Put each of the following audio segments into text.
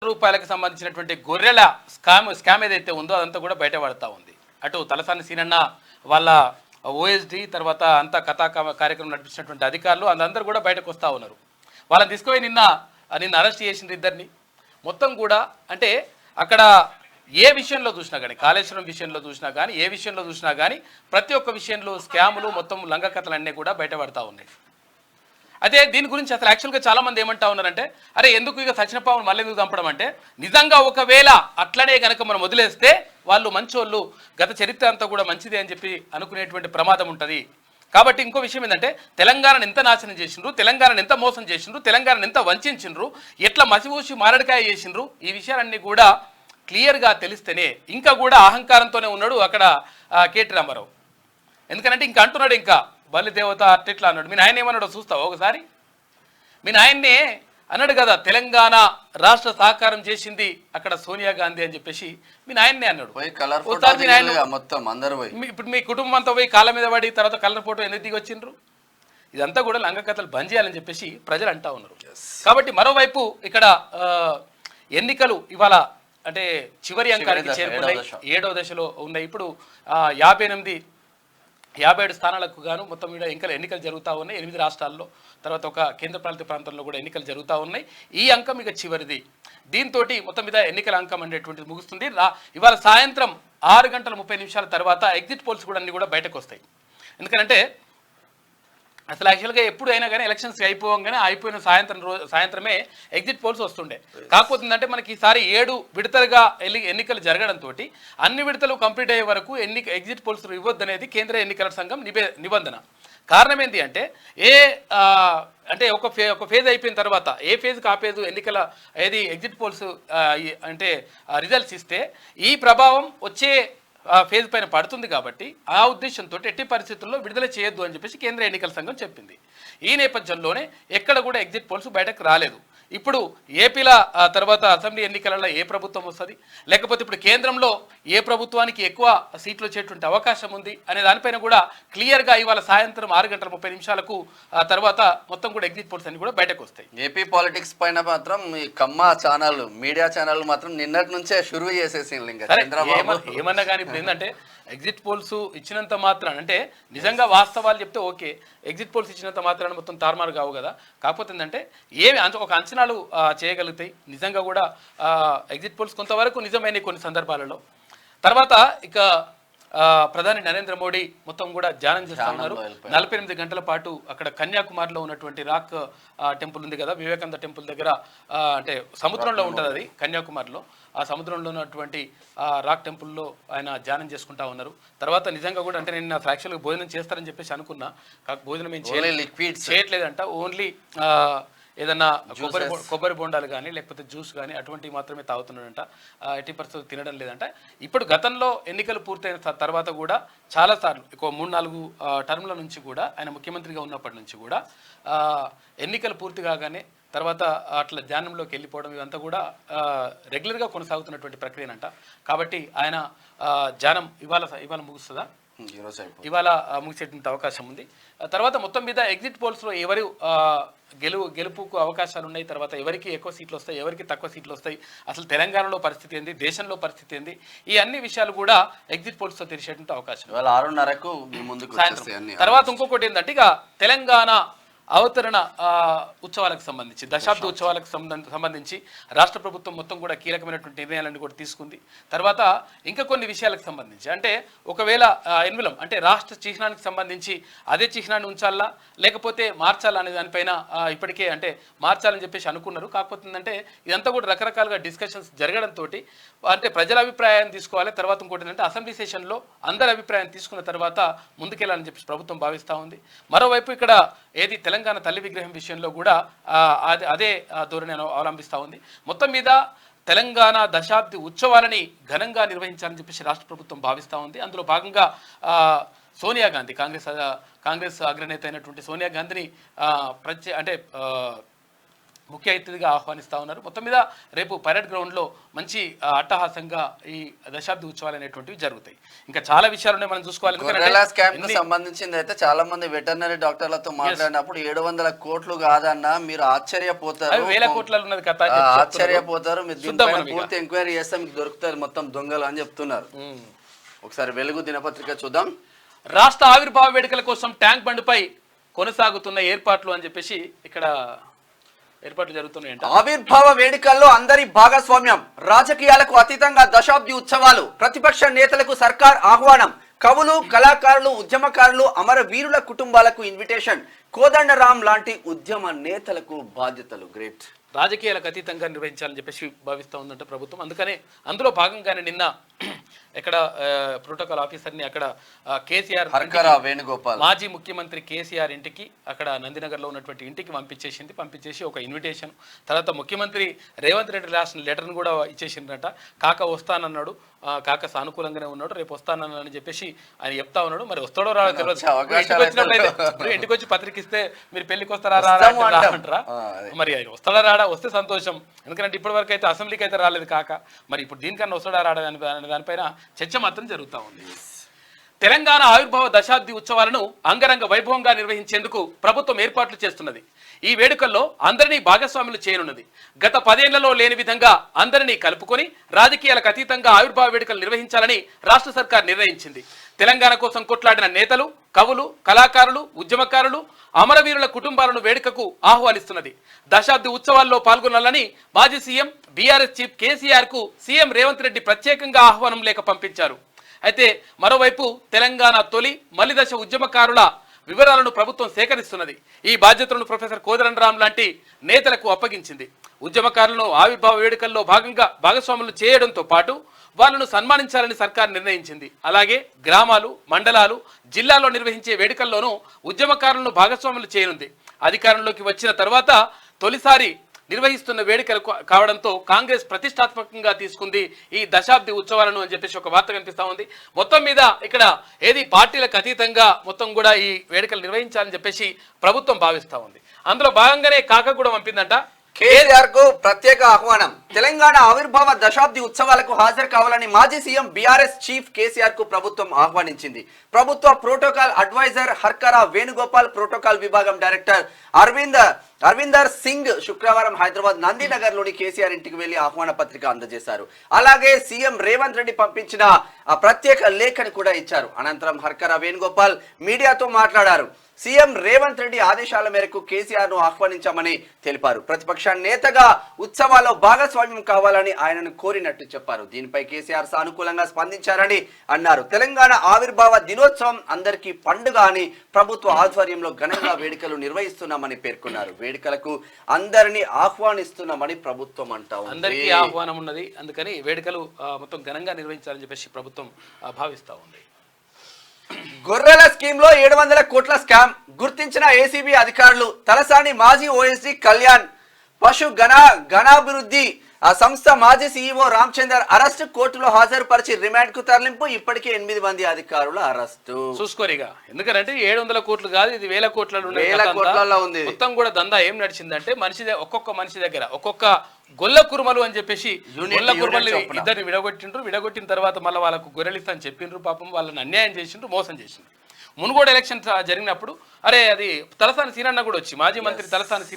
రూపాయలకు సంబంధించినటువంటి గొర్రెల స్కామ్ ఏదైతే ఉందో అదంతా కూడా బయటపడతా ఉంది. అటు తలసాని సీనన్న వాళ్ళ ఓఎస్డి తర్వాత అంతా కథా కార్యక్రమం నడిపించినటువంటి అధికారులు అందరూ కూడా బయటకు వస్తూ ఉన్నారు. వాళ్ళని తీసుకుపోయి నిన్న అరెస్ట్ చేసిన ఇద్దరిని మొత్తం కూడా అంటే అక్కడ ఏ విషయంలో చూసినా కానీ కాళేశ్వరం విషయంలో చూసినా కానీ ఏ విషయంలో చూసినా కానీ ప్రతి ఒక్క విషయంలో స్కాములు మొత్తం లంగకథలు అన్నీ కూడా బయటపడతా ఉన్నాయి. అదే దీని గురించి అసలు యాక్చువల్గా చాలామంది ఏమంటా ఉన్నారంటే అరే ఎందుకు ఇక సచినపావును మళ్ళీ ఎందుకు చంపడం అంటే నిజంగా ఒకవేళ అట్లనే కనుక మనం వదిలేస్తే వాళ్ళు మంచోళ్ళు గత చరిత్ర అంతా కూడా మంచిదే అని చెప్పి అనుకునేటువంటి ప్రమాదం ఉంటుంది. కాబట్టి ఇంకో విషయం ఏంటంటే తెలంగాణను ఎంత నాశనం చేసిండ్రు, తెలంగాణను ఎంత మోసం చేసిండ్రు, తెలంగాణను ఎంత వంచిండ్రు, ఎట్లా మసిపూసి మారడికాయ చేసిండ్రు, ఈ విషయాలన్నీ కూడా క్లియర్గా తెలిస్తేనే ఇంకా కూడా అహంకారంతోనే ఉన్నాడు అక్కడ కేటీ రామారావు. ఎందుకంటే ఇంకా అంటున్నాడు ఇంకా బలిదేవత అట్లా అన్నాడు. మీ నాయన ఏమన్నాడో చూస్తావు ఒకసారి. మీ నాయన్నే అన్నాడు కదా తెలంగాణ రాష్ట్ర సహకారం చేసింది అక్కడ సోనియా గాంధీ అని చెప్పేసి మీ నాయన్నే అన్నాడు. ఇప్పుడు మీ కుటుంబం అంతా పోయి కాళ్ళ మీద పడి తర్వాత కలర్ ఫోటో ఎందుకు దిగి వచ్చిండ్రు? ఇదంతా కూడా లంగ కథలు బంద్ చేయాలని చెప్పేసి ప్రజలు అంటా ఉన్నారు. కాబట్టి మరోవైపు ఇక్కడ ఎన్నికలు ఇవాళ అంటే చివరి అంకానికి చేరుకున్నాయి, 7వ దశలో ఉన్నాయి. ఇప్పుడు 57 స్థానాలకు గాను మొత్తం మీద ఎన్నికలు జరుగుతూ ఉన్నాయి 8 రాష్ట్రాల్లో, తర్వాత ఒక కేంద్రపాలిత ప్రాంతంలో కూడా ఎన్నికలు జరుగుతూ ఉన్నాయి. ఈ అంకం ఇక చివరిది. దీంతో మొత్తం మీద ఎన్నికల అంకం అనేటువంటిది ముగుస్తుంది. ఇవాళ సాయంత్రం 6:30 తర్వాత ఎగ్జిట్ పోల్స్ కూడా అన్ని కూడా బయటకు వస్తాయి. ఎందుకంటే అసలు యాక్చువల్గా ఎప్పుడు అయినా కానీ ఎలక్షన్స్ అయిపోయిన సాయంత్రమే ఎగ్జిట్ పోల్స్ వస్తుండే. కాకపోతే ఏంటంటే మనకి ఈసారి 7 విడతలుగా ఎన్నికలు జరగడంతో అన్ని విడతలు కంప్లీట్ అయ్యే వరకు ఎగ్జిట్ పోల్స్ ఇవ్వద్దనేది కేంద్ర ఎన్నికల సంఘం నిబంధన. కారణం ఏంటి అంటే అంటే ఒక ఫేజ్ అయిపోయిన తర్వాత ఏ ఫేజ్కి ఆ ఫేజ్ ఎన్నికల ఎగ్జిట్ పోల్స్ అంటే రిజల్ట్స్ ఇస్తే ఈ ప్రభావం వచ్చే ఫేజ్ పైన పడుతుంది. కాబట్టి ఆ ఉద్దేశంతో ఎట్టి పరిస్థితుల్లో విడుదల చేయొద్దు అని చెప్పేసి కేంద్ర ఎన్నికల సంఘం చెప్పింది. ఈ నేపథ్యంలోనే ఎక్కడ కూడా ఎగ్జిట్ పోల్స్ బయటకు రాలేదు. ఇప్పుడు ఏపీల తర్వాత అసెంబ్లీ ఎన్నికలలో ఏ ప్రభుత్వం వస్తుంది, లేకపోతే ఇప్పుడు కేంద్రంలో ఏ ప్రభుత్వానికి ఎక్కువ సీట్లు వచ్చేటువంటి అవకాశం ఉంది అనే దానిపైన కూడా క్లియర్గా ఇవాళ సాయంత్రం 6:30 తర్వాత మొత్తం కూడా ఎగ్జిట్ పోల్స్ అన్ని కూడా బయటకు వస్తాయి. ఏపీ పాలిటిక్స్ పైన మాత్రం ఈ కమ్మ ఛానల్ మీడియా ఛానల్ మాత్రం నిన్నటి నుంచే షురూ చేసేసి ఏమన్నా కానీ ఇప్పుడు ఏంటంటే ఎగ్జిట్ పోల్స్ ఇచ్చినంత మాత్రాన అంటే నిజంగా వాస్తవాలు చెప్తే ఓకే, ఎగ్జిట్ పోల్స్ ఇచ్చినంత మాత్రాన మొత్తం తారుమారు కావు కదా. కాకపోతే ఏంటంటే ఒక అంచనాలు చేయగలుగుతాయి. నిజంగా కూడా ఎగ్జిట్ పోల్స్ కొంతవరకు నిజమైన కొన్ని సందర్భాలలో. తర్వాత ఇక ప్రధాని నరేంద్ర మోడీ మొత్తం కూడా ధ్యానం చేస్తూ ఉన్నారు 48 గంటల పాటు. అక్కడ కన్యాకుమారిలో ఉన్నటువంటి రాక్ టెంపుల్ ఉంది కదా, వివేకానంద టెంపుల్ దగ్గర, అంటే సముద్రంలో ఉంటుంది అది కన్యాకుమారిలో. ఆ సముద్రంలో ఉన్నటువంటి రాక్ టెంపుల్లో ఆయన ధ్యానం చేసుకుంటా ఉన్నారు. తర్వాత నిజంగా కూడా అంటే నేను యాక్చువల్గా భోజనం చేస్తారని చెప్పేసి అనుకున్నా, భోజనం ఏం చేయట్లేదంట. ఓన్లీ ఏదన్నా కొబ్బరి బొండాలు కానీ లేకపోతే జ్యూస్ కానీ అటువంటివి మాత్రమే తాగుతున్నాడంట. ఎట్టి పరిస్థితులు తినడం లేదంట. ఇప్పుడు గతంలో ఎన్నికలు పూర్తయిన తర్వాత కూడా చాలాసార్లు 3-4 టర్మ్ల నుంచి కూడా ఆయన ముఖ్యమంత్రిగా ఉన్నప్పటి నుంచి కూడా ఎన్నికలు పూర్తి కాగానే తర్వాత అట్లా ధ్యానంలోకి వెళ్ళిపోవడం ఇదంతా కూడా రెగ్యులర్గా కొనసాగుతున్నటువంటి ప్రక్రియనంట. కాబట్టి ఆయన ధ్యానం ఇవాళ ముగుస్తుందా, ఇవాళ ముగిసేటువంటి అవకాశం ఉంది. తర్వాత మొత్తం మీద ఎగ్జిట్ పోల్స్లో ఎవరు గెలుపుకు అవకాశాలు ఉన్నాయి, తర్వాత ఎవరికి ఎక్కువ సీట్లు వస్తాయి, ఎవరికి తక్కువ సీట్లు వస్తాయి, అసలు తెలంగాణలో పరిస్థితి ఏంది, దేశంలో పరిస్థితి ఏంది, ఈ అన్ని విషయాలు కూడా ఎగ్జిట్ పోల్స్తో తెలిసేటువంటి అవకాశం. 6:30కు తర్వాత ఇంకొకటి ఏంటంటే ఇక తెలంగాణ అవతరణ ఉత్సవాలకు సంబంధించి దశాబ్ద ఉత్సవాలకు సంబంధించి రాష్ట్ర ప్రభుత్వం మొత్తం కూడా కీలకమైనటువంటి నిర్ణయాలన్నీ కూడా తీసుకుంది. తర్వాత ఇంకా కొన్ని విషయాలకు సంబంధించి అంటే ఒకవేళ ఎన్విలం అంటే రాష్ట్ర చిహ్నానికి సంబంధించి అదే చిహ్నాన్ని ఉంచాలా లేకపోతే మార్చాలా అనే దానిపైన ఇప్పటికే అంటే మార్చాలని చెప్పేసి అనుకున్నారు. కాకపోతే ఏంటంటే ఇదంతా కూడా రకరకాలుగా డిస్కషన్స్ జరగడంతో అంటే ప్రజల అభిప్రాయాన్ని తీసుకోవాలి. తర్వాత ఇంకోటి ఏంటంటే అసెంబ్లీ సెషన్లో అందరి అభిప్రాయాన్ని తీసుకున్న తర్వాత ముందుకెళ్ళాలని చెప్పేసి ప్రభుత్వం భావిస్తూ ఉంది. మరోవైపు ఇక్కడ తెలంగాణ తల్లి విగ్రహం విషయంలో కూడా అదే ధోరణి అవలంబిస్తూ ఉంది. మొత్తం మీద తెలంగాణ దశాబ్ది ఉత్సవాలని ఘనంగా నిర్వహించాలని చెప్పేసి రాష్ట్ర ప్రభుత్వం భావిస్తూ ఉంది. అందులో భాగంగా సోనియా గాంధీ కాంగ్రెస్ అగ్రనేత అయినటువంటి సోనియా గాంధీని ముఖ్య అతిథిగా ఆహ్వానిస్తా ఉన్నారు. మొత్తం మీద రేపు పరేడ్ గ్రౌండ్లో మంచి అట్టహాసంగా ఈ దశాబ్ది ఉత్సవాలు అనేటువంటివి జరుగుతాయి. ఇంకా చాలా విషయాలు ఉన్నాయి మనం చూసుకోవాలి. సంబంధించింది అయితే చాలా మంది వెటర్నరీ డాక్టర్లతో మాట్లాడినప్పుడు 700 కోట్లు కాదన్నా మీరు ఆశ్చర్యపోతారు, వేల కోట్ల ఉన్నది కథ, ఆశ్చర్యపోతారు. మీరు పూర్తి ఎంక్వైరీ చేస్తే మీకు దొరుకుతారు మొత్తం దొంగలు అని చెప్తున్నారు. ఒకసారి వెలుగు దినపత్రిక చూద్దాం. రాష్ట్ర ఆవిర్భావ వేడుకల కోసం ట్యాంక్ బండ్పై కొనసాగుతున్న ఏర్పాట్లు అని చెప్పేసి ఇక్కడ ఏర్పాట్లు జరుగుతున్నాయంట. ఆవిర్భావ వేడుకల్లో అందరి భాగస్వామ్యం, రాజకీయాలకు అతీతంగా దశాబ్ది ఉత్సవాలు, ప్రతిపక్ష నేతలకు సర్కార్ ఆహ్వానం, కవులు, కళాకారులు, ఉద్యమకారులు, అమరవీరుల కుటుంబాలకు ఇన్విటేషన్, కోదండరాం లాంటి ఉద్యమ నేతలకు బాధ్యతలు. గ్రేట్. రాజకీయాలకు అతీతంగా నిర్వహించాలని చెప్పేసి భావిస్తూ ఉందంటే ప్రభుత్వం. అందుకనే అందులో భాగంగానే నిన్న ఇక్కడ ప్రోటోకాల్ ఆఫీసర్ని అక్కడ కేసీఆర్ వేణుగోపాల్ మాజీ ముఖ్యమంత్రి కేసీఆర్ ఇంటికి అక్కడ నందినగర్లో ఉన్నటువంటి ఇంటికి పంపించేసి ఒక ఇన్విటేషన్, తర్వాత ముఖ్యమంత్రి రేవంత్ రెడ్డి రాసిన లెటర్ను కూడా ఇచ్చేసిందట. కాక వస్తానన్నాడు, కాక సానుకూలంగానే ఉన్నాడు, రేపు వస్తానని చెప్పేసి ఆయన చెప్తా ఉన్నాడు. మరి వస్తాడో రాడో తెలియదు. ఇంటికి వచ్చినట్లయితే ఇంటికి వచ్చి పత్రిక ఇస్తే మీరు పెళ్లికి వస్తారా అంటారా? మరి ఆయన వస్తాడా రాడా? వస్తే సంతోషం, ఎందుకంటే ఇప్పటి వరకు అయితే అసెంబ్లీకి అయితే రాలేదు కాక. మరి ఇప్పుడు దీనికన్నా వస్తాడా రాడా అనే దానిపైన చర్చ మాత్రం జరుగుతూ ఉంది. తెలంగాణ ఆవిర్భావ దశాబ్ది ఉత్సవాలను అంగరంగ వైభవంగా నిర్వహించేందుకు ప్రభుత్వం ఏర్పాట్లు చేస్తున్నది. ఈ వేడుకల్లో అందరినీ భాగస్వాములు చేయనున్నది. గత 10 ఏళ్లలో లేని విధంగా అందరినీ కలుపుకొని రాజకీయాలకు అతీతంగా ఆవిర్భావ వేడుకలు నిర్వహించాలని రాష్ట్ర సర్కార్ నిర్ణయించింది. తెలంగాణ కోసం కొట్లాడిన నేతలు, కవులు, కళాకారులు, ఉద్యమకారులు, అమరవీరుల కుటుంబాలను వేడుకకు ఆహ్వానిస్తున్నది. దశాబ్ది ఉత్సవాల్లో పాల్గొనాలని మాజీ సీఎం బీఆర్ఎస్ చీఫ్ కేసీఆర్ కు సీఎం రేవంత్ రెడ్డి ప్రత్యేకంగా ఆహ్వానం లేఖ పంపించారు. అయితే మరోవైపు తెలంగాణ తొలి మలిదశ ఉద్యమకారుల వివరాలను ప్రభుత్వం సేకరిస్తున్నది. ఈ బాధ్యతలను ప్రొఫెసర్ కోదండరాం లాంటి నేతలకు అప్పగించింది. ఉద్యమకారులను ఆవిర్భావ వేడుకల్లో భాగస్వాములు చేయడంతో పాటు వాళ్ళను సన్మానించాలని సర్కార్ నిర్ణయించింది. అలాగే గ్రామాలు, మండలాలు, జిల్లాల్లో నిర్వహించే వేడుకల్లోనూ ఉద్యమకారులను భాగస్వాములు చేయనుంది. అధికారంలోకి వచ్చిన తర్వాత తొలిసారి నిర్వహిస్తున్న వేడుకలు కావడంతో కాంగ్రెస్ ప్రతిష్టాత్మకంగా తీసుకుంది ఈ దశాబ్ది ఉత్సవాలను అని చెప్పేసి ఒక వార్త కనిపిస్తా ఉంది. మొత్తం మీద ఇక్కడ ఏది పార్టీలకు అతీతంగా మొత్తం కూడా ఈ వేడుకలు నిర్వహించాలని చెప్పేసి ప్రభుత్వం భావిస్తా ఉంది. అందులో భాగంగానే కాక కూడా పంపిందంట. కేసీఆర్ కు ప్రత్యేక ఆహ్వానం. తెలంగాణ ఆవిర్భావ దశాబ్ది ఉత్సవాలకు హాజరు కావాలని మాజీ సీఎం బీఆర్ఎస్ చీఫ్ కేసీఆర్ కు ప్రభుత్వం ఆహ్వానించింది. ప్రభుత్వ protocol adviser Harkara Venugopal, protocol విభాగం డైరెక్టర్ అరవిందర్ సింగ్ శుక్రవారం హైదరాబాద్ నందినగర్ లోని కేసీఆర్ ఇంటికి వెళ్లి ఆహ్వాన పత్రిక అందజేశారు. అలాగే సీఎం రేవంత్ రెడ్డి పంపించిన ప్రత్యేక లేఖను కూడా ఇచ్చారు. అనంతరం హర్కరా వేణుగోపాల్ మీడియాతో మాట్లాడారు. సీఎం రేవంత్ రెడ్డి ఆదేశాల మేరకు కేసీఆర్ ను ఆహ్వానించామని తెలిపారు. ప్రతిపక్ష నేతగా ఉత్సవాల్లో భాగస్వామ్యం కావాలని ఆయనను కోరినట్టు చెప్పారు. దీనిపై కేసీఆర్ సానుకూలంగా స్పందించారని అన్నారు. తెలంగాణ ఆవిర్భావ దినోత్సవం అందరికీ పండుగ అని ప్రభుత్వ ఆధ్వర్యంలో ఘనంగా వేడుకలు నిర్వహిస్తున్నామని పేర్కొన్నారు. వేడుకలకు అందరినీ ఆహ్వానిస్తున్నామని ప్రభుత్వం అంటా ఉంది. అందరికీ ఆహ్వానం ఉన్నది, అందుకని వేడుకలు మొత్తం ఘనంగా నిర్వహించాలని చెప్పేసి ప్రభుత్వం భావిస్తా ఉంది. గొర్రెల స్కీమ్ లో 700 కోట్ల స్కామ్ గుర్తించిన ఏసీబీ అధికారులు. తలసాని మాజీ ఓఎస్డీ కళ్యాణ్, పశు గణాభివృద్ధి సంస్థ మాజీ సీఈఓ రామచందర్ అరెస్ట్, కోర్టులో హాజరుపరిచి రిమాండ్ కు తరలింపు. ఇప్పటికే 8 మంది అధికారుల అరెస్టు. చూసుకోరిగా, ఎందుకంటే 700 కోట్లు కాదు, ఇది 1000 కోట్లలో ఉంది. మొత్తం కూడా దందా ఏం నడిచిందంటే ఒక్కొక్క మనిషి దగ్గర ఒక్కొక్క గొల్ల కురుమలు అని చెప్పేసి గొల్ల కురుమలు ఇద్దరిని విడగొట్టిన తర్వాత మళ్ళీ వాళ్ళకు గొర్రెలు ఇస్తా అని చెప్పిండ్రు. పాపం వాళ్ళని అన్యాయం చేసిండ్రు, మోసం చేసిండ్రు. మునుగోడు ఎలక్షన్ జరిగినప్పుడు అది తలసాని సీనన్న కూడా వచ్చి, మాజీ మంత్రి తలసాని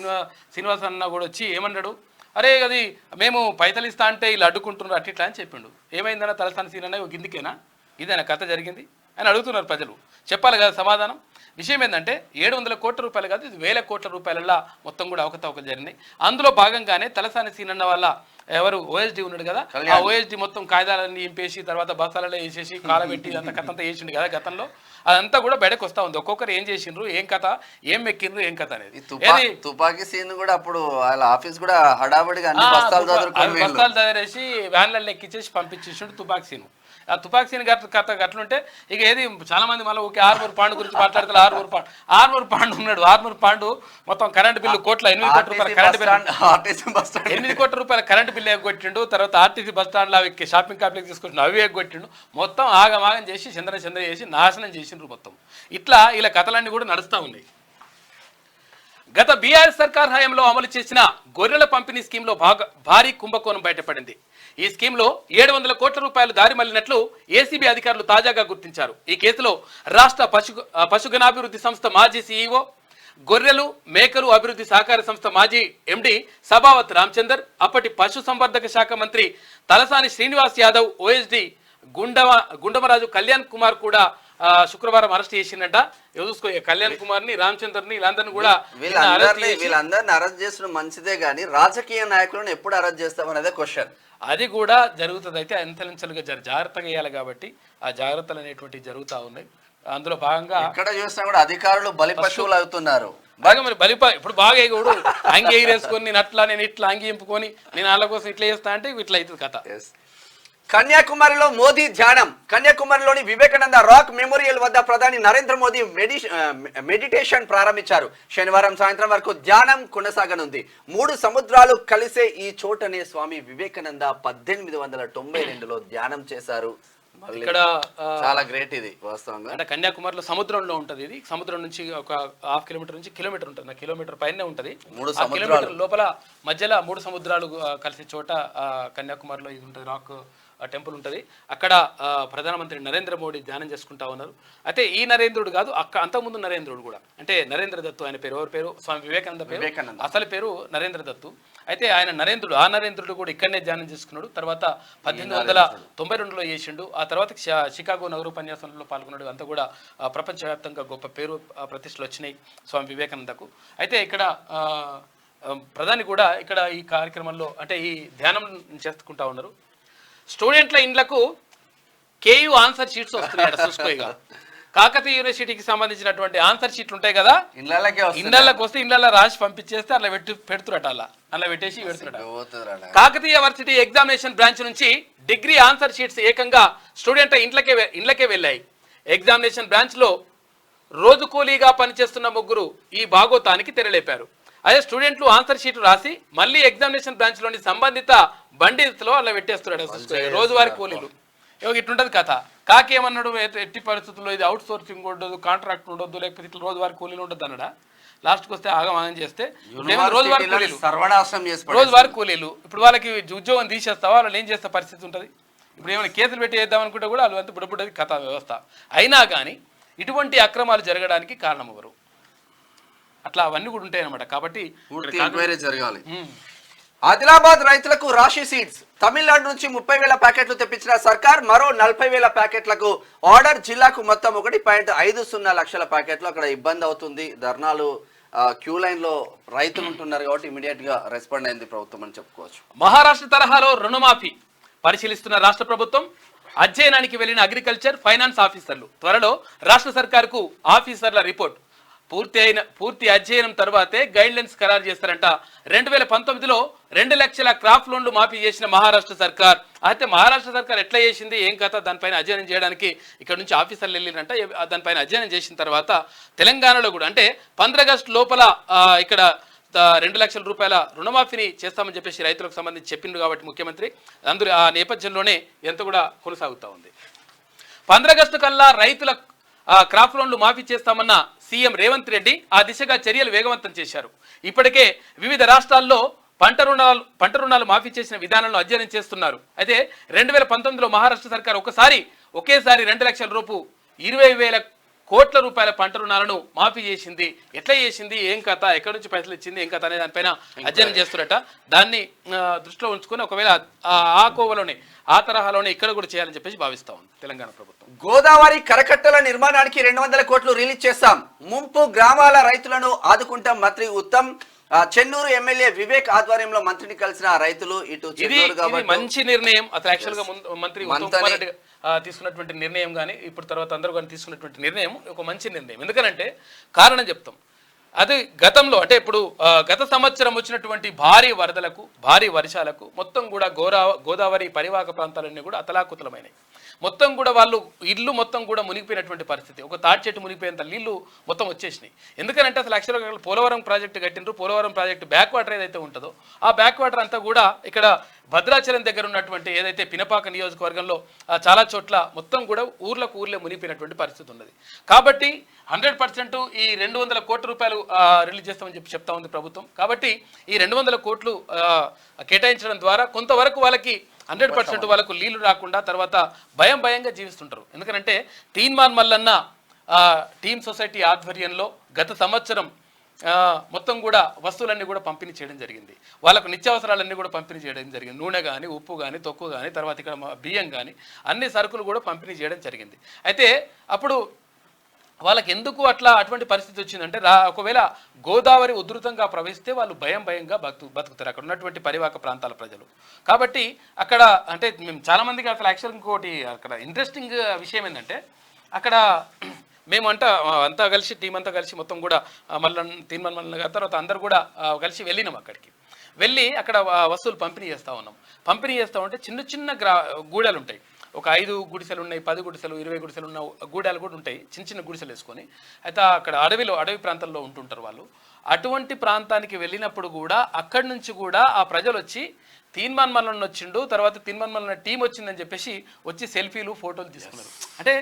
శ్రీనివాస్ అన్న కూడా వచ్చి ఏమన్నాడు, అరే అది మేము పైసలు ఇస్తా అంటే వీళ్ళు అడ్డుకుంటున్నారు అట్లా అని చెప్పిండు. ఏమైందన్నా తలసాని సీనన్న గిందికేనా, ఇదేనా కథ జరిగింది అని అడుగుతున్నారు ప్రజలు. చెప్పాలి కదా సమాధానం. విషయం ఏంటంటే 700 కోట్ల రూపాయలు కాదు, ఇది 1000 కోట్ల రూపాయలలో మొత్తం కూడా అవకతవకలు జరిగినాయి. అందులో భాగంగానే తలసాని సీనన్న వల్ల ఎవరు ఓఎస్డీ ఉన్నాడు కదా, ఆ ఓఎస్డీ మొత్తం కాగితాలన్నీ ఇంపేసి తర్వాత బస్తాలలో వేసేసి కాలబెట్టి అంత కథ అంతా వేసిండు కదా గతంలో. అదంతా కూడా బయటకు వస్తా ఉంది. ఒక్కొక్కరు ఏం చేసిండ్రు, ఏం కథ, ఏం మెక్కిండ్రు, ఏం కథ అనేది. తుపాకీ సీన్ కూడా అప్పుడు వాళ్ళ ఆఫీస్ కూడా హడాబడిగా బస్తాలు చదివేసి వ్యాన్లలో ఎక్కించేసి పంపించేసిండు తుపాకీ సీన్. ఆ తుపాకీ సీన్ కథ గట్లుంటే ఇక ఏది చాలా మంది మళ్ళీ ఓకే ఆర్మూర్ పాండు గురించి మాట్లాడతారు. ఆర్మూర్ పాండు ఉన్నాడు. ఆర్మూర్ పాండు మొత్తం కరెంట్ బిల్లు 8 కోట్ల రూపాయల కరెంట్ బిల్లు 8 కోట్ల రూపాయల కరెంట్ బిల్లు ఎగ్గొట్టిండు. తర్వాత ఆర్టీసీ బస్ స్టాండ్లో అవి షాపింగ్ కాంప్లెక్స్ తీసుకొచ్చిన అవి ఎగ్గొట్టిండు. మొత్తం ఆగమాగం చేసి చంద్ర చేసి నాశనం చేసిండ్రు మొత్తం. ఇట్లా ఇలా కథలన్నీ కూడా నడుస్తూ ఉన్నాయి. గత బీఆర్ఎస్ సర్కార్ హయాంలో అమలు చేసిన గొర్రెల పంపిణీ స్కీమ్లో భారీ కుంభకోణం బయటపడింది. ఈ స్కీమ్లో 700 కోట్ల రూపాయలు దారి మళ్లినట్లు ఏసీబీ అధికారులు తాజాగా గుర్తించారు. ఈ కేసులో రాష్ట్ర పశుగణాభివృద్ధి సంస్థ మాజీ సీఈఓ, గొర్రెలు మేకలు అభివృద్ధి సహకార సంస్థ మాజీ ఎండీ సభావత్ రామచందర్, అప్పటి పశు సంవర్ధక శాఖ మంత్రి తలసాని శ్రీనివాస్ యాదవ్, ఓఎస్డీ గుండమరాజు కళ్యాణ్ కుమార్ కూడా శుక్రవారం అరెస్ట్ చేసిందంట. చూసుకో, కళ్యాణ్ కుమార్ ని, రామచందర్ని, వీళ్ళందరినీ కూడా వీళ్ళందరినీ అరెస్ట్ చేసిన మంచిదే గానీ రాజకీయ నాయకులను ఎప్పుడు అరెస్ట్ చేస్తామనేదే క్వశ్చన్. అది కూడా జరుగుతుంది. అయితే అంతలంచలుగా జాగ్రత్తగా వేయాలి కాబట్టి ఆ జాగ్రత్తలు అనేటువంటివి జరుగుతూ ఉన్నాయి. అందులో భాగంగా ఎక్కడ చూసినా కూడా అధికారులు బలి పశువులు అవుతున్నారు. బాగా మరి ఇప్పుడు బాగా ఎగుడు అంగి ఎగిరేసుకొని నేను ఇట్లా అంగి ఇంపుకొని నేను వాళ్ళ కోసం ఇట్లా చేస్తా అంటే ఇట్లా అవుతుంది కథ. కన్యాకుమారిలో మోదీ ధ్యానం. కన్యాకుమారిలోని వివేకానంద రాక్ మెమోరియల్ వద్ద ప్రధాని నరేంద్ర మోదీ మెడిటేషన్ ప్రారంభించారు. శనివారం సాయంత్రం వరకు ధ్యానం కొనసాగనుంది. 3 సముద్రాలు కలిసే ఈ చోటనే స్వామి వివేకానంద 1892లో ధ్యానం చేశారు. ఇక్కడ చాలా గ్రేట్ ఇది వాస్తవంగా. అంటే కన్యాకుమారిలో సముద్రంలో ఉంటది. ఇది సముద్రం నుంచి ఒక 1/2 కిలోమీటర్ నుంచి కిలోమీటర్ ఉంటుంది. కిలోమీటర్ పైనే ఉంటది. 3 కిలోమీటర్ లోపల మధ్యలో 3 సముద్రాలు కలిసే చోట కన్యాకుమారిలో ఇది ఉంటుంది. రాక్ టెంపుల్ ఉంటుంది. అక్కడ ప్రధానమంత్రి నరేంద్ర మోడీ ధ్యానం చేసుకుంటా ఉన్నారు. అయితే ఈ నరేంద్రుడు కాదు, అంతకుముందు నరేంద్రుడు కూడా, అంటే నరేంద్ర దత్తు ఆయన పేరు. ఎవరి పేరు? స్వామి వివేకానంద పేరు. అసలు పేరు నరేంద్ర దత్తు. అయితే ఆయన నరేంద్రుడు, ఆ నరేంద్రుడు కూడా ఇక్కడనే ధ్యానం చేసుకున్నాడు. తర్వాత 1892లో చేసిండు. ఆ తర్వాత షికాగో నగరోపన్యాసంలో పాల్గొన్నాడు. అంతా కూడా ప్రపంచవ్యాప్తంగా గొప్ప పేరు ప్రతిష్టలు వచ్చినాయి స్వామి వివేకానందకు. అయితే ఇక్కడ ప్రధాని కూడా ఇక్కడ ఈ కార్యక్రమంలో అంటే ఈ ధ్యానం చేసుకుంటా ఉన్నారు. స్టూడెంట్ల ఇండ్లకు కేయూ ఆన్సర్ షీట్స్ వస్తున్నాయి. చూసుకోగా కాకతీయ యూనివర్సిటీకి సంబంధించినటువంటి ఆన్సర్ షీట్లు ఉంటాయి కదా, ఇళ్ళకి వస్తే ఇళ్ళ రాసి పంపించేస్తే అలా పెడుతురట. అలా పెట్టేసి పెడుతురట. కాకతీయ యూనివర్సిటీ ఎగ్జామినేషన్ బ్రాంచ్ నుంచి డిగ్రీ ఆన్సర్ షీట్స్ ఏకంగా స్టూడెంట్ల ఇండ్లకే వెళ్ళాయి. ఎగ్జామినేషన్ బ్రాంచ్ లో రోజు కూలీగా పనిచేస్తున్న 3 ఈ భాగోతానికి తెరలేపారు. అదే స్టూడెంట్లు ఆన్సర్ షీట్ రాసి మళ్ళీ ఎగ్జామినేషన్ బ్రాంచ్ లోని సంబంధిత బండిలో అలా పెట్టేస్తున్నాడు. రోజువారీ కూలీలు. ఇట్లుంటది కథ. కాకి ఏమన్నాడు, ఎట్టి పరిస్థితుల్లో ఇది అవుట్ సోర్సింగ్ ఉండదు, కాంట్రాక్ట్ ఉండొద్దు, లేకపోతే ఇట్లా రోజువారీ కూలీలు ఉండదు అన్నాడా. లాస్ట్కి వస్తే ఆగం చేస్తే రోజువారీ కూలీలు రోజువారీ కూలీలు ఇప్పుడు వాళ్ళకి ఉద్యోగం తీసేస్తావా, వాళ్ళు ఏం చేస్తే పరిస్థితి ఉంటుంది. ఇప్పుడు ఏమైనా కేసులు పెట్టి వేద్దాం అనుకుంటే కూడా వాళ్ళు అంతా బుడబుడ్డది కథ వ్యవస్థ. అయినా కానీ ఇటువంటి అక్రమాలు జరగడానికి కారణం ఎవరు? అట్లా అవన్నీ కూడా ఉంటాయి అన్నమాట. కాబట్టి జరగాలి. ఆదిలాబాద్ రైతులకు రాశి సీడ్స్. తమిళనాడు నుంచి 30,000 ప్యాకెట్లు తెప్పించిన సర్కార్ మరో 40,000 ప్యాకెట్లకు ఆర్డర్. జిల్లాకు మొత్తం 1.50 లక్షల ప్యాకెట్లు. అక్కడ ఇబ్బంది అవుతుంది, ధర్నాలు, క్యూ లైన్ లో రైతులు ఉంటున్నారు కాబట్టి ఇమీడియట్ గా రెస్పాండ్ అయింది ప్రభుత్వం అని చెప్పుకోవచ్చు. మహారాష్ట్ర తరహాలో రుణమాఫీ పరిశీలిస్తున్న రాష్ట్ర ప్రభుత్వం అధ్యయనానికి వెళ్లిన అగ్రికల్చర్ ఫైనాన్స్ ఆఫీసర్లు. త్వరలో రాష్ట్ర సర్కార్కు ఆఫీసర్ల రిపోర్ట్ పూర్తి అధ్యయనం తర్వాతే గైడ్ లైన్స్ ఖరారు చేస్తారంట. 2019లో 2 లక్షల క్రాప్ లోన్లు మాఫీ చేసిన మహారాష్ట్ర సర్కార్. అయితే మహారాష్ట్ర సర్కార్ ఎట్లా చేసింది, ఏం కథ, దానిపైన అధ్యయనం చేయడానికి ఇక్కడ నుంచి ఆఫీసర్లు వెళ్ళిరంట. దానిపైన అధ్యయనం చేసిన తర్వాత తెలంగాణలో కూడా అంటే 15 ఆగస్టు లోపల ఇక్కడ 2 లక్షల రూపాయల రుణమాఫీని చేస్తామని చెప్పేసి రైతులకు సంబంధించి చెప్పిండు కాబట్టి ముఖ్యమంత్రి. అందరూ ఆ నేపథ్యంలోనే ఎంత కూడా కొనసాగుతూ ఉంది. 15 ఆగస్టు కల్లా రైతుల క్రాప్ లోన్లు మాఫీ చేస్తామన్న సీఎం రేవంత్ రెడ్డి ఆ దిశగా చర్యలు వేగవంతం చేశారు. ఇప్పటికే వివిధ రాష్ట్రాల్లో పంట రుణాలు మాఫీ చేసిన విధానాలను అధ్యయనం చేస్తున్నారు. అయితే 2019లో మహారాష్ట్ర సర్కార్ ఒకేసారి 2 లక్షల రూపు 20,000 కోట్ల రూపాయల పంట రుణాలను మాఫీ చేసింది. ఎట్లా చేసింది, ఏం కథ, ఎక్కడి నుంచి పైసలు ఇచ్చింది, ఏం కథ అనే దానిపైన అధ్యయనం చేస్తున్నట్ట. దాన్ని దృష్టిలో ఉంచుకొని ఒకవేళ ఆ కోవలోనే ఆ తరహాలోనే ఇక్కడ కూడా చేయాలని చెప్పేసి భావిస్తా ఉంది తెలంగాణ ప్రభుత్వం. గోదావరి కరకట్టల నిర్మాణానికి 200 కోట్లు రిలీజ్ చేస్తాం. ముంపు గ్రామాల రైతులను ఆదుకుంటాం. మంత్రి ఉత్తమ్. చెన్నూరు ఎమ్మెల్యే వివేక్ ఆధ్వర్యంలో మంత్రిని కలిసిన రైతులు. ఇటు మంచి నిర్ణయం. అసలు యాక్చువల్ గా మంత్రి ఉత్తమ్ కుమార్ రెడ్డి తీసుకున్నటువంటి నిర్ణయం కానీ ఇప్పుడు తర్వాత అందరూ కానీ తీసుకున్నటువంటి నిర్ణయం ఒక మంచి నిర్ణయం. ఎందుకనంటే కారణం చెప్తాం. అది గతంలో అంటే ఇప్పుడు గత సంవత్సరం వచ్చినటువంటి భారీ వరదలకు, భారీ వర్షాలకు మొత్తం కూడా గోదావరి పరివాహక ప్రాంతాలన్నీ కూడా అతలాకుతలమైనాయి. మొత్తం కూడా వాళ్ళు ఇల్లు మొత్తం కూడా మునిగిపోయినటువంటి పరిస్థితి. ఒక తాటి చెట్టు మునిగిపోయేంత నీళ్లు మొత్తం వచ్చేసినాయి. ఎందుకంటే అసలు యాక్చువల్గా పోలవరం ప్రాజెక్టు కట్టినరు. పోలవరం ప్రాజెక్టు బ్యాక్ వాటర్ ఏదైతే ఉంటుందో ఆ బ్యాక్ వాటర్ అంతా కూడా ఇక్కడ భద్రాచలం దగ్గర ఉన్నటువంటి ఏదైతే పినపాక నియోజకవర్గంలో చాలా చోట్ల మొత్తం కూడా ఊర్లే మునిగిపోయినటువంటి పరిస్థితి ఉన్నది. కాబట్టి 100% ఈ 200 కోట్ల రూపాయలు రిలీజ్ చేస్తామని చెప్తా ఉంది ప్రభుత్వం. కాబట్టి ఈ 200 కోట్లు కేటాయించడం ద్వారా కొంతవరకు వాళ్ళకి 100% వాళ్ళకు నీళ్లు రాకుండా తర్వాత భయంగా జీవిస్తుంటారు. ఎందుకంటే తీన్మాన్ మల్లన్న టీమ్ సొసైటీ ఆధ్వర్యంలో గత సంవత్సరం మొత్తం కూడా వస్తువులన్నీ కూడా పంపిణీ చేయడం జరిగింది. వాళ్ళకు నిత్యావసరాలన్నీ కూడా పంపిణీ చేయడం జరిగింది. నూనె కానీ, ఉప్పు కానీ, తొక్కు కానీ, తర్వాత ఇక్కడ బియ్యం కానీ అన్ని సరుకులు కూడా పంపిణీ చేయడం జరిగింది. అయితే అప్పుడు వాళ్ళకి ఎందుకు అటువంటి పరిస్థితి వచ్చిందంటే ఒకవేళ గోదావరి ఉధృతంగా ప్రవహిస్తే వాళ్ళు భయంగా బతుకుతారు అక్కడ ఉన్నటువంటి పరివాహక ప్రాంతాల ప్రజలు. కాబట్టి అక్కడ అంటే మేము చాలామందికి అసలు యాక్చువల్ ఇంకోటి అక్కడ ఇంట్రెస్టింగ్ విషయం ఏంటంటే అక్కడ మేము అంతా కలిసి టీం అంతా కలిసి మొత్తం కూడా తీన్మాన్ మల్లన్న గారి తర్వాత అందరు కూడా కలిసి వెళ్ళినాం. అక్కడికి వెళ్ళి అక్కడ వస్తువులు పంపిణీ చేస్తూ ఉన్నాం. పంపిణీ చేస్తూ ఉంటే చిన్న గూడెలు ఉంటాయి. ఒక 5 గుడిసెలు ఉన్నాయి, 10 గుడిసెలు, 20 గుడిసెలు ఉన్న గూడాలు కూడా ఉంటాయి. చిన్న గుడిసెలు వేసుకొని అయితే అక్కడ అడవి ప్రాంతంలో ఉంటుంటారు వాళ్ళు. అటువంటి ప్రాంతానికి వెళ్ళినప్పుడు కూడా అక్కడి నుంచి కూడా ఆ ప్రజలు వచ్చి తీన్మాన్ మల్లన్న వచ్చిండు, తర్వాత తీన్మాన్ మల్లన్న టీం వచ్చిందని చెప్పేసి వచ్చి సెల్ఫీలు, ఫోటోలు తీసుకున్నారు. అంటే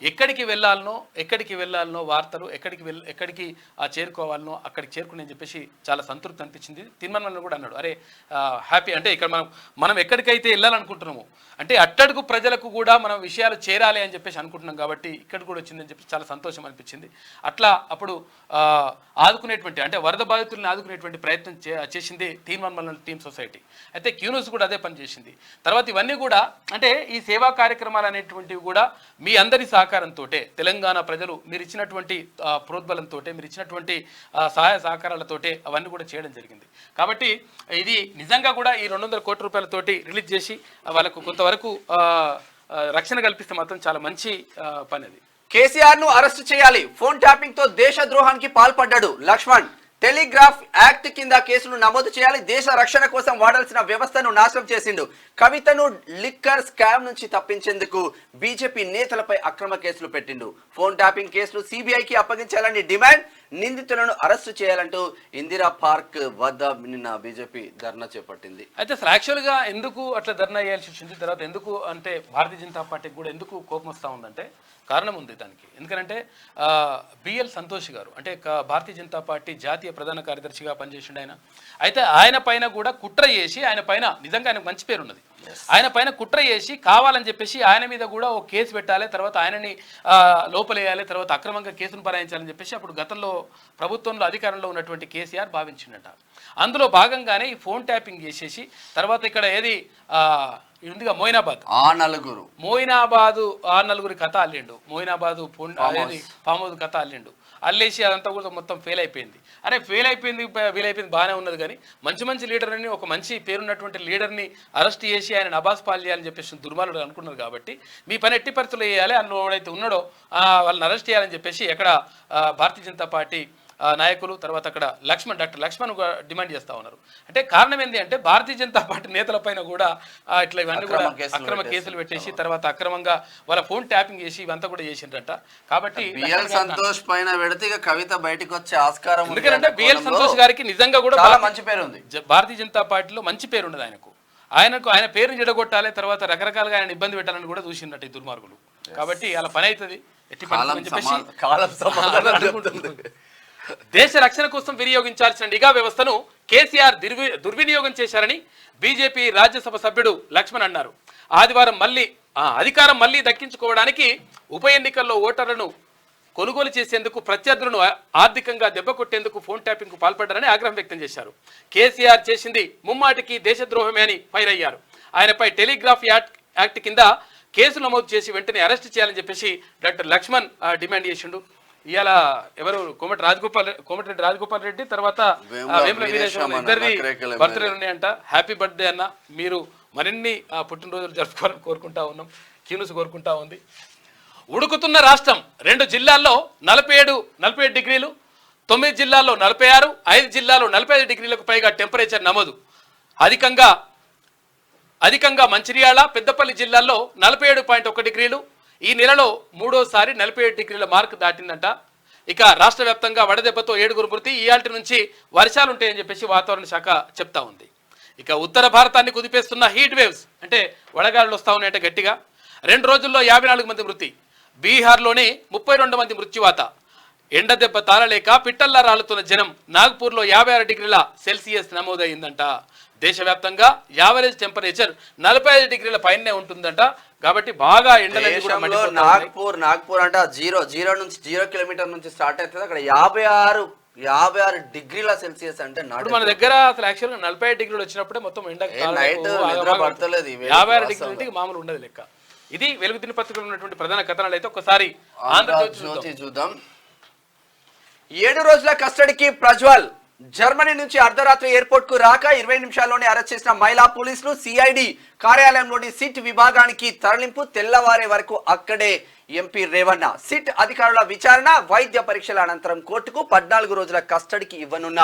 ఎక్కడికి వెళ్ళాలనో వార్తలు ఎక్కడికి చేరుకోవాలనో అక్కడికి చేరుకుని చెప్పేసి చాలా సంతృప్తి అనిపించింది. తీన్మాన్ మల్లన్న కూడా అన్నాడు, అరే హ్యాపీ అంటే ఇక్కడ మనం ఎక్కడికైతే వెళ్ళాలనుకుంటున్నాము అంటే అట్టడుగు ప్రజలకు కూడా మనం విషయాలు చేరాలి అని చెప్పేసి అనుకుంటున్నాం కాబట్టి ఇక్కడ కూడా వచ్చిందని చెప్పి చాలా సంతోషం అనిపించింది. అట్లా అప్పుడు ఆదుకునేటువంటి అంటే వరద బాధితులను ఆదుకునేటువంటి ప్రయత్నం చేసింది తీన్మాన్ మల్లన్న టీమ్ సొసైటీ. అయితే క్యూన్యూస్ కూడా అదే పని చేసింది. తర్వాత ఇవన్నీ కూడా అంటే ఈ సేవా కార్యక్రమాలు అనేటువంటివి కూడా మీ అందరి సహకారంతో తెలంగాణ ప్రజలు మీరు ఇచ్చినటువంటి ప్రోద్బలంతో మీరు ఇచ్చినటువంటి సహాయ సహకారాలతోటే అవన్నీ కూడా చేయడం జరిగింది. కాబట్టి ఇది నిజంగా కూడా ఈ 200 కోట్ల రూపాయలతోటి రిలీజ్ చేసి వాళ్ళకు కొంతవరకు రక్షణ కల్పిస్తే మాత్రం చాలా మంచి పని. అది కేసీఆర్ ను అరెస్టు చేయాలి, ఫోన్ ట్యాపింగ్ తో దేశద్రోహానికి పాల్పడ్డాడు లక్ష్మణ్. టెలిగ్రాఫ్ యాక్ట్ కింద కేసులు నమోదు చేయాలి, దేశ రక్షణ కోసం వాడాల్సిన వ్యవస్థను నాశనం చేసిండు. కవితను లిక్కర్ స్కామ్ నుంచి తప్పించేందుకు బీజేపీ నేతలపై అక్రమ కేసులు పెట్టిండు. ఫోన్ ట్యాపింగ్ కేసులు సిబిఐకి అప్పగించాలని డిమాండ్, నిందితులను అరెస్టు చేయాలంటూ ఇందిరా పార్క్ వద్ద నిన్న బీజేపీ ధర్నా చేపట్టింది. అయితే అసలు యాక్చువల్గా ఎందుకు అట్లా ధర్నా చేయాల్సి వచ్చింది, తర్వాత ఎందుకు అంటే భారతీయ జనతా పార్టీకి కూడా ఎందుకు కోపం వస్తూ ఉందంటే కారణం ఉంది దానికి. ఎందుకంటే బిఎల్ సంతోష్ గారు అంటే భారతీయ జనతా పార్టీ జాతీయ ప్రధాన కార్యదర్శిగా పనిచేసిండు ఆయన. అయితే ఆయన పైన కూడా కుట్ర చేసి ఆయన పైన నిజంగా ఆయనకు మంచి పేరు ఉన్నది. ఆయన పైన కుట్ర చేసి కావాలని చెప్పేసి ఆయన మీద కూడా ఒక కేసు పెట్టాలి, తర్వాత ఆయనని లోపలేయాలి, తర్వాత అక్రమంగా కేసును బనాయించాలని చెప్పేసి అప్పుడు గతంలో ప్రభుత్వంలో అధికారంలో ఉన్నటువంటి కేసీఆర్ భావించిండట. అందులో భాగంగానే ఈ ఫోన్ ట్యాపింగ్ చేసేసి తర్వాత ఇక్కడ ఏది ఉందిగా మొయినాబాద్ ఆ నలుగురి కథ అల్లిండు. మొయినాబాదు ఫామ్ హౌస్ కథ అల్లేసి అదంతా కూడా మొత్తం ఫెయిల్ అయిపోయింది. అరే వీలైపోయింది బాగానే ఉన్నది, కానీ మంచి లీడర్ని ఒక మంచి పేరున్నటువంటి లీడర్ని అరెస్ట్ చేసి ఆయన నబాస్ పాలు చేయాలని చెప్పేసి దుర్మార్గులు అనుకున్నారు. కాబట్టి మీ పని ఎట్టి పరిస్థితులు చేయాలి, అందులో ఎవడైతే ఉన్నాడో వాళ్ళని అరెస్ట్ చేయాలని చెప్పేసి అక్కడ భారతీయ జనతా పార్టీ నాయకులు తర్వాత అక్కడ డాక్టర్ లక్ష్మణ్ డిమాండ్ చేస్తూ ఉన్నారు. అంటే కారణం ఏంటి అంటే భారతీయ జనతా పార్టీ నేతలపైన కూడా ఇట్లా ఇవన్నీ కూడా అక్రమ కేసులు పెట్టేసి తర్వాత అక్రమంగా వాళ్ళ ఫోన్ ట్యాపింగ్ చేసి ఇవంతా కూడా చేసిండ్రట. కాబట్టి సంతోష్ పైన పెడితే కవిత బయటకు వచ్చే ఆస్కారం, ఎందుకంటే బిఎల్ సంతోష్ గారికి నిజంగా కూడా చాలా మంచి పేరు ఉంది. భారతీయ జనతా పార్టీలో మంచి పేరు ఉన్నది ఆయన పేరుని జడగొట్టాలి, తర్వాత రకరకాలుగా ఆయన ఇబ్బంది పెట్టాలని కూడా చూసిండట ఈ దుర్మార్గులు. కాబట్టి అలా పని అవుతుంది దేశ రక్షణ కోసం వినియోగించాల్సిన నిఘా వ్యవస్థను కేసీఆర్ దుర్వినియోగం చేశారని బీజేపీ రాజ్యసభ సభ్యుడు లక్ష్మణ్ అన్నారు. ఆదివారం అధికారం మళ్లీ దక్కించుకోవడానికి ఉప ఎన్నికల్లో ఓటర్లను కొనుగోలు చేసేందుకు ప్రత్యర్థులను ఆర్థికంగా దెబ్బకొట్టేందుకు ఫోన్ ట్యాపింగ్ కు పాల్పడ్డారని ఆగ్రహం వ్యక్తం చేశారు. కేసీఆర్ చేసింది ముమ్మాటికి దేశద్రోహమే అని ఫైర్ అయ్యారు. ఆయనపై టెలిగ్రాఫ్ యాక్ట్ కింద కేసు నమోదు చేసి వెంటనే అరెస్ట్ చేయాలని చెప్పేసి డాక్టర్ లక్ష్మణ్ డిమాండ్ చేసిండు. ఇవాళ ఎవరు కోమటిరెడ్డి రాజగోపాల్ రెడ్డి తర్వాత వేముల వీరేశం ఇద్దరిది బర్త్డే ఉన్నాయంట. హ్యాపీ బర్త్డే అన్న, మీరు మరిన్ని పుట్టినరోజులు జరుపుకోవాలని కోరుకుంటా ఉన్నాం. క్యూనస్ కోరుకుంటా ఉంది. ఉడుకుతున్న రాష్ట్రం 2 జిల్లాల్లో 47 డిగ్రీలు, 9 జిల్లాల్లో 46, 5 జిల్లాల్లో 45 డిగ్రీలకు పైగా టెంపరేచర్ నమోదు. అధికంగా మంచిర్యాల, పెద్దపల్లి జిల్లాల్లో 47.1 డిగ్రీలు. ఈ నెలలో 3వసారి 47 డిగ్రీల మార్కు దాటిందంట. ఇక రాష్ట్ర వ్యాప్తంగా వడదెబ్బతో 7 మృతి. ఇయాల్టి నుంచి వర్షాలు ఉంటాయని చెప్పేసి వాతావరణ శాఖ చెప్తా ఉంది. ఇక ఉత్తర భారతాన్ని కుదిపేస్తున్న హీట్ వేవ్స్ అంటే వడగాళ్ళు వస్తా ఉన్నాయంటే గట్టిగా 2 రోజుల్లో 54 మంది మృతి. బీహార్లోనే 32 మంది మృత్యువాత. ఎండ దెబ్బ తాళలేక పిట్టల్లా రాలుతున్న జనం. నాగ్పూర్లో 56 డిగ్రీల సెల్సియస్ నమోదైందంట. దేశవ్యాప్తంగా యావరేజ్ టెంపరేచర్ 45 డిగ్రీల పైనే ఉంటుందంట. కాబట్టి బాగా ఎండలు కూడా నాగ్పూర్ అంటే జీరో నుంచి 0 కిలోమీటర్ నుంచి స్టార్ట్ అవుతుంది. అక్కడ 56 డిగ్రీల సెల్సియస్ అంటే మన దగ్గర అసలు యాక్చువల్గా 45 డిగ్రీలు వచ్చినప్పుడే మొత్తం ఎండ నైట్ పడతలేదు. 56 డిగ్రీలు మామూలు ఉండదు లెక్క. ఇది వెలుగు దినపత్రికలో ఉన్నటువంటి ప్రధాన కథనాలు. అయితే ఒకసారి ఆంధ్రజ్యోతి చూద్దాం. 7 రోజుల కస్టడీకి ప్రజ్వల్. జర్మనీ నుంచి అర్ధరాత్రి ఎయిర్పోర్ట్ కు రాక 20 నిమిషాల్లోనే అరెస్ట్ చేసిన మహిళా పోలీసులు సిఐడి కార్యాలయంలోని సిట్ విభాగానికి తరలింపు. తెల్లవారే వరకు అక్కడే ఎంపీ రేవಣ್ణ. సిట్ అధికారుల విచారణ, వైద్య పరీక్షల అనంతరం కోర్టుకు 14 రోజుల కస్టడీకి ఇవ్వనున్న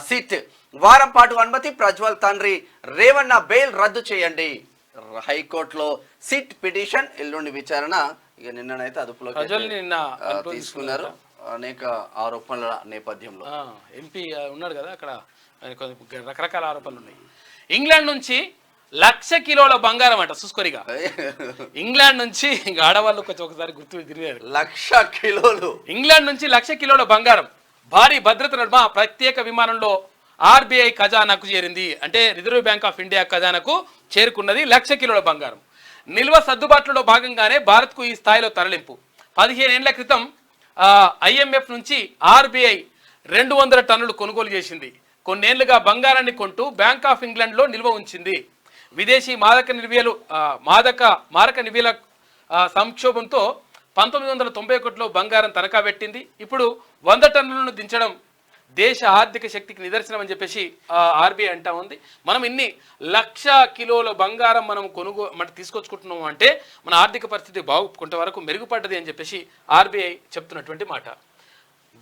సిట్. వారం పాటు అనుమతి. ప్రజ్వల్ తండ్రి రేవಣ್ణ బెయిల్ రద్దు చేయండి. హైకోర్టులో సిట్ పిటిషన్. ఎల్లుండి విచారణ. ఇక నిన్ననైతే అదుపులోకి తీసుకున్నారు. అనేక ఆరోపణల నేపథ్యంలో ఎంపీ ఉన్నాడు కదా అక్కడ, రకరకాల ఆరోపణలు ఉన్నాయి. ఇంగ్లాండ్ నుంచి 1,00,000 కిలోల బంగారం అంట. చూసుకోరిగా ఇంగ్లాండ్ నుంచి ఆడవాళ్ళు కొంచెం ఒకసారి గుర్తు తిరిగారు. 1,00,000 కిలోలు. ఇంగ్లాండ్ నుంచి 1,00,000 కిలోల బంగారం భారీ భద్రత నడుమ ప్రత్యేక విమానంలో ఆర్బీఐ ఖజానాకు చేరింది. అంటే రిజర్వ్ బ్యాంక్ ఆఫ్ ఇండియా ఖజానాకు చేరుకున్నది 1,00,000 కిలోల బంగారం. నిల్వ సర్దుబాట్లలో భాగంగానే భారత్కు ఈ స్థాయిలో తరలింపు. 15 ఏళ్ల క్రితం ఐఎంఎఫ్ నుంచి ఆర్బీఐ 200 టన్నులు కొనుగోలు చేసింది. కొన్నేళ్లుగా బంగారాన్ని కొంటూ బ్యాంక్ ఆఫ్ ఇంగ్లాండ్లో నిల్వ ఉంచింది. విదేశీ మారక నిల్వల సంక్షోభంతో 1991లో బంగారం తనఖా పెట్టింది. ఇప్పుడు 100 టన్నులను దించడం దేశ ఆర్థిక శక్తికి నిదర్శనం అని చెప్పేసి ఆర్బీఐ అంటా ఉంది. మనం ఇన్ని 1,00,000 కిలోల బంగారం మనం తీసుకొచ్చుకుంటున్నాం అంటే మన ఆర్థిక పరిస్థితి కొంతవరకు మెరుగుపడ్డది అని చెప్పేసి ఆర్బీఐ చెప్తున్నటువంటి మాట.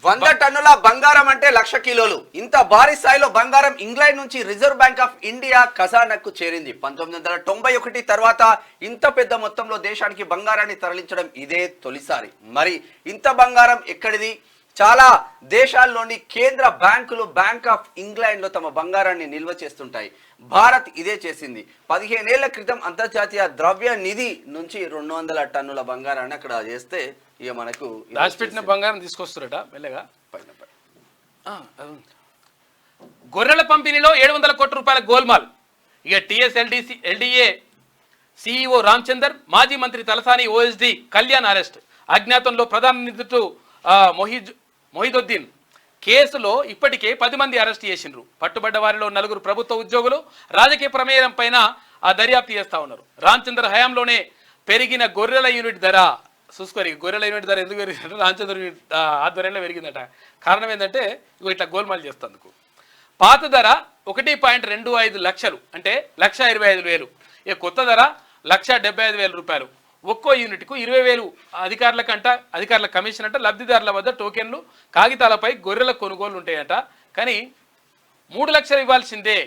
100 టన్నుల బంగారం అంటే 1,00,000 కిలోలు. ఇంత భారీ స్థాయిలో బంగారం ఇంగ్లాండ్ నుంచి రిజర్వ్ బ్యాంక్ ఆఫ్ ఇండియా ఖజానాకు చేరింది. 1991 తర్వాత ఇంత పెద్ద మొత్తంలో దేశానికి బంగారాన్ని తరలించడం ఇదే తొలిసారి. మరి ఇంత బంగారం ఎక్కడిది? చాలా దేశాల్లోని కేంద్ర బ్యాంకులు బ్యాంక్ ఆఫ్ ఇంగ్లాండ్ లో తమ బంగారాన్ని నిల్వ చేస్తుంటాయి. భారత్ ఇదే చేసింది. 15 ఏళ్ల క్రితం అంతర్జాతీయ ద్రవ్య నిధి నుంచి 200 టన్నుల బంగారాన్ని అక్కడ చేస్తే ఇక మనకు దాచిపెట్టిన బంగారం తీసుకొస్తారట మెల్లగా. గొర్రెల పంపిణీలో 700 కోట్ల రూపాయల గోల్మాల్. ఇక ఎల్డీఏ సిఇఓ రామచందర్, మాజీ మంత్రి తలసాని, ఓఎస్డి కళ్యాణ్ అరెస్ట్. అజ్ఞాతంలో ప్రధాన నిందితుడు మొహిదుద్దీన్ కేసులో ఇప్పటికే 10 మంది అరెస్ట్ చేసిండ్రు. పట్టుబడ్డ వారిలో 4 ప్రభుత్వ ఉద్యోగులు. రాజకీయ ప్రమేయం పైన దర్యాప్తు చేస్తా ఉన్నారు. రామచంద్ర హయాంలోనే పెరిగిన గొర్రెల యూనిట్ ధర. చూసుకోరి గొర్రెల యూనిట్ ధర ఎందుకు పెరిగిందంటే రామచంద్ర ఆధ్వర్యంలో పెరిగిందట. కారణం ఏంటంటే ఇట్లా గోల్మాల్ చేస్తందుకు. పాత ధర 1.25 లక్షలు అంటే 1,25,000. ఇక కొత్త ధర 1,75,000 రూపాయలు. ఒక్కో యూనిట్కు 20,000. అధికారుల కమిషన్ అంట. లబ్ధిదారుల వద్ద టోకెన్లు, కాగితాలపై గొర్రెల కొనుగోలు ఉంటాయట. కానీ 3 లక్షలు ఇవ్వాల్సిందే.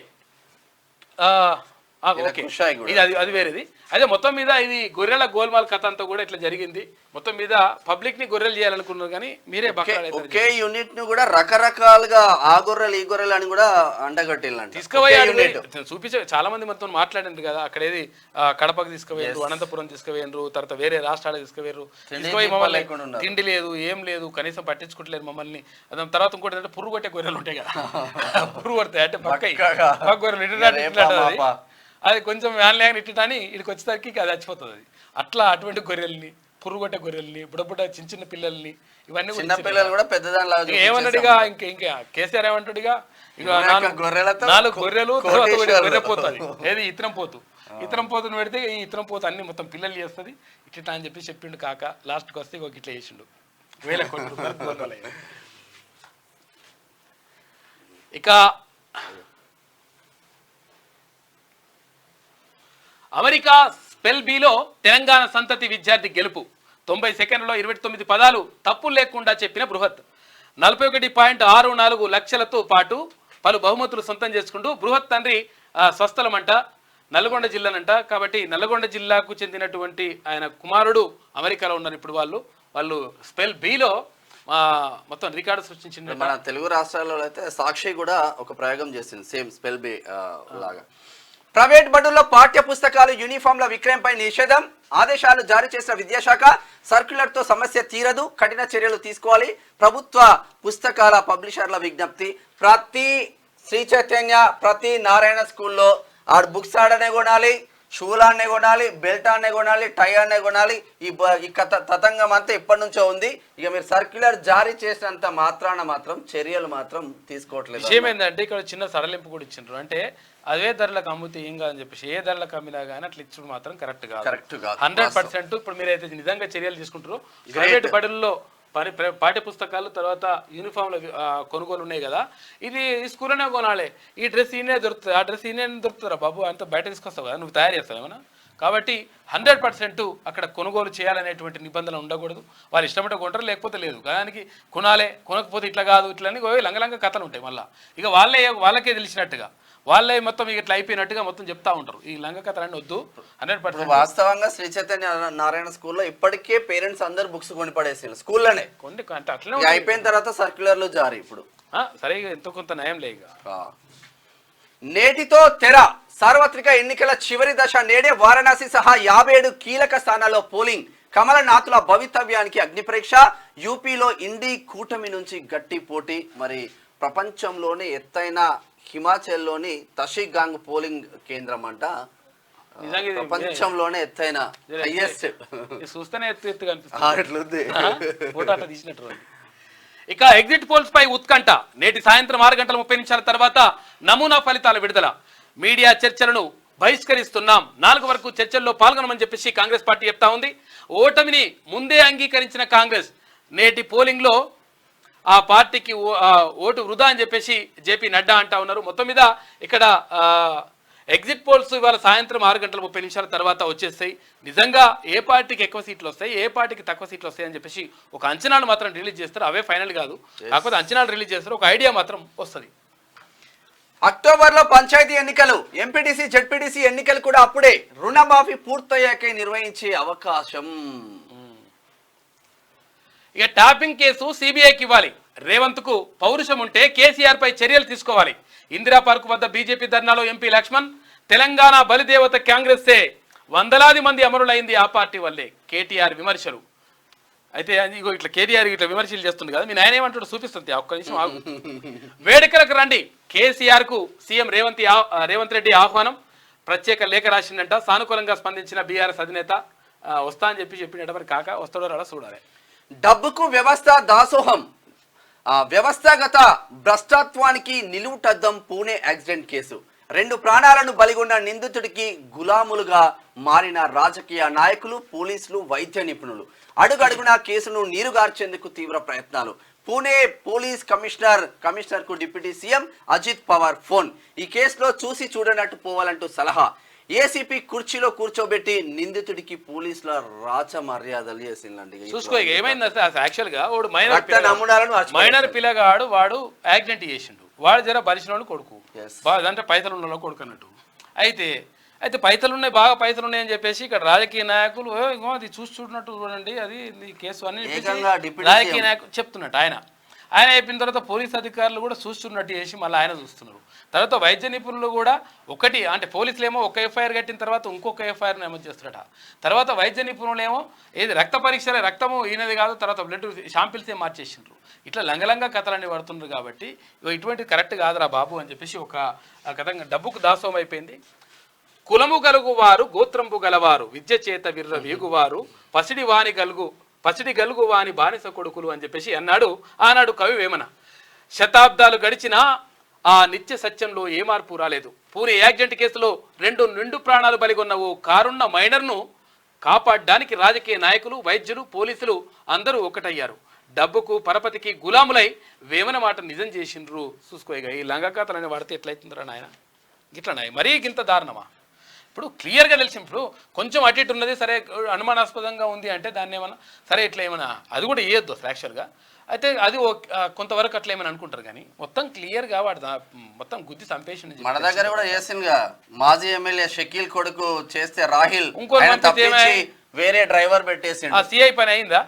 ఓకే, ఇది అది వేరేది. అదే మొత్తం మీద ఇది గొర్రెల గోల్మాల్ కథ అంతా కూడా ఇట్లా జరిగింది. మొత్తం మీద పబ్లిక్ ని గొర్రెలు చేయాలనుకున్నారు కానీ మీరే ఒకే యూనిట్ ను కూడా రకరకాలుగా ఆ గొర్రెలు ఈ గొర్రెలు అని కూడా అండగట్టేళ్ళంట తీసుకుపోయారు. చూపించే చాలా మంది మనతో మాట్లాడారు కదా. అక్కడ ఏది కడపకు తీసుకుపోయారు, అనంతపురం తీసుకుపోయారు, తర్వాత వేరే రాష్ట్రాలకు తీసుకుపోయారు. తీసుకుపోయి మమ్మల్ని తిండి లేదు, ఏం లేదు, కనీసం పట్టించుకుంటలేరు మమ్మల్ని. అదే తర్వాత ఇంకోటి అంటే పురుగు కొట్టే గొర్రెలు ఉంటాయి కదా. పురుగు కొడతాయి అంటే పక్క గొర్రెలు అది కొంచెం వ్యాన్లేని ఇట్టాని ఇక్కడికి వచ్చేసరికి అది చచ్చిపోతుంది. అట్లా అటువంటి గొర్రెల్ని, పురుగుగొట్టే గొర్రెల్ని, బుడబుడ చిన్న పిల్లల్ని, ఇవన్నీ ఏమన్నాడుగా ఇంకా కేసీఆర్ ఏమంటాడుగా, ఇక 4 గొర్రెలు తర్వాత గొర్రె పోతుంది. ఏది ఇతరం పోతుని పెడితే ఈ ఇతరం పోతు అన్ని మొత్తం పిల్లలు చేస్తుంది ఇట్లా అని చెప్పి చెప్పిండు కాక. లాస్ట్కి వస్తే ఒక ఇట్లా చేసిండు 1,000 కోట్ల రూపాయలు. ఇక అమెరికా స్పెల్ బిలో తెలంగాణ సంతతి విద్యార్థి గెలుపు. 90 సెకండ్లలో 29 పదాలు తప్పులు లేకుండా చెప్పిన బృహత్. 41.64 లక్షలతో పాటు పలు బహుమతులు సొంతం చేసుకుంటూ బృహత్ తండ్రి స్వస్థలమంట నల్గొండ జిల్లానంట. కాబట్టి నల్గొండ జిల్లాకు చెందినటువంటి ఆయన కుమారుడు అమెరికాలో ఉన్నారు. ఇప్పుడు వాళ్ళు స్పెల్ బిలో మొత్తం రికార్డు సృష్టించింది. మన తెలుగు రాష్ట్రాల్లో అయితే సాక్షి కూడా ఒక ప్రయోగం చేసింది సేమ్ స్పెల్ బి లాగా. ప్రైవేట్ బడుల్లో పాఠ్య పుస్తకాలు యూనిఫామ్ల విక్రయంపై నిషేధం, ఆదేశాలు జారీ చేసిన విద్యాశాఖ. సర్క్యులర్ తో సమస్య తీరదు, కఠిన చర్యలు తీసుకోవాలి. ప్రభుత్వ పుస్తకాల పబ్లిషర్ల విజ్ఞప్తి. ప్రతి శ్రీ చైతన్య, ప్రతి నారాయణ స్కూల్లో ఆడు బుక్స్ ఆడనే కొనాలి, షూలు ఆడనే కొనాలి, బెల్ట్ ఆడనే కొనాలి, టై ఆడనే కొనాలి. ఈ తతంగం అంతా ఎప్పటి నుంచో ఉంది. ఇక మీరు సర్క్యులర్ జారీ చేసినంత మాత్రాన మాత్రం చర్యలు మాత్రం తీసుకోవట్లేదు. విషయం ఏంటంటే ఇక్కడ చిన్న సడలింపు కూడా ఇచ్చిండ్రు. అంటే అదే ధరలకు అమ్మితే ఏం కాదని చెప్పేసి ఏ ధరలకు అమ్మినా కానీ అట్లా ఇచ్చుడు మాత్రం కరెక్ట్ కాదు. 100%. ఇప్పుడు మీరు అయితే నిజంగా చర్యలు తీసుకుంటారు. ప్రైవేట్ బడుల్లో పాఠ్య పుస్తకాలు తర్వాత యూనిఫామ్ల కొనుగోలు ఉన్నాయి కదా, ఇది ఈ స్కూల్లోనే కొనాలి. ఈ డ్రెస్ ఈయనే దొరుకుతుంది, ఆ డ్రెస్ ఈయనే దొరుకుతారా బాబు, అంత బయట తీసుకొస్తావు కదా, నువ్వు తయారు చేస్తావు ఏమన్నా. కాబట్టి 100% అక్కడ కొనుగోలు చేయాలనేటువంటి నిబంధన ఉండకూడదు. వాళ్ళు ఇష్టపడ్డ కొంటారు, లేకపోతే లేదు. దానికి కొనాలే, కొనకపోతే ఇట్లా కాదు, ఇట్లా అని లంగలంగా కథలు ఉంటాయి. మళ్ళీ ఇక వాళ్ళకే తెలిసినట్టుగా వాళ్ళే మొత్తం ఇట్లా అయిపోయినట్టుగా మొత్తం చెప్తా ఉంటారు. ఈ లంగ కథలన్నీ వద్దు. 100% వాస్తవంగా శ్రీ చైతన్య నారాయణ స్కూల్లో ఇప్పటికే పేరెంట్స్ అందరు బుక్స్ కొనిపడేసారు స్కూల్లోనే. కొన్ని అంటే అట్లనే అయిపోయిన తర్వాత సర్క్యులర్లు జారీ. ఇప్పుడు సరే ఎంతో కొంత నయం లేక నేటితో తెర. సార్వత్రిక ఎన్నికల చివరి దశ నేడే. వారణాసి సహా 57 కీలక స్థానాల్లో పోలింగ్. కమలనాథుల భవితవ్యానికి అగ్నిపరీక్ష. యూపీలో ఇండి కూటమి నుంచి గట్టి పోటీ. మరి ప్రపంచంలోనే ఎత్తైన హిమాచల్లోని తషిగాంగ్ పోలింగ్ కేంద్రం అంట. ప్రపంచంలోనే ఎత్తైన హైయెస్ట్. చూస్తేనే ఎత్తు కనిపిస్తుంది. ఇక ఎగ్జిట్ పోల్స్ పై ఉత్కంఠ. నేటి సాయంత్రం 6:30 తర్వాత నమూనా ఫలితాల విడుదల. మీడియా చర్చలను బహిష్కరిస్తున్నాం, 4 వరకు చర్చల్లో పాల్గొనమని చెప్పేసి కాంగ్రెస్ పార్టీ చెప్తా ఉంది. ఓటమిని ముందే అంగీకరించిన కాంగ్రెస్ నేటి పోలింగ్ లో ఆ పార్టీకి ఓటు వృధా అని చెప్పేసి జేపీ నడ్డా అంటా ఉన్నారు. మొత్తం మీద ఇక్కడ ఎగ్జిట్ పోల్స్ ఇవాళ సాయంత్రం 6:30 తర్వాత వచ్చేస్తాయి. నిజంగా ఏ పార్టీకి ఎక్కువ సీట్లు వస్తాయి, ఏ పార్టీకి తక్కువ సీట్లు వస్తాయి అని చెప్పేసి ఒక అంచనాలు మాత్రం రిలీజ్ చేస్తారు. అవే ఫైనల్ కాదు, కాకపోతే అంచనాలు రిలీజ్ చేస్తారు, ఒక ఐడియా మాత్రం వస్తుంది. అక్టోబర్లో పంచాయతీ ఎన్నికలు, ఎంపీటీసీ జెడ్పీటీసీ ఎన్నికలు కూడా అప్పుడే. రుణమాఫీ పూర్తయ్యాకే నిర్వహించే అవకాశం. ఇక ట్యాపింగ్ కేసు సిబిఐకి ఇవ్వాలి. రేవంత్ కు పౌరుషం ఉంటే కేసీఆర్ పై చర్యలు తీసుకోవాలి. ఇందిరా పార్క్ వద్ద బీజేపీ ధర్నాలో ఎంపీ లక్ష్మణ్. తెలంగాణ బలిదేవత కాంగ్రెస్సే, వందలాది మంది అమరులైంది ఆ పార్టీ వల్లే. కేటీఆర్ విమర్శలు. అయితే ఇగో ఇట్లా కేటీఆర్ ఇట్లా విమర్శలు చేస్తుంది కదా, మీ నాయన ఏమంటాడు చూపిస్తుంది. ఒక్క నిమిషం ఆగు. వేడుకలకు రండి, కేసీఆర్ కు సీఎం రేవంత్ రెడ్డి ఆహ్వానం. ప్రత్యేక లేఖ రాసిందంట. సానుకూలంగా స్పందించిన బీఆర్ఎస్ అధినేత వస్తా అని చెప్పినట్టు. మరి కాక వస్తాడో రాడా చూడాలి. డబ్బుకు వ్యవస్థ దాసోహం. వ్యవస్థాగత భ్రష్టత్వానికి నిలువుటద్దం పూణే యాక్సిడెంట్ కేసు. 2 ప్రాణాలను బలిగొన్న నిందితుడికి గులాములుగా మారిన రాజకీయ నాయకులు, పోలీసులు, వైద్య నిపుణులు. అడుగడుగునా కేసును నీరుగార్చేందుకు తీవ్ర ప్రయత్నాలు. పూణే పోలీస్ కమిషనర్ కు deputy CM Ajit Pawar phone. ఈ కేసులో చూసి చూడనట్టు పోవాలంటూ సలహా. ఏసీపీ కుర్చీలో కూర్చోబెట్టి నిందితుడికి పోలీసుల రాచ మర్యాదలు చేసిందండి. చూసుకో ఏమైంది యాక్చువల్ గా వాడు మైనర్ పిల్లగాడు, వాడు యాక్సిడెంట్ చేసిండు. వాడు జర బలిసిన వాళ్ళు కొడుకు, అంటే పైసలు ఉన్న కొడుకు అన్నట్టు. అయితే పైసలు ఉన్నాయి, బాగా పైసలు ఉన్నాయని చెప్పేసి ఇక్కడ రాజకీయ నాయకులు అది చూసి చూడనట్టు చూడండి, అది కేసు అని రాజకీయ నాయకులు చెప్తున్నట్టు. ఆయన అయిపోయిన తర్వాత పోలీస్ అధికారులు కూడా చూస్తున్నట్టు చేసి మళ్ళీ ఆయన చూస్తున్నారు. తర్వాత వైద్య నిపుణులు కూడా ఒకటి అంటే పోలీసులు ఏమో ఒక ఎఫ్ఐఆర్ కట్టిన తర్వాత ఇంకొక ఎఫ్ఐఆర్ నమోదు చేస్తారట. తర్వాత వైద్య నిపుణులు ఏమో ఏది రక్త పరీక్షలే, రక్తము ఈయనది కాదు, తర్వాత బ్లడ్ షాంపిల్సే మార్చేసిండ్రు. ఇట్లా లంగలంగా కథలన్నీ పడుతుండ్రు. కాబట్టి ఇటువంటి కరెక్ట్ కాదురా బాబు అని చెప్పేసి ఒక కథంగా డబ్బుకు దాసోహం అయిపోయింది. కులము గలుగువారు గోత్రంపు గలవారు, విద్య చేత విర్ర వీగువారు, పసిడి గలుగు వాని బానిస కొడుకులు అని చెప్పేసి అన్నాడు ఆనాడు కవి వేమన. శతాబ్దాలు గడిచినా ఆ నిత్య సత్యంలో ఏ మార్పు రాలేదు. పూణే యాక్సిడెంట్ కేసులో 2 నిండు ప్రాణాలు బలిగొన్న ఓ కారున్న మైనర్ను కాపాడడానికి రాజకీయ నాయకులు, వైద్యులు, పోలీసులు అందరూ ఒకటయ్యారు. డబ్బుకు పరపతికి గులాములై వేమన మాట నిజం చేసిండ్రు. చూసుకోగా ఈ లంగకాతలని వాడితే ఎట్లయితుందిరా నాయన, ఇట్లా నాయ మరీ ఇంత దారుణమా? ఇప్పుడు క్లియర్గా తెలిసి ఇప్పుడు కొంచెం అటు ఇటు ఉన్నది సరే, అనుమానాస్పదంగా ఉంది అంటే దాన్ని ఏమన్నా సరే ఇట్లా ఏమన్నా అది కూడా వేయొద్దు అసలు యాక్చువల్గా. అయితే అది కొంతవరకు అట్లా ఏమని అనుకుంటారు, కానీ మొత్తం క్లియర్గా వాడు మొత్తం గుద్ది చంపేసి. మన దగ్గర కూడా చేసిందిగా మాజీ ఎమ్మెల్యే షకీల్ కొడుకు చేస్తే రాహిల్ ఇంకో వేరే డ్రైవర్ పెట్టేసి సిఐ పని అయిందా?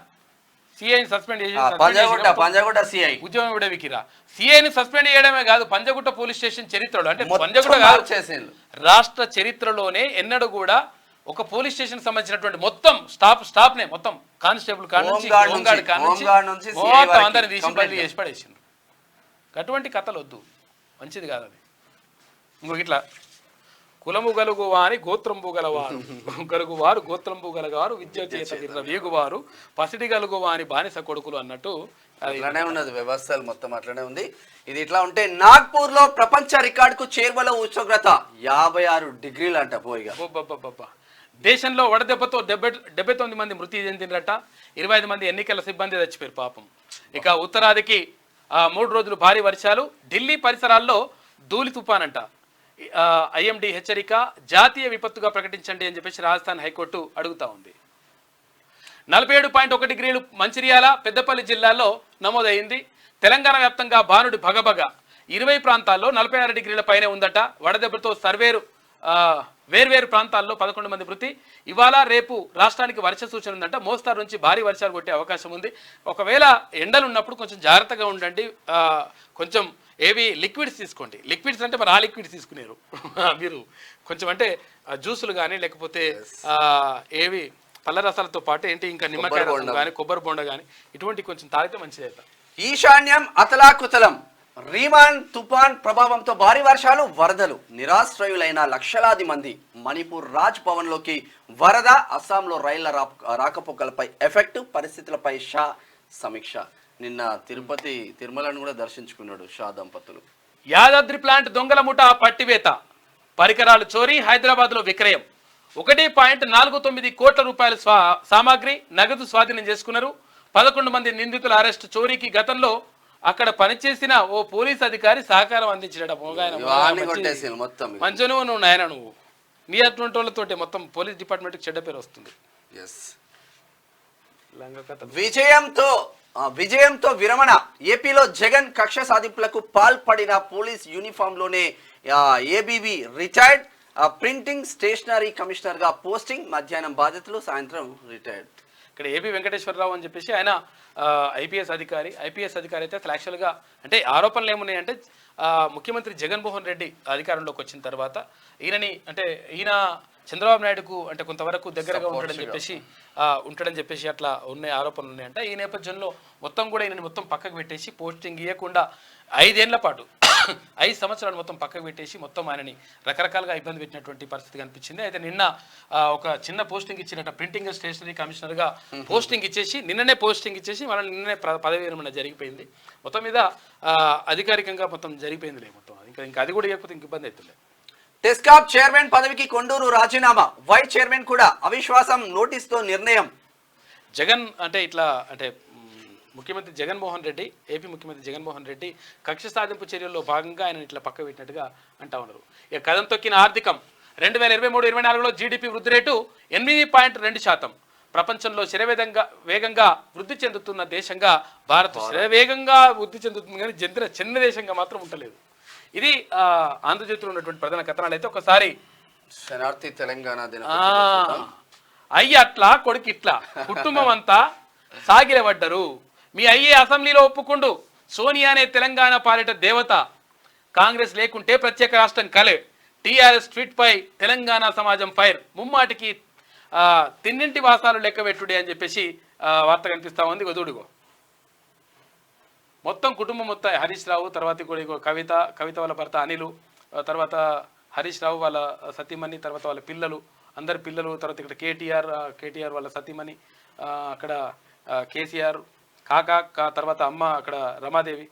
సిఐని సస్పెండ్ చేసి పంజాగుట్ట సిఐ ఉద్యోగం విడవికిరా. సిఐని సస్పెండ్ చేయడమే కాదు, పంజగుట్ట పోలీస్ స్టేషన్ చరిత్రలో అంటే పంజగుట్ట కాదు, రాష్ట్ర చరిత్రలోనే ఎన్నడూ కూడా ఒక పోలీస్ స్టేషన్ సంబంధించినటువంటి మొత్తం స్టాఫ్ నే మొత్తం కానిస్టేబుల్ అందరిని తీసి బదిలీ చేసి పడేసిండ్రు. అటువంటి కథలు వద్దు, మంచిది కాదు అది. ఇంకొక ఇట్లా కులము గలుగువాని గోత్రంబు గలవారు గలుగువారు గోత్రంబు గలగారు విద్య చేత వేగువారు పసిడి గలుగువాని బానిస కొడుకులు అన్నట్టు అట్లానే ఉన్నది, వ్యవస్థలు మొత్తం అట్లనే ఉంది. ఇది ఇట్లా ఉంటే నాగ్పూర్ లో ప్రపంచ రికార్డుకు చేరువలో ఉష్ణోగ్రత 56 డిగ్రీలు అంట. పోయిగా దేశంలో వడదెబ్బతో 79 మంది మృతి చెందినరట, 25 మంది ఎన్నికల సిబ్బంది చచ్చిపోయారు పాపం. ఇక ఉత్తరాదికి 3 రోజులు భారీ వర్షాలు, ఢిల్లీ పరిసరాల్లో ధూళి తుఫానంట. ఐఎండీ హెచ్చరిక, జాతీయ విపత్తుగా ప్రకటించండి అని చెప్పేసి రాజస్థాన్ హైకోర్టు అడుగుతా ఉంది. 47.1 డిగ్రీలు మంచిర్యాల పెద్దపల్లి జిల్లాల్లో నమోదైంది. తెలంగాణ వ్యాప్తంగా భానుడి భగభగ, 20 ప్రాంతాల్లో 46 డిగ్రీల పైనే ఉందట. వడదెబ్బతో వేర్వేరు ప్రాంతాల్లో 11 మంది మృతి. ఇవాళ రేపు రాష్ట్రానికి వర్ష సూచన ఉందంట. మోస్తారు నుంచి భారీ వర్షాలు కొట్టే అవకాశం ఉంది. ఒకవేళ ఎండలు ఉన్నప్పుడు కొంచెం జాగ్రత్తగా ఉండండి. కొంచెం ఏవి లిక్విడ్స్ తీసుకోండి. లిక్విడ్స్ అంటే మరి ఆ లిక్విడ్స్ తీసుకునేరు మీరు కొంచెం, అంటే జ్యూసులు కానీ లేకపోతే ఏవి పళ్ళ రసాలతో పాటు ఏంటి ఇంకా నిమ్మకాయ రసం కానీ కొబ్బరి బొండ కానీ ఇటువంటి కొంచెం తాగితే మంచిది. ఈశాన్యం అతలాకుతలం, రీమాన్ తుఫాన్ ప్రభావంతో భారీ వర్షాలు, వరదలు, నిరాశ్రయులైన లక్షలాది మంది. మణిపూర్ రాజ్ భవన్ లోకి వరద, అస్సాంలో రైళ్ల రాకపోకలపై ఎఫెక్ట్, పరిస్థితులపై షా సమీక్ష. నిన్న తిరుమలను కూడా దర్శించుకున్నాడు షా దంపతులు. యాదాద్రి ప్లాంట్ దొంగల ముఠా పట్టివేత, పరికరాలు చోరీ, హైదరాబాద్ లో విక్రయం. 1.49 కోట్ల రూపాయల సామాగ్రి నగదు స్వాధీనం చేసుకున్నారు. 11 మంది నిందితుల అరెస్ట్. చోరీకి గతంలో అక్కడ పనిచేసిన ఓ పోలీస్ అధికారి సహకారం అందించాడు. మంచి నువ్వు నాయన, నువ్వు నీ అటువంటి వాళ్ళతోటి మొత్తం పోలీస్ డిపార్ట్మెంట్కి చెడ్డ పేరు వస్తుంది. విజయంతో విరమణ. ఏపీలో జగన్ కక్ష సాధింపులకు పాల్పడిన పోలీస్ యూనిఫామ్ లోనే ABV retired. Printing stationery commissioner గా పోస్టింగ్, మధ్యాహ్నం బాధ్యతలు, సాయంత్రం రిటైర్డ్. ఇక్కడ ఏబీ వెంకటేశ్వరరావు అని చెప్పేసి ఆయన ఐపీఎస్ అధికారి అయితే అసలు యాక్చువల్గా అంటే ఆరోపణలు ఏమున్నాయంటే ముఖ్యమంత్రి జగన్మోహన్ రెడ్డి అధికారంలోకి వచ్చిన తర్వాత ఈయన చంద్రబాబు నాయుడుకు అంటే కొంతవరకు దగ్గరగా ఉంటాడని చెప్పేసి అట్లా ఉన్న ఆరోపణలు ఉన్నాయంట. ఈ నేపథ్యంలో మొత్తం కూడా ఈయనని మొత్తం పక్కకు పెట్టేసి పోస్టింగ్ ఇవ్వకుండా 5 ఏళ్ల పాటు 5 సంవత్సరాలు మొత్తం పక్కకు పెట్టేసి మొత్తం ఆయనని రకరకాలుగా ఇబ్బంది పెట్టినటువంటి పరిస్థితి కనిపించింది. అయితే నిన్న ఒక చిన్న పోస్టింగ్ ఇచ్చినట్టు ప్రింటింగ్ స్టేషనరీ కమిషనర్గా పోస్టింగ్ ఇచ్చేసి వాళ్ళని నిన్ననే పదవి విరమణ జరిగిపోయింది. మొత్తం మీద అధికారికంగా మొత్తం జరిగిపోయిందిలే మొత్తం. ఇంకా అది కూడా ఇవ్వకపోతే ఇంక ఇబ్బంది అవుతుంది. టెస్కాప్ చైర్మన్ పదవికి కొండూరు రాజీనామా, వైస్ చైర్మన్ కూడా అవిశ్వాసం నోటీస్తో నిర్ణయం. జగన్ అంటే ముఖ్యమంత్రి జగన్మోహన్ రెడ్డి, ఏపీ ముఖ్యమంత్రి జగన్మోహన్ రెడ్డి కక్ష సాధింపు చర్యల్లో భాగంగా ఆయన ఇట్లా పక్క పెట్టినట్టుగా అంటా ఉన్నారు. ఇక కదం తొక్కిన ఆర్థికం. 2023-24లో జీడిపి వృద్ధి రేటు 8.2%. ప్రపంచంలో వేగంగా వృద్ధి చెందుతున్న దేశంగా భారత్ వేగంగా వృద్ధి చెందుతుంది, కానీ చిన్న దేశంగా మాత్రం ఉండలేదు. ఇది ఆంధ్రజ్యోతిలో ఉన్నటువంటి ప్రధాన కథనాలు. అయితే ఒకసారి శనార్థి తెలంగాణ అయ్యి అట్లా కొడుకు ఇట్లా కుటుంబం అంతా సాగిలబడ్డరు. మీ అయ్యే అసెంబ్లీలో ఒప్పుకుండు. సోనియా అనే తెలంగాణ పాలిట దేవత. కాంగ్రెస్ లేకుంటే ప్రత్యేక రాష్ట్రం కలే. టీఆర్ఎస్ ట్వీట్ పై తెలంగాణ సమాజం ఫైర్. ముమ్మాటికి తిన్నింటి వాసాలు లెక్కబెట్టుడే అని చెప్పేసి వార్త కనిపిస్తా ఉంది. గొదుడుగో మొత్తం కుటుంబం మొత్తం హరీష్ రావు, తర్వాత కవిత వాళ్ళ భర్త అనిలు, తర్వాత హరీష్ రావు వాళ్ళ సతీమణి, తర్వాత వాళ్ళ పిల్లలు, అందరి పిల్లలు, తర్వాత ఇక్కడ కేటీఆర్ వాళ్ళ సతీమణి, అక్కడ కేసీఆర్ కాకా, తర్వాత అమ్మ అక్కడ రమాదేవి,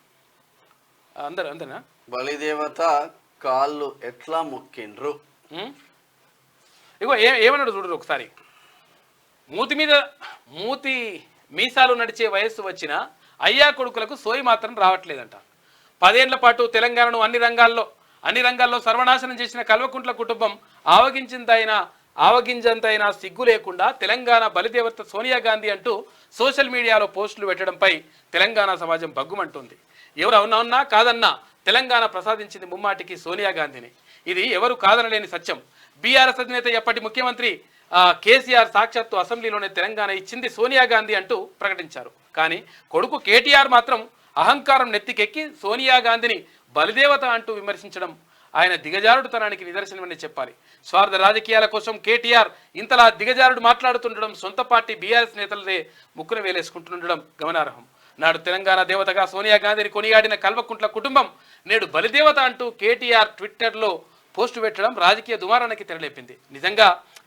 అందరేనా బలిదేవత కాళ్ళు ఎట్లా మొక్కిండ్రు. ఇగో ఏమన్నాడు చూడరు ఒకసారి. మూతి మీసాలు నడిచే వయస్సు వచ్చిన అయ్యా కొడుకులకు సోయి మాత్రం రావట్లేదంట. 10 ఏళ్ల పాటు తెలంగాణను అన్ని రంగాల్లో సర్వనాశనం చేసిన కల్వకుంట్ల కుటుంబం ఆవగింజంతైనా సిగ్గు లేకుండా తెలంగాణ బలిదేవత సోనియా గాంధీ అంటూ సోషల్ మీడియాలో పోస్టులు పెట్టడంపై తెలంగాణ సమాజం బగ్గుమంటుంది. ఎవరు అవునన్నా కాదన్నా తెలంగాణ ప్రసాదించింది ముమ్మాటికి సోనియా గాంధీని. ఇది ఎవరు కాదనలేని సత్యం. బీఆర్ఎస్ అధినేత ఎప్పటి ముఖ్యమంత్రి కేసీఆర్ సాక్షాత్తు అసెంబ్లీలోనే తెలంగాణ ఇచ్చింది సోనియా గాంధీ అంటూ ప్రకటించారు. కానీ కొడుకు కేటీఆర్ మాత్రం అహంకారం నెత్తికెక్కి సోనియా గాంధీని బలిదేవత అంటూ విమర్శించడం ఆయన దిగజారుడుతనానికి నిదర్శనమని చెప్పాలి. స్వార్థ రాజకీయాల కోసం కేటీఆర్ ఇంతలా దిగజారుడు మాట్లాడుతుండడం, సొంత పార్టీ బీఆర్ఎస్ నేతలదే ముక్కున వేలేసుకుంటుండడం గమనార్హం. నాడు తెలంగాణ దేవతగా సోనియా గాంధీని కొనియాడిన కల్వకుంట్ల కుటుంబం నేడు బలిదేవత అంటూ కేటీఆర్ ట్విట్టర్లో పోస్టు పెట్టడం రాజకీయ దుమారానికి తెరలేపింది.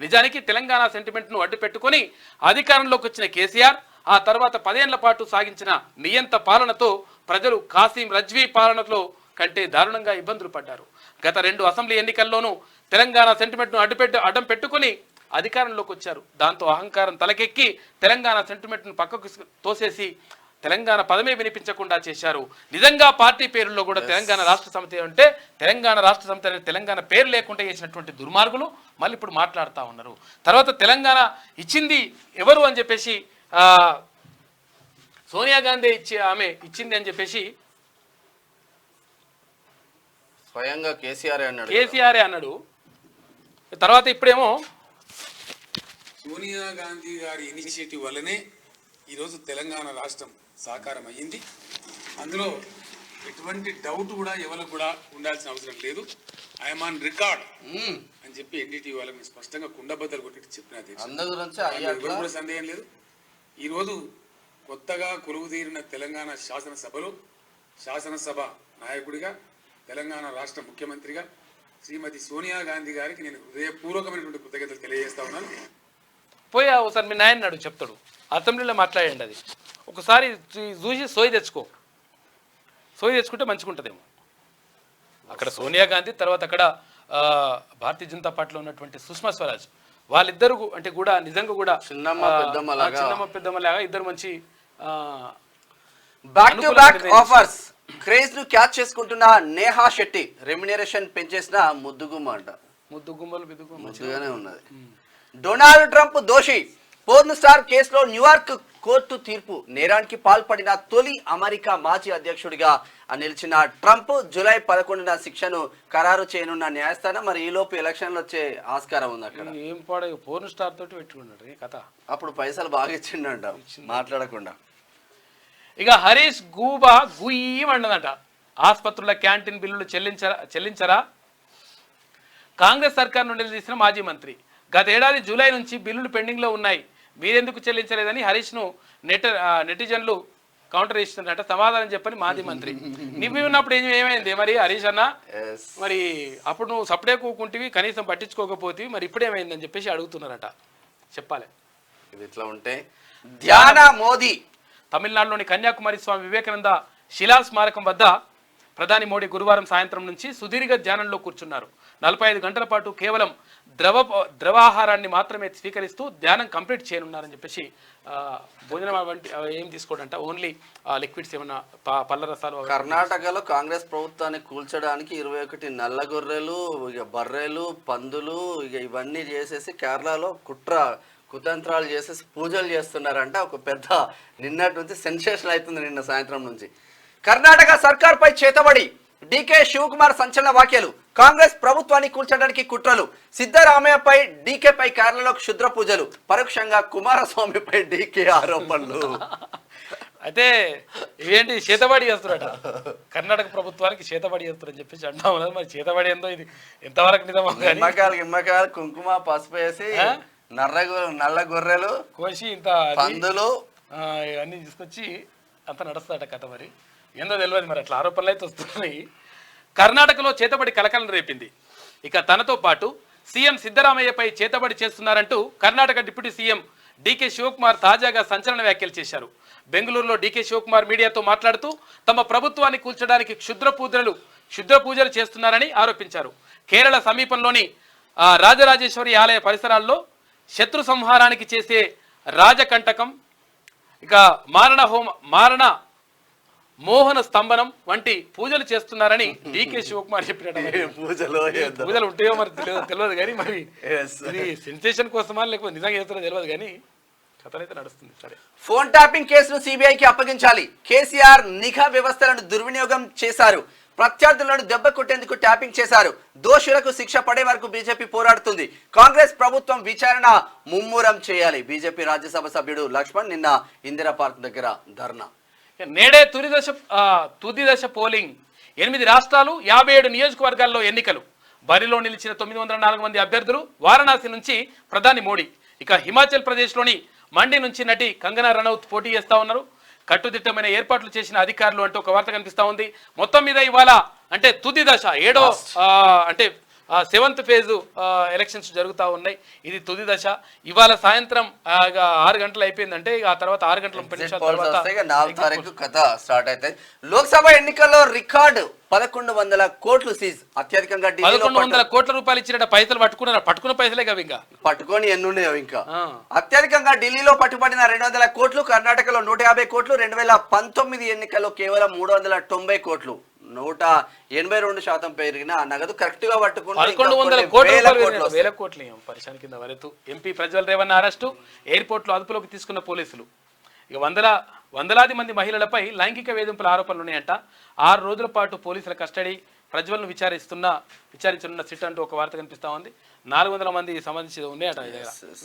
నిజానికి తెలంగాణ సెంటిమెంట్ను అడ్డు పెట్టుకొని అధికారంలోకి వచ్చిన కేసీఆర్ ఆ తర్వాత 10 ఏళ్ల పాటు సాగించిన నియంత పాలనతో ప్రజలు కాసిం రజ్వీ పాలనలో కంటే దారుణంగా ఇబ్బందులు పడ్డారు. గత 2 అసెంబ్లీ ఎన్నికల్లోనూ తెలంగాణ సెంటిమెంట్ను అడ్డం పెట్టుకుని అధికారంలోకి వచ్చారు. దాంతో అహంకారం తలకెక్కి తెలంగాణ సెంటిమెంట్ను పక్కకు తోసేసి తెలంగాణ పదమే వినిపించకుండా చేశారు. నిజంగా పార్టీ పేరులో కూడా తెలంగాణ రాష్ట్ర సమితి అంటే తెలంగాణ రాష్ట్ర సమితి అనేది తెలంగాణ పేరు లేకుండా చేసినటువంటి దుర్మార్గులు మళ్ళీ ఇప్పుడు మాట్లాడుతూ ఉన్నారు. తర్వాత తెలంగాణ ఇచ్చింది ఎవరు అని చెప్పేసి సోనియా గాంధీ ఆమె ఇచ్చింది అని చెప్పేసి స్వయంగా కేసీఆర్ అన్నాడు. తర్వాత ఇప్పుడేమో సోనియా గాంధీ గారి ఇనిషియేటివ్ వల్లనే ఈరోజు తెలంగాణ రాష్ట్రం సాకారం అయ్యింది. అందులో ఎటువంటి డౌట్ కూడా ఎవరికి కూడా ఉండాల్సిన అవసరం లేదు. ఐఎమ్ ఆన్ రికార్డ్ అని చెప్పి ఎన్డీటీ వాళ్ళకి స్పష్టంగా కుండబద్దలు కొట్టి చెప్పిన సందేహం లేదు. ఈరోజు కొత్తగా కొలువుదీరిన తెలంగాణ శాసనసభ నాయకుడిగా తెలంగాణ రాష్ట్ర ముఖ్యమంత్రిగా శ్రీమతి సోనియా గాంధీ గారికి నేను హృదయపూర్వకమైనటువంటి కృతజ్ఞతలు తెలియజేస్తా ఉన్నాను. పోయా ఒకసారి మీ నాయన నాడు చెప్తాడు, అసెంబ్లీలో మాట్లాడండి. అది ఒకసారి చూసి సోయి తెచ్చుకుంటే మంచిగా ఉంటుందేమో. అక్కడ సోనియా గాంధీ, తర్వాత అక్కడ భారతీయ జనతా పార్టీలో ఉన్నటువంటి సుష్మా స్వరాజ్, వాళ్ళిద్దరు అంటే కూడా నిజంగా కూడా చిన్నమ్మ పెద్దమ్మలాగా ఇద్దరు మంచి back to back offers. Craze ను క్యాచ్ చేసుకుంటున్న నేహా శెట్టి రెమ్యునరేషన్ పెంచేసిన ముద్దుగుమ్మలుగానే ఉన్నది. డొనాల్డ్ ట్రంప్ దోషి. పోర్న్ స్టార్ కేసులో న్యూయార్క్ కోర్టు తీర్పు. నేరానికి పాల్పడిన తొలి అమెరికా మాజీ అధ్యక్షుడిగా నిలిచిన ట్రంప్ జూలై 11న శిక్షను ఖరారు చేయనున్న న్యాయస్థానం. మరి ఈలోపు ఎలక్షన్లు వచ్చే ఆస్కారం ఉంది. అక్కడ ఏం పాడ పోర్న్ స్టార్ తోటి పెట్టుకున్నాడు కథ. అప్పుడు పైసలు బాగా ఇచ్చిండంట మాట్లాడకుండా. ఇక హరీష్ గుయ్యమండదట. ఆసుపత్రుల క్యాంటీన్ బిల్లులు చెల్లించరా కాంగ్రెస్ సర్కార్ను నిలదీసిన మాజీ మంత్రి. గత ఏడాది జూలై నుంచి బిల్లులు పెండింగ్లో ఉన్నాయి, మీరెందుకు చెల్లించలేదని హరీష్ను నెటిజన్లు కౌంటర్ ఇస్తున్నారట. సమాధానం చెప్పని మాజీ మంత్రి. నువ్వు ఉన్నప్పుడు ఏమైంది మరి హరీష్ అన్న? మరి అప్పుడు నువ్వు సపడే కూకుంటివి, కనీసం పట్టించుకోకపోతే మరి ఇప్పుడేమైందని చెప్పేసి అడుగుతున్నారట. చెప్పాలి. ఇది ఇట్లా ఉంటే ధ్యాన మోదీ. తమిళనాడులోని కన్యాకుమారి స్వామి వివేకానంద శిలా స్మారకం వద్ద ప్రధాని మోడీ గురువారం సాయంత్రం నుంచి సుదీర్ఘ ధ్యానంలో కూర్చున్నారు. 45 గంటల పాటు కేవలం ద్రవాహారాన్ని మాత్రమే స్వీకరిస్తూ ధ్యానం కంప్లీట్ చేయనున్నారని చెప్పేసి భోజనం వంటి ఏం తీసుకోడంట, ఓన్లీ లిక్విడ్స్ ఏమన్నా పళ్ళ రసాలు. కర్ణాటకలో కాంగ్రెస్ ప్రభుత్వాన్ని కూల్చడానికి 21 నల్ల గొర్రెలు, ఇక బర్రెలు, పందులు, ఇక ఇవన్నీ చేసేసి కేరళలో కుతంత్రాలు చేసేసి పూజలు చేస్తున్నారంట. ఒక పెద్ద నిన్నటి నుంచి సెన్సేషన్ అవుతుంది. నిన్న సాయంత్రం నుంచి కర్ణాటక సర్కార్పై చేతబడి. డీకే శివకుమార్ సంచలన వ్యాఖ్యలు. కాంగ్రెస్ ప్రభుత్వాన్ని కూల్చడానికి కుట్రలు. సిద్ధరామయ్యపై డీకేపై కేరళలో క్షుద్ర పూజలు. పరోక్షంగా కుమారస్వామిపై డీకే ఆరోపణలు. అయితే ఇవేంటి చేతబడి చేస్తున్నారట, కర్ణాటక ప్రభుత్వానికి చేతబడి చేస్తారని చెప్పేసి అంటాం. మరి చేతబడి ఏందో ఇది ఎంతవరకు నిజమో. నిమ్మకాయలు కుంకుమ పసుపు వేసి నల్ల గొర్రెలు కోసి ఇంత పందులు ఇవన్నీ తీసుకొచ్చి అంత నడుస్తాడట కథ. మరి ఏందో తెలియదు, మరి అట్లా ఆరోపణలు అయితే వస్తున్నాయి. కర్ణాటకలో చేతబడి కలకలం రేపింది. ఇక తనతో పాటు సీఎం సిద్ధరామయ్యపై చేతబడి చేస్తున్నారంటూ Karnataka deputy CM DK Shivakumar తాజాగా సంచలన వ్యాఖ్యలు చేశారు. బెంగళూరులో డీకే శివకుమార్ మీడియాతో మాట్లాడుతూ తమ ప్రభుత్వాన్ని కూల్చడానికి క్షుద్ర పూజలు చేస్తున్నారని ఆరోపించారు. కేరళ సమీపంలోని రాజరాజేశ్వరి ఆలయ పరిసరాల్లో శత్రు సంహారానికి చేసే రాజకంటకం, ఇక మారణ మోహన స్తంభనం వంటి పూజలు చేస్తున్నారని డీకే శివకుమార్ చెప్పినట్టు. పూజలు ఉంటాయో మరి తెలియదు కానీ మరి ఇది సెన్సేషన్ కోసమా లేకపోతే నిజంగా చేస్తారో తెలియదు కానీ కథనైతే నడుస్తుంది. సరే, ఫోన్ ట్యాపింగ్ కేసును సిబిఐకి అప్పగించాలి. కేసీఆర్ నిఘా వ్యవస్థలను దుర్వినియోగం చేశారు. ప్రత్యర్థులను దెబ్బ కొట్టేందుకు ట్యాపింగ్ చేశారు. దోషులకు శిక్ష పడే వరకు బీజేపీ పోరాడుతుంది. కాంగ్రెస్ ప్రభుత్వం విచారణ ముమ్మూరం చేయాలి. బీజేపీ రాజ్యసభ సభ్యుడు లక్ష్మణ్ నిన్న ఇందిరా పార్క్ దగ్గర ధర్నా. నేడే తుది దశ పోలింగ్. 8 రాష్ట్రాలు 57 నియోజకవర్గాల్లో ఎన్నికలు. బరిలో నిలిచిన 904 మంది అభ్యర్థులు. వారణాసి నుంచి ప్రధాని మోడీ, ఇక హిమాచల్ ప్రదేశ్లోని మండి నుంచి నటి కంగనా రనౌత్ పోటీ చేస్తా ఉన్నారు. కట్టుదిట్టమైన ఏర్పాట్లు చేసిన అధికారులు అంటూ ఒక వార్త కనిపిస్తా ఉంది. మొత్తం మీద ఇవాళ అంటే తుది దశ 7th ఫేజ్ ఎలక్షన్స్ జరుగుతూ ఉన్నాయి. ఇది తుది దశ. ఇవాళ సాయంత్రం 6 గంటలు అయిపోయిందంటే ఆ తర్వాత 6 గంటల 30 నిమిషాల తర్వాత 4 తారీఖు కథ స్టార్ట్ అవుతాయి. లోక్సభ ఎన్నికల్లో రికార్డు 1100 కోట్లు సీజ్. అత్యధికంగా 1100 కోట్ల రూపాయలు ఇచ్చిన పైసలు పట్టుకున్న పైసలే కదా ఇంకా పట్టుకొని ఎన్నున్నాయో ఇంకా. అత్యధికంగా ఢిల్లీలో పట్టుబడిన 200 కోట్లు, కర్ణాటకలో 150 కోట్లు, 2019 ఎన్నికల్లో కేవలం 390 కోట్లు, 182% పెరిగిన నగదు కరెక్ట్ గా పట్టుకుంటే 1100 కోట్లు పరిశాని కింద వరకు. MP Prajwal Revanna arrest, airport లో అదుపులోకి తీసుకున్న పోలీసులు. ఇక వందలాది మంది మహిళలపై లైంగిక వేధింపుల ఆరోపణలు ఉన్నాయంట. 6 రోజుల పాటు పోలీసుల కస్టడీ. ప్రజ్వల్ను విచారించనున్న సిట్ అంటూ ఒక వార్త కనిపిస్తా ఉంది. 400 మంది సంబంధించి ఉన్నాయట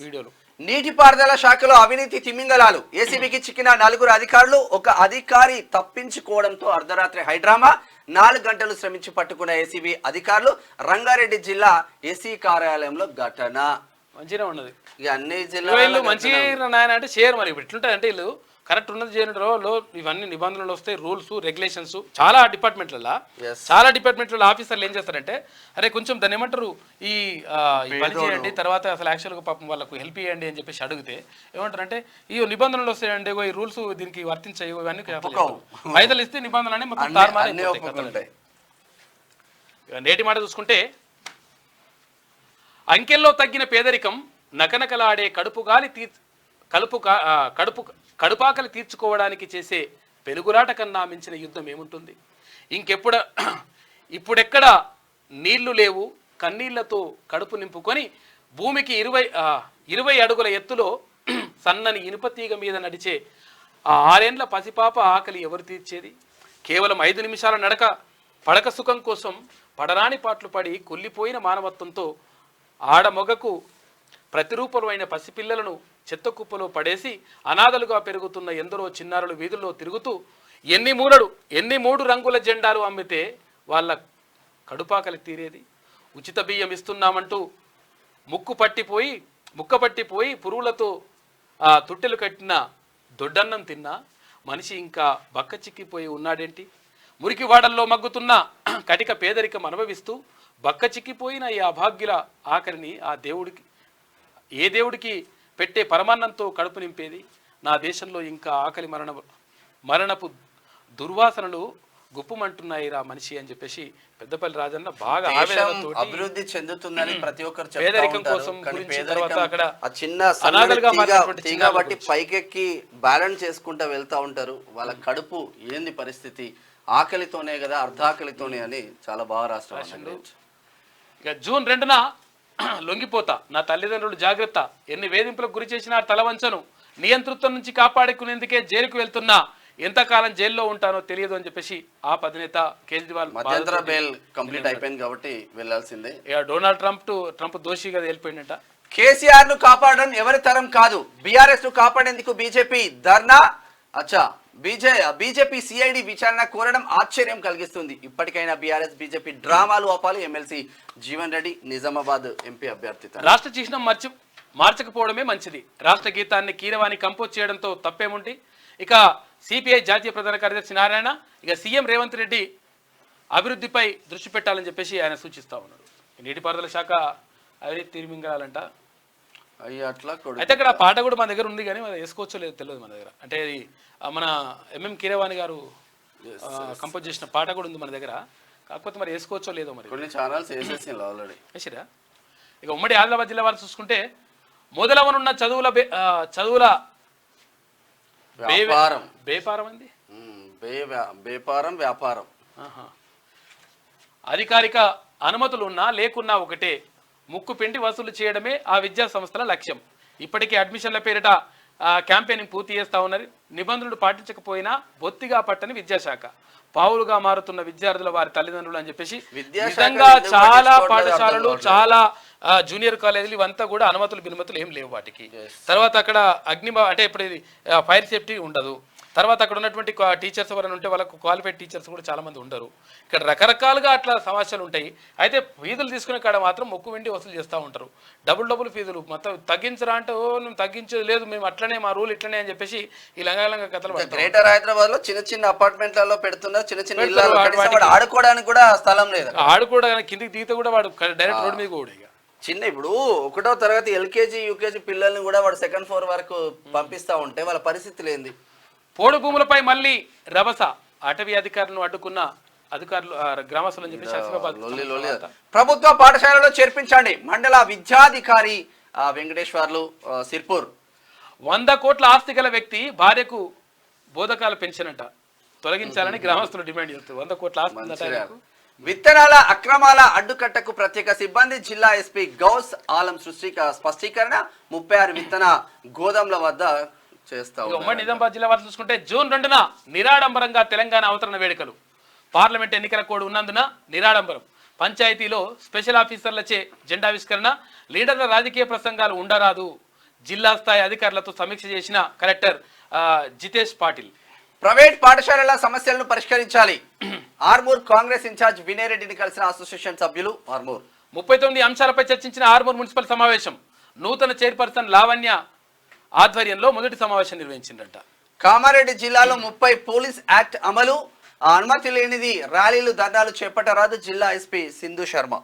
వీడియోలు. నీటిపారుదల శాఖలో అవినీతి తిమింగలాలు. ఏసీబీకి చిక్కిన 4 అధికారులు, 1 అధికారి తప్పించుకోవడంతో అర్ధరాత్రి హైడ్రామా. 4 గంటలు శ్రమించి పట్టుకున్న ఏసీబీ అధికారులు. రంగారెడ్డి జిల్లా ఏసీ కార్యాలయంలో ఘటన. మంచిగా ఉన్నది. ఇక అన్ని జిల్లాలు మంచిగా అంటే షేర్ మరి ఇప్పుడు ఎట్లుంటాయి అంటే వీళ్ళు కరెక్ట్ ఉన్నది చేయడంలో ఇవన్నీ నిబంధనలు వస్తాయి, రూల్స్ రెగ్యులేషన్స్. చాలా డిపార్ట్మెంట్లలో ఆఫీసర్లు ఏం చేస్తారంటే అరే కొంచెం దాన్ని ఏమంటారు ఈ పని చేయండి, తర్వాత అసలు యాక్చువల్గా పాపం వాళ్ళకు హెల్ప్ చేయండి అని చెప్పేసి అడిగితే ఏమంటారంటే ఈ నిబంధనలు వస్తాయండి, ఈ రూల్స్ దీనికి వర్తించాయి, ఇవన్నీ పైసలు ఇస్తే నిబంధనలు మొత్తం తారుమారు. నేటి మాట చూసుకుంటే అంకెల్లో తగ్గిన పేదరికం, నకనకలాడే కడుపాకలి తీర్చుకోవడానికి చేసే పెనుగులాట కన్నా మించిన యుద్ధం ఏముంటుంది? ఇప్పుడెక్కడ నీళ్లు లేవు, కన్నీళ్లతో కడుపు నింపుకొని భూమికి 20 అడుగుల ఎత్తులో సన్నని ఇనుపతీగ మీద నడిచే ఆ 6 ఏండ్ల పసిపాప ఆకలి ఎవరు తీర్చేది? కేవలం 5 నిమిషాల నడక పడక సుఖం కోసం పడరాని పాటలు పడి కుళ్ళిపోయిన మానవత్వంతో ఆడమొగకు ప్రతిరూపమైన పసిపిల్లలను చెత్త కుప్పలో పడేసి అనాథలుగా పెరుగుతున్న ఎందరో చిన్నారులు వీధుల్లో తిరుగుతూ ఎన్ని 3 రంగుల జెండాలు అమ్మితే వాళ్ళ కడుపాకలి తీరేది? ఉచిత బియ్యం ఇస్తున్నామంటూ ముక్క పట్టిపోయి పురుగులతో తుట్టెలు కట్టిన దొడ్డన్నం తిన్నా మనిషి ఇంకా బక్క చిక్కిపోయి ఉన్నాడేంటి? మురికి వాడల్లో మగ్గుతున్న కటిక పేదరికం అనుభవిస్తూ బక్క చిక్కిపోయిన ఈ అభాగ్యుల ఆఖరిని ఏ దేవుడికి పెట్టే పరమాన్నంతో కడుపు నింపేది? నా దేశంలో ఇంకా ఆకలి మరణపు దుర్వాసనలు గుప్పుమంటున్నాయి రా మనిషి అని చెప్పేసి పెద్దపల్లి రాజన్న బాగా ఆవేదనతో అభివృద్ధి చెందుతుందని ప్రతి ఒక్కరు పేదరికం కోసం అక్కడ చిన్న బట్టి పైకెక్కి బ్యాలెన్స్ చేసుకుంటూ వెళ్తా ఉంటారు. వాళ్ళ కడుపు ఏంది పరిస్థితి? ఆకలితోనే కదా, అర్ధాకలితోనే అని చాలా బాగా రాష్ట్రం. ఇక జూన్ 2న లొంగిపోతా, నా తల్లిదండ్రులు జాగ్రత్త, ఎన్ని వేధింపులకు గురి చేసినా తలవంచను, నియంతృత్వం నుంచి కాపాడుకునేందుకే జైలుకు వెళ్తున్నా, ఎంతకాలం జైల్లో ఉంటానో తెలియదు అని చెప్పేసి ఆప్ అధినేత కేజ్రీవాల్ మధ్యంతర బెయిల్ కంప్లీట్ అయిపోయింది కాబట్టి వెళ్లాల్సిందే. ఇక డొనాల్డ్ ట్రంప్ దోషిగా తేలిపోయిందట. కేసీఆర్ ను కాపాడడం ఎవరి తరం కాదు, బీఆర్ఎస్ ను కాపాడేందుకు బీజేపీ ధర్నా. బీజేపీ సిఐడి విచారణ కోరడం ఆశ్చర్యం కలిగిస్తుంది. ఇప్పటికైనా బీఆర్ఎస్ బీజేపీ డ్రామాలు ఆపాలి. ఎమ్మెల్సీ జీవన్ రెడ్డి నిజామాబాద్ ఎంపీ అభ్యర్థి. రాష్ట్ర చిహ్నం మార్చకపోవడమే మంచిది. రాష్ట్ర గీతాన్ని కీరవాణి కంపోజ్ చేయడంతో తప్పేముంది? ఇక సిపిఐ జాతీయ ప్రధాన కార్యదర్శి నారాయణ ఇక సీఎం రేవంత్ రెడ్డి అభివృద్ధిపై దృష్టి పెట్టాలని చెప్పేసి ఆయన సూచిస్తా ఉన్నాడు. నీటిపారుదల శాఖ అవినీతి తిరిమింగాలంట. అయితే అక్కడ పాట కూడా మన దగ్గర ఉంది కానీ వేసుకోవచ్చో లేదో తెలియదు మన దగ్గర. అంటే అది మన ఎంఎం కీరవాణి గారు కంపోజ్ చేసిన పాట కూడా ఉంది మన దగ్గర. కాకపోతే మరి వేసుకోవచ్చో లేదో మరి కొన్ని ఛానల్స్ వేసిరా. ఇక ఉమ్మడి ఆదిలాబాద్ జిల్లా వారు చూసుకుంటే మొదలవనున్న చదువుల వ్యాపారం అధికారిక అనుమతులు ఉన్నా లేకున్నా ఒకటే, ముక్కు పిండి వసూలు చేయడమే ఆ విద్యా సంస్థల లక్ష్యం. ఇప్పటికే అడ్మిషన్ల పేరిట క్యాంపెయినింగ్ పూర్తి చేస్తూ ఉన్నారు. నిబంధనలు పాటించకపోయినా బొత్తిగా పట్టని విద్యాశాఖ, పావులుగా మారుతున్న విద్యార్థుల వారి తల్లిదండ్రులు అని చెప్పేసి నిజంగా చాలా పాఠశాలలు, చాలా జూనియర్ కాలేజీలు ఇవంతా కూడా అనుమతులు బినుమతులు ఏం లేవు వాటికి. తర్వాత అక్కడ అంటే ఇప్పుడు ఇది ఫైర్ సేఫ్టీ ఉండదు. తర్వాత అక్కడ ఉన్నటువంటి టీచర్స్ ఎవరైనా ఉంటే వాళ్ళకు క్వాలిఫైడ్ టీచర్స్ కూడా చాలా మంది ఉండరు. ఇక్కడ రకరకాలుగా అట్లా సమస్యలు ఉంటాయి. అయితే ఫీజులు తీసుకునే కాడ మాత్రం మొక్కు వెండి వసూలు చేస్తూ ఉంటారు. డబుల్ ఫీజులు మొత్తం తగ్గించరా అంటే మేము తగ్గించలేదు, లేదు మేము అట్లనే మా రూల్ ఇట్లనే అని చెప్పేసి ఈ లంగా కథలు. గ్రేటర్ హైదరాబాద్ లో చిన్న అపార్ట్మెంట్లలో పెడుతున్నారు, చిన్న ఇళ్ళలో ఆడుకోవడానికి కూడా స్థలం లేదు. ఆడుకోవడానికి కిందికి దిగితే కూడా వాడు డైరెక్ట్ రోడ్ మీద కూడా చిన్న ఇప్పుడు 1వ తరగతి ఎల్కేజీ యూకేజీ పిల్లల్ని కూడా వాడు సెకండ్ ఫ్లోర్ వరకు పంపిస్తా ఉంటే వాళ్ళ పరిస్థితి లేని. పోడు భూములపై మళ్ళీ రభస, అటవీ అధికారులను అడ్డుకున్న అధికారులు గ్రామస్తులు అని చెప్పి ప్రభుత్వ పాఠశాలలో చేర్పించండి మండల విద్యాధికారి వెంకటేశ్వర్లు సిర్పూర్. 100 కోట్ల ఆస్తి గల వ్యక్తి భార్యకు బోధకాల పెన్షన్ అంట తొలగించాలని గ్రామస్తులు డిమాండ్ చేస్తారు. 100 కోట్ల ఆస్తి. విత్తనాల అక్రమాల అడ్డుకట్టకు ప్రత్యేక సిబ్బంది. జిల్లా ఎస్పీ గౌస్ ఆలం స్పష్టీకరణ. 36 విత్తన గోదాంల వద్ద ఉమ్మడి నిజామాబాద్ జిల్లా వారు చూసుకుంటే జూన్ 2న నిరాడంబరంగా తెలంగాణ అవతరణ వేడుకలు. పార్లమెంట్ ఎన్నికల కోడ్ ఉన్నందున నిరాడంబరం. పంచాయతీలో స్పెషల్ ఆఫీసర్లచే జెండావిష్కరణ. లీడర్ల రాజకీయ ప్రసంగాలు ఉండరాదు. జిల్లా స్థాయి అధికారులతో సమీక్ష చేసిన కలెక్టర్ జితేష్ పాటిల్. ప్రైవేట్ పాఠశాలల సమస్యలను పరిష్కరించాలి. ఆర్మూర్ కాంగ్రెస్ ఇన్ఛార్జ్ వినయ్ రెడ్డిని కలిసిన అసోసియేషన్ సభ్యులు. ఆర్మూర్ 39 అంశాలపై చర్చించిన ఆర్మూర్ మున్సిపల్ సమావేశం. నూతన చైర్పర్సన్ లావణ్య ఆధ్వర్యంలో మొదటి సమావేశం నిర్వహించిందట. కామారెడ్డి జిల్లాలో 30 పోలీస్ యాక్ట్ అమలు. అనుమతి లేనిది ర్యాలీలు ధర్నాలు చేపట్టరాదు. జిల్లా ఎస్పీ సింధు శర్మ.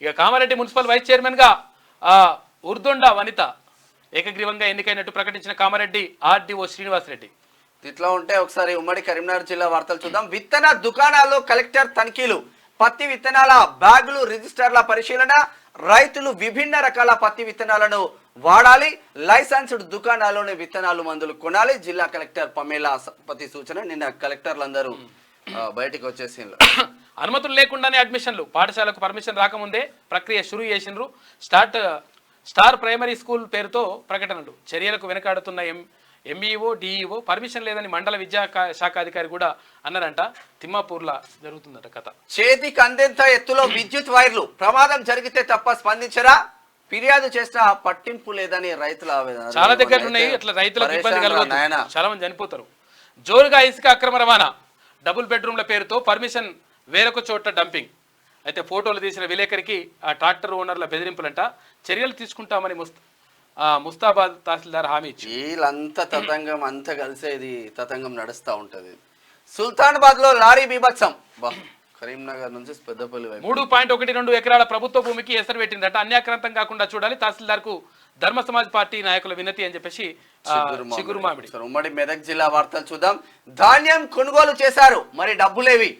ఇక కామారెడ్డి మున్సిపల్ వైస్ చైర్మన్ గా ఉర్దొండ వనిత ఏకగ్రీవంగా ఎన్నికైనట్టు ప్రకటించిన కామారెడ్డి ఆర్డీఓ శ్రీనివాసరెడ్డి. ఇట్లా ఉంటే ఒకసారి ఉమ్మడి కరీంనగర్ జిల్లా వార్తలు చూద్దాం. విత్తన దుకాణాల్లో కలెక్టర్ తనిఖీలు. పత్తి విత్తనాల బ్యాగులు రిజిస్టర్ల పరిశీలన. రైతులు విభిన్న రకాల పత్తి విత్తనాలను వాడాలి. లైసెన్స్డ్ దుకాణాల్లోనే విత్తనాలు మందులు కొనాలి. జిల్లా కలెక్టర్ పమేలా పతి సూచన. నిన్న కలెక్టర్లందరూ బయటికి వచ్చేసి అనుమతులు లేకుండానే అడ్మిషన్లు. పాఠశాలకు పర్మిషన్ రాకముందే ప్రక్రియ షురూ చేసిండ్రు. స్టార్ ప్రైమరీ స్కూల్ పేరుతో ప్రకటనలు. చర్యలకు వెనకాడుతున్న ఎంఈఓ డిఈఓ. పర్మిషన్ లేదని మండల విద్యా శాఖ అధికారి కూడా అన్నారంట. తిమ్మాపూర్లా జరుగుతుందట కథ. చేతికి అందేంత ఎత్తులో విద్యుత్ వైర్లు. ప్రమాదం జరిగితే తప్ప స్పందించరా. ఫిర్యాదు చేసినా పట్టింపు లేదని రైతుల ఆవేదన. చాలా దగ్గర ఉన్నాయి. ఇట్లా రైతులకు ఇబ్బంది కలుగుతుంది, చాలా మంది చనిపోతారు. జోరుగా ఇసుక అక్రమ రవాణా. డబుల్ బెడ్రూమ్ల పేరుతో పర్మిషన్ వేరొక చోట డంపింగ్. అయితే ఫోటోలు తీసిన విలేకరికి ఆ ట్రాక్టర్ ఓనర్ల బెదిరింపులంట. చర్యలు తీసుకుంటామని ముస్తాబాద్ తహసీల్దార్ హామీ ఇచ్చి. వీళ్ళంతా తతంగం అంతా కలిసేది తతంగం నడుస్తూ ఉంటది. సుల్తానాబాద్ లో లారీ బీభత్సం. కరీంనగర్ నుంచి పెద్దపల్లి 3.12 ఎకరాల ప్రభుత్వ భూమికి ఎసరు పెట్టిందట. అన్యాక్రాంతం కాకుండా చూడాలి. తహసీల్దార్ కు ధర్మ సమాజ్ పార్టీ నాయకుల వినతి అని చెప్పేసి చిగురు మామిడి. ఉమ్మడి మెదక్ జిల్లా వార్తలు చూద్దాం. ధాన్యం కొనుగోలు చేశారు, మరి డబ్బులేవి.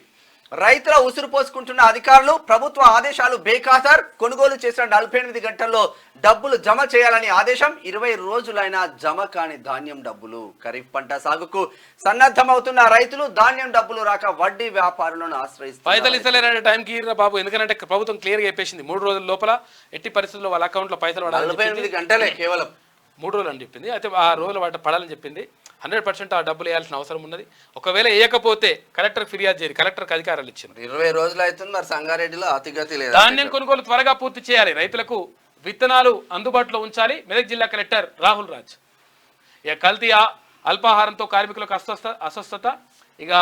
రైతుల ఉసురు పోసుకుంటున్న అధికారులు. ప్రభుత్వ ఆదేశాలు బేఖాతర్. కొనుగోలు చేసిన 48 గంటల్లో డబ్బులు జమ చేయాలని ఆదేశం. 20 రోజులైనా జమ కాని ధాన్యం డబ్బులు. ఖరీఫ్ పంట సాగుకు సన్నద్ధమవుతున్న రైతులు ధాన్యం డబ్బులు రాక వడ్డీ వ్యాపారులను ఆశ్రయిస్తారు. పైసలు ఇస్తలేరంటే టైంకి బాబు. ఎందుకంటే ప్రభుత్వం క్లియర్ గా చెప్పేసింది 3 రోజుల లోపల ఎట్టి పరిస్థితుల్లో వాళ్ళ అకౌంట్ లో పైసలు పడాలి. 48 గంటలే కేవలం 3 రోజులు అని చెప్పింది. అయితే ఆ రోజులు వాటి పడాలని చెప్పింది. 100% ఆ డబ్బులు వేయాల్సిన అవసరం ఉన్నది. ఒకవేళ వేయకపోతే కలెక్టర్ ఫిర్యాదు చేయాలి. కలెక్టర్కి అధికారాలు ఇచ్చింది. 20 రోజులు అవుతుంది. మరి సంగారెడ్డిలో అతిగతి లేదు. ధాన్యం కొనుగోలు త్వరగా పూర్తి చేయాలి. రైతులకు విత్తనాలు అందుబాటులో ఉంచాలి. మెదక్ జిల్లా కలెక్టర్ రాహుల్ రాజ్. ఇక కల్తీ అల్పాహారంతో కార్మికులకు అస్వస్థత. ఇక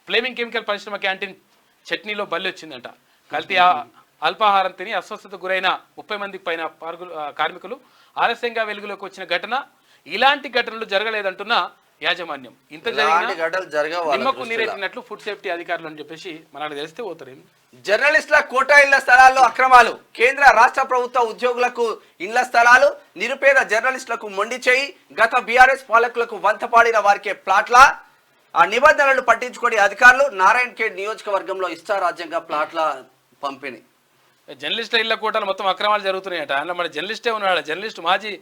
ఫ్లేమింగ్ కెమికల్ పరిశ్రమ క్యాంటీన్ చట్నీలో బల్లి వచ్చిందంట. కల్తీ అల్పాహారం తిని అస్వస్థతకు గురైన 30 మందికి పైన కార్మికులు ఆలస్యంగా వెలుగులోకి వచ్చిన ఘటన. ఇలాంటి ఘటనలు జరగలేదంటున్న యాజమాన్యం. ఇంత నిమ్మకు నీరెట్టినట్లు ఫుడ్ సేఫ్టీ అధికారులు అని చెప్పేసి మనకు తెలిస్తే పోతారు. జర్నలిస్టుల కోటా ఇళ్ల స్థలాల్లో అక్రమాలు. కేంద్ర రాష్ట్ర ప్రభుత్వ ఉద్యోగులకు ఇళ్ల స్థలాలు. నిరుపేద జర్నలిస్టులకు మొండి చేయి. గత బీఆర్ఎస్ పాలకులకు వంతపాడిన వారికే ప్లాట్ల. ఆ నిబంధనలు పట్టించుకొని అధికారులు. నారాయణ్ ఖేడ్ నియోజకవర్గంలో ఇష్టారాజ్యంగా ప్లాట్ల పంపిణీ. జర్నలిస్టుల ఇళ్ల కోటాలు మొత్తం అక్రమాలు జరుగుతున్నాయట. అందులో మన జర్నలిస్టే ఉన్నాడు. జర్నలిస్ట్ మాజీ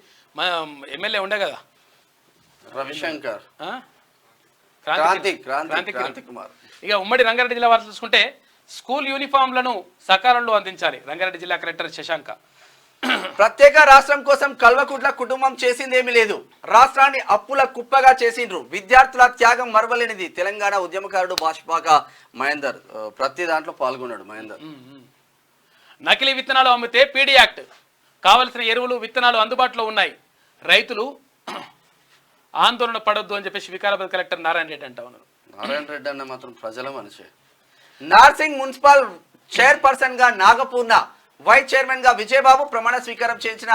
ఎమ్మెల్యే ఉండే కదా రవిశంకర్ క్రాంతి కుమార్. ఇక ఉమ్మడి రంగారెడ్డి జిల్లా వారు చూసుకుంటే స్కూల్ యూనిఫామ్లను సకాలంలో అందించాలి. రంగారెడ్డి జిల్లా కలెక్టర్ శశాంక. ప్రత్యేక రాష్ట్రం కోసం కల్వకుట్ల కుటుంబం చేసిందేమీ లేదు. రాష్ట్రాన్ని అప్పుల కుప్పగా చేసిండ్రు. విద్యార్థుల త్యాగం మరవలేనిది. తెలంగాణ ఉద్యమకారుడు భాషపాక మహేందర్ ప్రతి దాంట్లో పాల్గొన్నాడు. మహేందర్ నకిలీ విత్తనాలు అమ్మితే పీడీ యాక్ట్. కావలసిన ఎరువులు విత్తనాలు అందుబాటులో ఉన్నాయి. రైతులు ఆందోళన పడొద్దు అని చెప్పేసి వికారాబాద్ కలెక్టర్ నారాయణ రెడ్డి అంటా ఉన్నారు. నారాయణ రెడ్డి అన్న మాత్రం ప్రజల మనిషి. నార్సింగ్ మున్సిపల్ చైర్పర్సన్ గా నాగపూర్ణ, వైస్ చైర్మన్ గా విజయబాబు ప్రమాణ స్వీకారం చేయించిన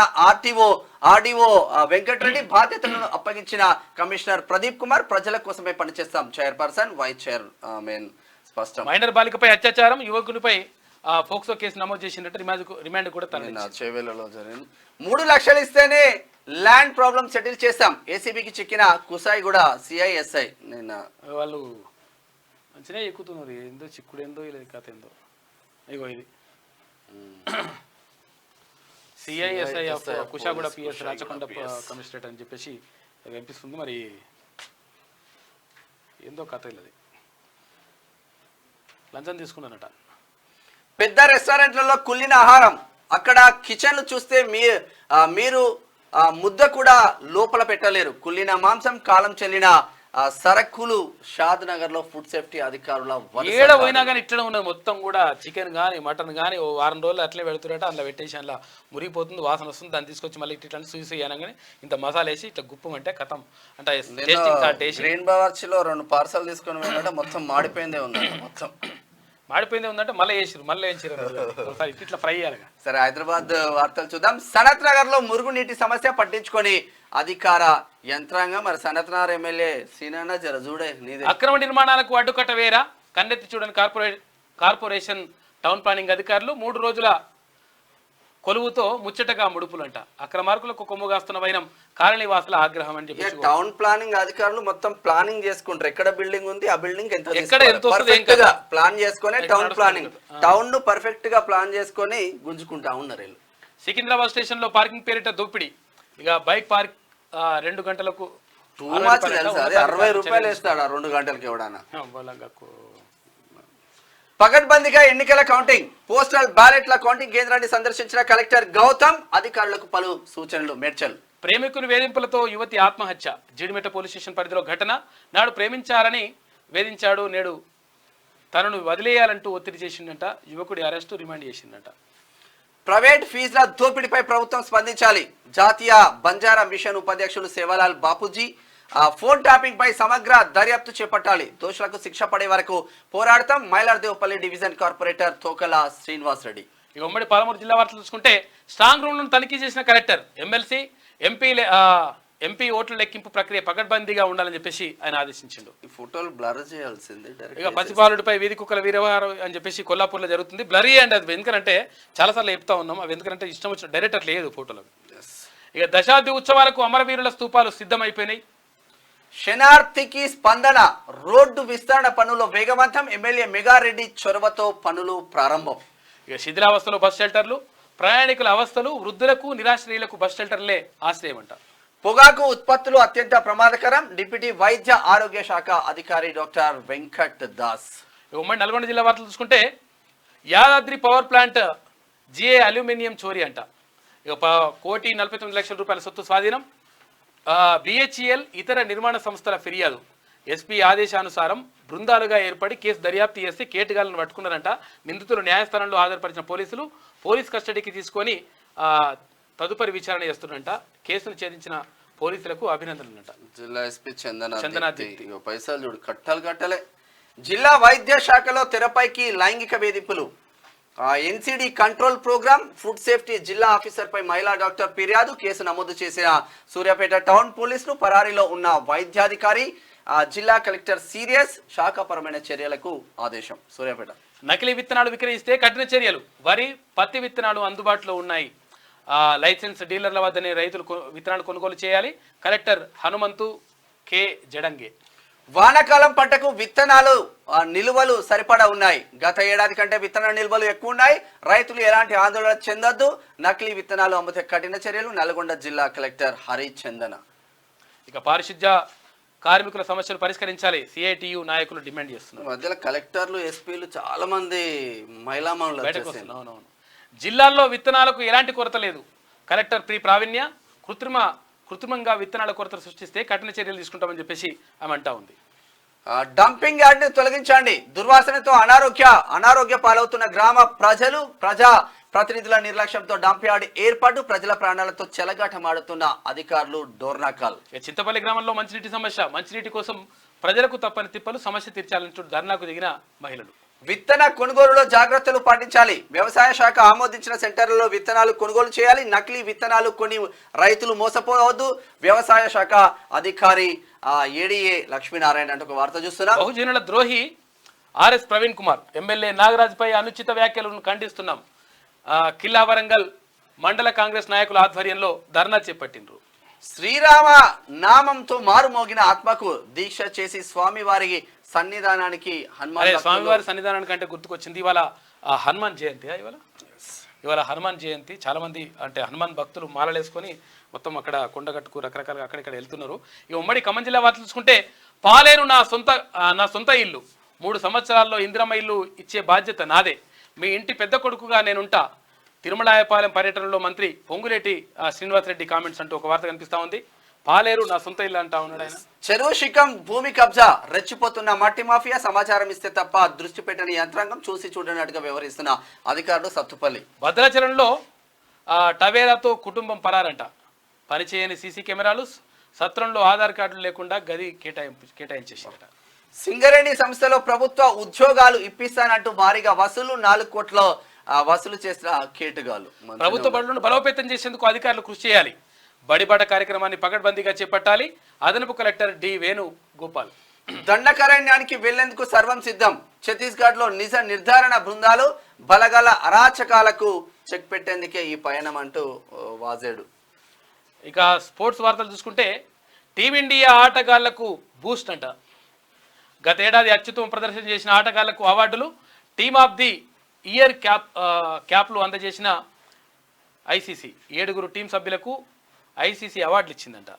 ఆర్డీఓ వెంకటరెడ్డి, బాధ్యతలను అప్పగించిన కమిషనర్ ప్రదీప్ కుమార్. ప్రజల కోసమే పనిచేస్తాం. చైర్పర్సన్, వైస్ చైర్మన్ స్పష్టం. మైనర్ బాలికపై అత్యాచారం, యువకునిపై ఫోక్సో కేసు నమోదు చేసినట్టు రిమాండ్ కూడా చేవేలలో జరిగింది. 3 లక్షలు ఇస్తేనే ల్యాండ్ ప్రాబ్లం సెటిల్ చేస్తాం. ఏసీబీకి చిక్కిన కుసాయి కూడా సిఐఎస్ఐ. నిన్న వాళ్ళు మంచిగా ఎక్కుతున్నారు. ఏందో చిక్కుడు ఏందో ఇలా కథ ఏందో. ఇగో ఇది CI SI Kushaiguda PS Rachakonda commissionerate అని చెప్పేసి కనిపిస్తుంది. మరి ఏందో కథ ఇది. లంచం తీసుకున్నానట. పెద్ద రెస్టారెంట్లలో కుళ్ళిన ఆహారం. అక్కడ కిచెన్లు చూస్తే మీరు ముద్ద కూడా లోపల పెట్టలేరు. కుళ్ళిన మాంసం, కాలం చెల్లిన సరకులు. షాద్ నగర్ లో ఫుడ్ సేఫ్టీ అధికారుల ఏడ పోయినా కానీ ఇట్లా ఉన్నది. మొత్తం కూడా చికెన్ కానీ మటన్ కానీ ఓ వారం రోజులు అట్లే పెడుతున్నట్టు అందులో పెట్టేసి అందులో మురిగిపోతుంది, వాసన వస్తుంది. దాన్ని తీసుకొచ్చి మళ్ళీ ఇట్లా సూసి అనగానే ఇంత మసాలా వేసి ఇట్లా గుప్పం అంటే కథం అంటే గ్రీన్ బావర్చిలో 2 పార్సల్ తీసుకొని వెళ్ళాలంటే మొత్తం మాడిపోయిందే ఉంది. మొత్తం మాడిపోయిందే ఉందంటే మళ్ళీ వేసిరు ఇట్లా ఫ్రై చేయాలి. సరే, హైదరాబాద్ వార్తలు చూద్దాం. సనత్ నగర్ లో మురుగునీటి సమస్య పట్టించుకొని అధికార యంత్రాంగం. మరి సనత్ నగర్ ఎమ్మెల్యే సీనన్న జర చూడే అక్రమ నిర్మాణాలకు అడ్డుకట్ట వేరా కన్నెత్తి చూడని కార్పొరేషన్ టౌన్ ప్లానింగ్ అధికారులు 3 రోజుల కొలువుతో ముచ్చటగా ముడుపులంట. అక్రమార్కులకు కొమ్ముగాస్తున్న వైనం కాలనీవాసుల ఆగ్రహం అని చెప్పి టౌన్ ప్లానింగ్ అధికారులు మొత్తం ప్లానింగ్ చేసుకుంటారు. ఎక్కడ బిల్డింగ్ ఉంది ఆ బిల్డింగ్ ఎంత ప్లాన్ చేసుకొని టౌన్ ను పర్ఫెక్ట్ గా ప్లాన్ చేసుకొని గుంజుకుంటా ఉన్నారు. సికింద్రాబాద్ స్టేషన్ లో పార్కింగ్ పేరిట దోపిడీ. ఇక బైక్ పార్క్ 2 గంటలకు 60 రూపాయలు వేస్తాడు 2 గంటలకి ఎవడన్నా. పకడ్బందీగా ఎన్నికల కౌంటింగ్. పోస్టల్ బ్యాలెట్ల కౌంటింగ్ కేంద్రాన్ని సందర్శించిన కలెక్టర్ గౌతమ్. అధికారులకు పలు సూచనలు. మేడ్చల్ ప్రేమికుని వేధింపులతో యువతి ఆత్మహత్య. జీడిమెట్ట పోలీస్ స్టేషన్ పరిధిలో ఘటన. నాడు ప్రేమించారని వేధించాడు, నేడు తనను వదిలేయాలంటూ ఒత్తిడి చేసిందంట. యువకుడి అరెస్టు, రిమాండ్ చేసిందంట. ప్రైవేట్ ఫీజుల దోపిడీపై ప్రభుత్వం స్పందించాలి. జాతీయ బంజారా మిషన్ ఉపాధ్యక్షులు సేవాలాల్ బాపూజీ ఫోన్ ట్యాపింగ్ పై సమగ్ర దర్యాప్తు చేపట్టాలి. దోషులకు శిక్ష పడే వరకు పోరాడతాం. Mylardevpally division corporator Tokala Srinivas Reddy. ఇక ఉమ్మడి పాలమూరు జిల్లా వార్తలు చూసుకుంటే స్ట్రాంగ్ రూమ్లను తనిఖీ చేసిన కలెక్టర్. ఎమ్మెల్సీ ఎంపీ ఓట్ల లెక్కింపు ప్రక్రియ పకడ్బందీగా ఉండాలని చెప్పేసి ఆయన ఆదేశించిండు. ఈ ఫోటోలు బ్లర్ చేయాల్సింది. ఇక పసిపాలుడిపై వీధి కుక్కల వీరవారం అని చెప్పేసి కొల్లాపూర్లో జరుగుతుంది. బ్లరీ అండ్ అది ఎందుకంటే చాలాసార్లు చెప్తా ఉన్నాం. అవి ఎందుకంటే ఇష్టం వచ్చిన డైరెక్టర్ లేదు ఫోటోలో. ఇక దశాబ్ది ఉత్సవాలకు అమరవీరుల స్తూపాలు సిద్ధమైపోయినాయి. శనార్థికి స్పందన. రోడ్డు విస్తరణ పనులు వేగవంతం. ఎమ్మెల్యే మెగారెడ్డి చొరవతో పనులు ప్రారంభం. ఇక శిథిలావస్థలో బస్ షెల్టర్లు. ప్రయాణికుల అవస్థలు. వృద్ధులకు నిరాశ్రయులకు బస్ షెల్టర్లే ఆశ్రయం అంట. పొగాకు ఉత్పత్తులు అత్యంత ప్రమాదకరం. డిప్యూటీ వైద్య ఆరోగ్య శాఖ అధికారి డాక్టర్ వెంకట్ దాస్. ఉమ్మడి నల్గొండ జిల్లా వార్తలు చూసుకుంటే Yadadri power plant GA aluminium చోరీ అంట. ఇక 1,49,00,000 రూపాయల సొత్తు స్వాధీనం. బిహెచ్ఈఎల్ ఇతర నిర్మాణ సంస్థల ఫిర్యాదు. ఎస్పీ ఆదేశానుసారం బృందాలుగా ఏర్పడి కేసు దర్యాప్తు చేస్తే కేటుగాలను పట్టుకున్నారంట. నిందితులు న్యాయస్థానంలో హాజరుపరిచిన పోలీసులు పోలీస్ కస్టడీకి తీసుకొని తదుపరి విచారణ చేస్తున్నారంట. కేసును ఛేదించిన పోలీసులకు అభినందనలంట. జిల్లా ఎస్పీ చందనాదిత్య. పైసలు చూడు కట్టలే. జిల్లా వైద్య శాఖలో తెరపైకి లైంగిక వేధింపులు. NCD control programme. Food safety జిల్లా ఆఫీసర్ పై మహిళా డాక్టర్ ఫిర్యాదు. కేసు నమోదు చేసిన సూర్యాపేట టౌన్ పోలీసులు. పరారీలో ఉన్న వైద్యాధికారి. జిల్లా కలెక్టర్ సీరియస్. శాఖపరమైన చర్యలకు ఆదేశం. సూర్యాపేట నకిలీ విత్తనాలు విక్రయిస్తే కఠిన చర్యలు. వరి, పత్తి విత్తనాలు అందుబాటులో ఉన్నాయి. లైసెన్స్ డీలర్ల వద్దనే రైతులు విత్తనాలు కొనుగోలు చేయాలి. Collector Hanumanthu K Jadange. వానాకాలం పంటకు విత్తనాలు నిల్వలు సరిపడా ఉన్నాయి. గత ఏడాది కంటే విత్తనాల నిల్వలు ఎక్కువ ఉన్నాయి. రైతులు ఎలాంటి ఆందోళన చెందొద్దు. నకిలీ విత్తనాలు అమ్మితే కఠిన చర్యలు. నల్గొండ జిల్లా కలెక్టర్ హరిచందన. ఇక పారిశుద్ధ్య కార్మికుల సమస్యలు పరిష్కరించాలి. సిఐటియు నాయకులు డిమాండ్ చేస్తున్నారు. మధ్యలో కలెక్టర్లు, ఎస్పీలు చాలా మంది మహిళా మనులు. జిల్లాల్లో విత్తనాలకు ఎలాంటి కొరత లేదు. కలెక్టర్ ప్రీ ప్రావీణ్య కృత్రిమంగా విత్తనాల కొరత సృష్టిస్తే కఠిన చర్యలు తీసుకుంటామని చెప్పేసి ఆమె అంటా ఉంది. డంపింగ్ యార్డ్ ని తొలగించండి, దుర్వాసనతో అనారోగ్య పాలవుతున్న గ్రామ ప్రజా ప్రతినిధుల నిర్లక్ష్యంతో డంప్ యార్డ్ ఏర్పాటు, ప్రజల ప్రాణాలతో చెలగాటమాడుతున్న అధికారులు డోర్నాకాల్. చింతపల్లి గ్రామంలో మంచినీటి కోసం ప్రజలకు తప్పని తిప్పలు, సమస్య తీర్చాలని ధర్నాకు దిగిన మహిళలు. విత్తన కొనుగోలులో జాగ్రత్తలు పాటించాలి, వ్యవసాయ శాఖ ఆమోదించిన సెంటర్లలో విత్తనాలు కొనుగోలు చేయాలి, నకిలీ విత్తనాలు కొని రైతులు మోసపోవద్దు, వ్యవసాయ శాఖ అధికారి ఏడీఏ లక్ష్మీనారాయణ అంటూ ఒక వార్త చూస్తున్నాం. బహుజనుల ద్రోహి ఆర్ఎస్ ప్రవీణ్ కుమార్ ఎమ్మెల్యే నాగరాజ్పై అనుచిత వ్యాఖ్యలను ఖండిస్తున్నాం. కిల్లా వరంగల్ మండల కాంగ్రెస్ నాయకుల ఆధ్వర్యంలో ధర్నా చేపట్టిండ్రు. శ్రీరామ నామంతో మారుమోగిన ఆత్మకు దీక్ష చేసి స్వామివారికి సన్నిధానానికి స్వామివారి సన్నిధానానికి అంటే గుర్తుకొచ్చింది ఇవాళ హనుమాన్ జయంతి. ఇవాళ హనుమాన్ జయంతి, చాలా మంది అంటే హనుమాన్ భక్తులు మాలలేసుకొని మొత్తం అక్కడ కొండగట్టుకు రకరకాలుగా అక్కడిక్కడ వెళ్తున్నారు. ఈ ఉమ్మడి ఖమ్మం జిల్లా వార్త చూసుకుంటే పాలేరు నా సొంత ఇల్లు, 3 సంవత్సరాల్లో ఇందిరమ్మ ఇల్లు ఇచ్చే బాధ్యత నాదే, మీ ఇంటి పెద్ద కొడుకుగా నేనుంటా, తిరుమలాయపాలెం పర్యటనలో మంత్రి పొంగులేటి శ్రీనివాసరెడ్డి కామెంట్స్ అంటూ ఒక వార్త కనిపిస్తా ఉంది. పాలేరు నా సొంత ఇల్లు అంటా ఉన్నాడు ఆయన. చెరువు శిఖం భూమి కబ్జా, రెచ్చిపోతున్న మట్టి మాఫియా, సమాచారం ఇస్తే తప్ప దృష్టి పెట్టని యంత్రాంగం, చూసి చూడనట్టుగా వ్యవహరిస్తున్న అధికారులు సత్తుపల్లి. భద్రాచలంలో టవేరాతో కుటుంబం పరారంట, పనిచేయని సీసీ కెమెరాలు, సత్రంలో ఆధార్ కార్డులు లేకుండా గది కేటాయించేసారట. సింగరేణి సంస్థలో ప్రభుత్వ ఉద్యోగాలు ఇప్పిస్తానంటూ భారీగా వసూలు, 4 కోట్ల వసూలు చేసిన కేటుగాలు. ప్రభుత్వ బడులను బలోపేతం చేసేందుకు అధికారులు కృషి చేయాలి, బడిబాట కార్యక్రమాన్ని పకడ్బందీగా చేపట్టాలి, అదనపు కలెక్టర్ డి వేణుగోపాల్. దండకారణ్యానికి వెళ్లేందుకు సర్వం సిద్ధం, ఛత్తీస్గఢ్ లో నిజ నిర్ధారణ బృందాలు, బలగల అరాచకాలకు చెక్ పెట్టేందుకే ఈ పయనం అంటూ వాజేడు. ఇక స్పోర్ట్స్ వార్తలు చూసుకుంటే టీమిండియా ఆటగాళ్లకు బూస్ట్ అంట, గతేడాది అత్యుత్తమ ప్రదర్శన చేసిన ఆటగాళ్లకు అవార్డులు, టీమ్ ఆఫ్ ది ఇయర్ క్యాప్లు అందజేసిన ఐసీసీ 7 టీం సభ్యులకు ఐసీసీ అవార్డులు ఇచ్చిందంట.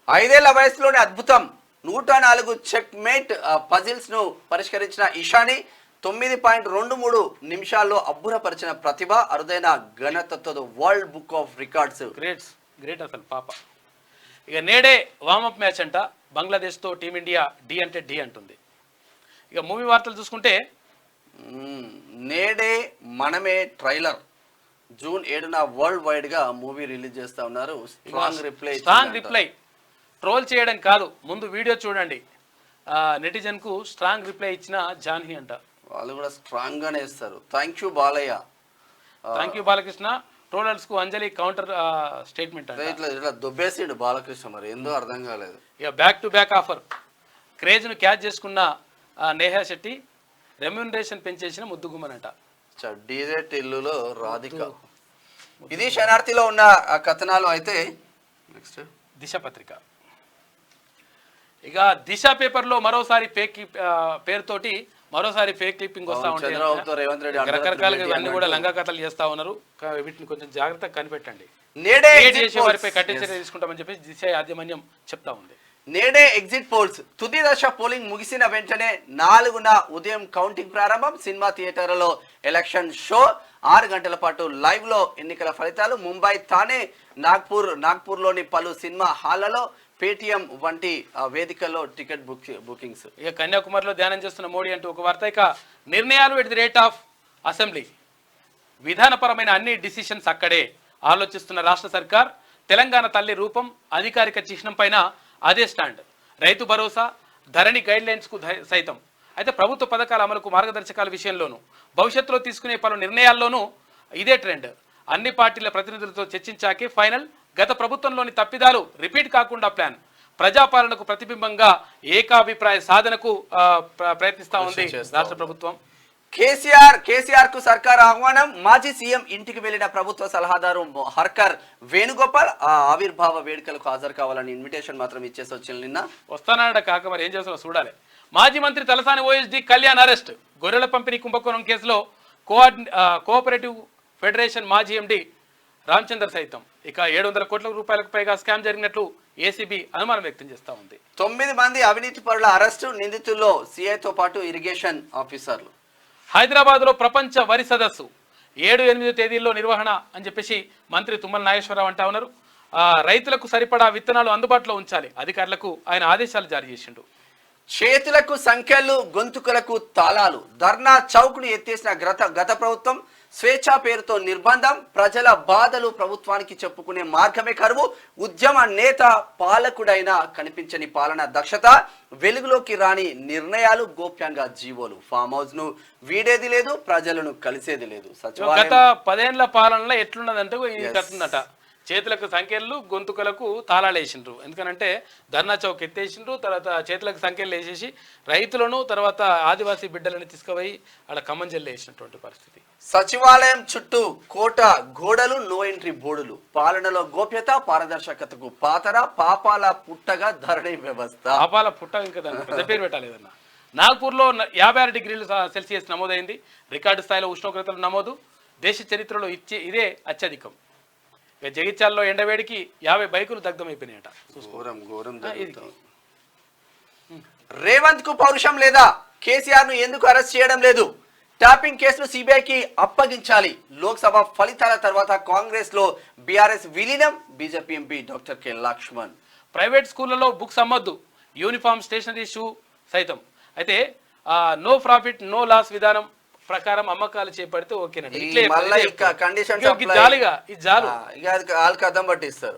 5 ఏళ్ల వయసులోనే అద్భుతం, 104 చెక్ మేట్ పజిల్స్ ను పరిష్కరించిన ఇషాని, 9.23 నిమిషాల్లో అబ్బురపరిచిన ప్రతిభ, అరుదైన ఘనతతో world book of records. Great అసలు పాప. ఇక నేడే వార్మప్ మ్యాచ్ అంట, బంగ్లాదేశ్తో టీమిండియా డి అంటే డి అంటుంది. ఇక మూవీ వార్తలు చూసుకుంటే నేడే మనమే ట్రైలర్, జూన్ 7న వరల్డ్ వైడ్ గా మూవీ రిలీజ్ చేస్తా ఉన్నారు. స్ట్రాంగ్ రిప్లై ట్రోల్ చేయడం కాదు, ముందు వీడియో చూడండి, నెటిజన్ కు స్ట్రాంగ్ రిప్లై ఇచ్చిన జాన్హీ అంట. వాళ్ళు కూడా స్ట్రాంగ్ గానే ఇస్తారు. Thank you Balayya, thank you Balakrishna. Trollers కు అంజలి కౌంటర్ స్టేట్మెంట్ అంటే ఇట్లా దొబ్బేసిండు బాలకృష్ణ, మరి ఏందో అర్థం కాలేదు. ఇక back to back offer, craze ను క్యాచ్ చేసుకున్న నేహా శెట్టి, రెమ్యూనరేషన్ పెంచేసిన ముద్దుగుమ్మనంట. డీజెట్ ఇల్లులో రాధిక. ఇది శనార్థిలో ఉన్న కథనాలు. అయితే నెక్స్ట్ దిశ పత్రిక. ఇక దిశ పేపర్లో మరోసారి పేరుతోటి మరోసారి ఫేక్ క్లిప్పింగ్ వస్తా ఉంటాయి, రకరకాలుగా ఇవన్నీ కూడా లంగా కథలు చేస్తా ఉన్నారు. వీటిని కొంచెం జాగ్రత్తగా కనిపెట్టండి, చేసే వారిపై కఠిన చర్య తీసుకుంటామని చెప్పి దిశ యాజమాన్యం చెప్తా ఉంది. నేడే ఎగ్జిట్ పోల్స్ తుది దశ పోలింగ్ ముగిసిన వెంటనే 4న ఉదయం కౌంటింగ్ ప్రారంభం, సినిమా థియేటర్లలో ఎలక్షన్ షో, 6 గంటల పాటు లైవ్ లో ఎన్నికల ఫలితాలు, ముంబై, థానే, నాగ్పూర్లోని పలు సినిమా హాళ్లలో, పేటిఎం వంటి వేదికల్లో టికెట్ బుకింగ్స్. ఇక కన్యాకుమారిలో ధ్యానం చేస్తున్న మోడీ అంటూ ఒక వార్త. ఇక నిర్ణయాలు at the rate of assembly, విధానపరమైన అన్ని డిసిషన్స్ అక్కడే ఆలోచిస్తున్న రాష్ట్ర సర్కార్, తెలంగాణ తల్లి రూపం, అధికారిక చిహ్నం పైన అదే స్టాండ్, రైతు భరోసా, ధరణి గైడ్ లైన్స్ కు సైతం. అయితే ప్రభుత్వ పథకాల అమలుకు మార్గదర్శకాల విషయంలోనూ భవిష్యత్తులో తీసుకునే పలు నిర్ణయాల్లోనూ ఇదే ట్రెండ్. అన్ని పార్టీల ప్రతినిధులతో చర్చించాకే ఫైనల్, గత ప్రభుత్వంలోని తప్పిదాలు రిపీట్ కాకుండా ప్లాన్, ప్రజాపాలనకు ప్రతిబింబంగా ఏకాభిప్రాయ సాధనకు ప్రయత్నిస్తా ఉంది రాష్ట్ర ప్రభుత్వం. కేసీఆర్ కు సర్కార్ ఆహ్వానం, మాజీ సీఎం ఇంటికి వెళ్లిన ప్రభుత్వ సలహాదారు హర్కర్ వేణుగోపాల్ ఆవిర్భావ వేడుకలకు హాజరు కావాలని ఇన్విటేషన్ మాత్రం ఇచ్చేసి వచ్చిన నిన్న. వస్తానాడ కాక మరి ఏం చేస్తున్నా చూడాలి. మాజీ మంత్రి తలసాని ఓఎస్డి కళ్యాణ్ అరెస్ట్, గొర్రెల పంపిణీ కుంభకోణం కేసులో కోఆపరేటివ్ ఫెడరేషన్ మాజీ ఎండి రామచందర్ సైతం. ఇక 700 కోట్ల రూపాయలకు పైగా స్కామ్ జరిగినట్లు ఏసీబీ అనుమానం వ్యక్తం చేస్తా ఉంది. 9 మంది అవినీతి పరుల అరెస్టు, నిందితుల్లో సీఐతో పాటు ఇరిగేషన్ ఆఫీసర్లు. హైదరాబాద్ లో ప్రపంచ వరి సదస్సు, 7-8 తేదీల్లో నిర్వహణ అని చెప్పేసి మంత్రి తుమ్మల నాగేశ్వరరావు అంటా ఉన్నారు. రైతులకు సరిపడా విత్తనాలు అందుబాటులో ఉంచాలి, అధికారులకు ఆయన ఆదేశాలు జారీ చేసిండు. చేతులకు సంఖ్యలు, గొంతుకులకు తాళాలు, ధర్నా చౌక్ను ఎత్తేసిన గత ప్రభుత్వం, స్వేచ్ఛ పేరుతో నిర్బంధం, ప్రజల బాధలు ప్రభుత్వానికి చెప్పుకునే మార్గమే కరువు, ఉద్యమ నేత పాలకుడైన కనిపించని పాలన దక్షత, వెలుగులోకి రాని నిర్ణయాలు, గోప్యంగా జీవోలు, ఫామ్ హౌస్ ను వీడేది లేదు, ప్రజలను కలిసేది లేదు. గత 10 ఏళ్ల పాలనలో ఎట్లున్నదంటే కట్టిందట, చేతులకు సంఖ్యలు, గొంతుకలకు తాళాలు వేసిండ్రు. ఎందుకనంటే ధర్నా చౌక్ ఎత్తేసిండ్రు, తర్వాత చేతులకు సంఖ్యలు వేసేసి రైతులను తర్వాత ఆదివాసీ బిడ్డలను తీసుకుపోయి అక్కడ ఖమ్మం జిల్లా వేసినటువంటి పరిస్థితి. సచివాలయం చుట్టూ కోట గోడలు, నో ఎంట్రీ బోర్డులు, పాలనలో గోప్యత, పారదర్శకతకు పాతర, పాపాల పుట్టగా ధరణి వ్యవస్థ. పాపాల పుట్ట ఇంకా దాన్ని పెద్ద పేరు పెట్టాలేదన్న. నాగ్పూర్లో 56 డిగ్రీలు సెల్సియస్ నమోదైంది, రికార్డు స్థాయిలో ఉష్ణోగ్రతలు నమోదు, దేశ చరిత్రలో ఇదే అత్యధికం. జగిత్యాలలో ఎండవేడికి 50 బైకులు దగ్ధమైపోయినాయట. రేవంత్ కు పౌరుషం లేదా? కేసీఆర్ ను ఎందుకు అరెస్ట్ చేయడం లేదు? ట్యాపింగ్ కేసును సిబిఐకి అప్పగించాలి. లోక్సభ ఫలితాల తర్వాత కాంగ్రెస్ లో బీఆర్ఎస్ విలీనం, BJP MP doctor K Laxman. Private స్కూళ్లలో బుక్స్ అమ్మొద్దు, యూనిఫామ్, స్టేషనరీ, షూ సైతం. అయితే నో ప్రాఫిట్ నో లాస్ విధానం ప్రకారం అమ్మకాలు చేపడితే ఓకేనండి.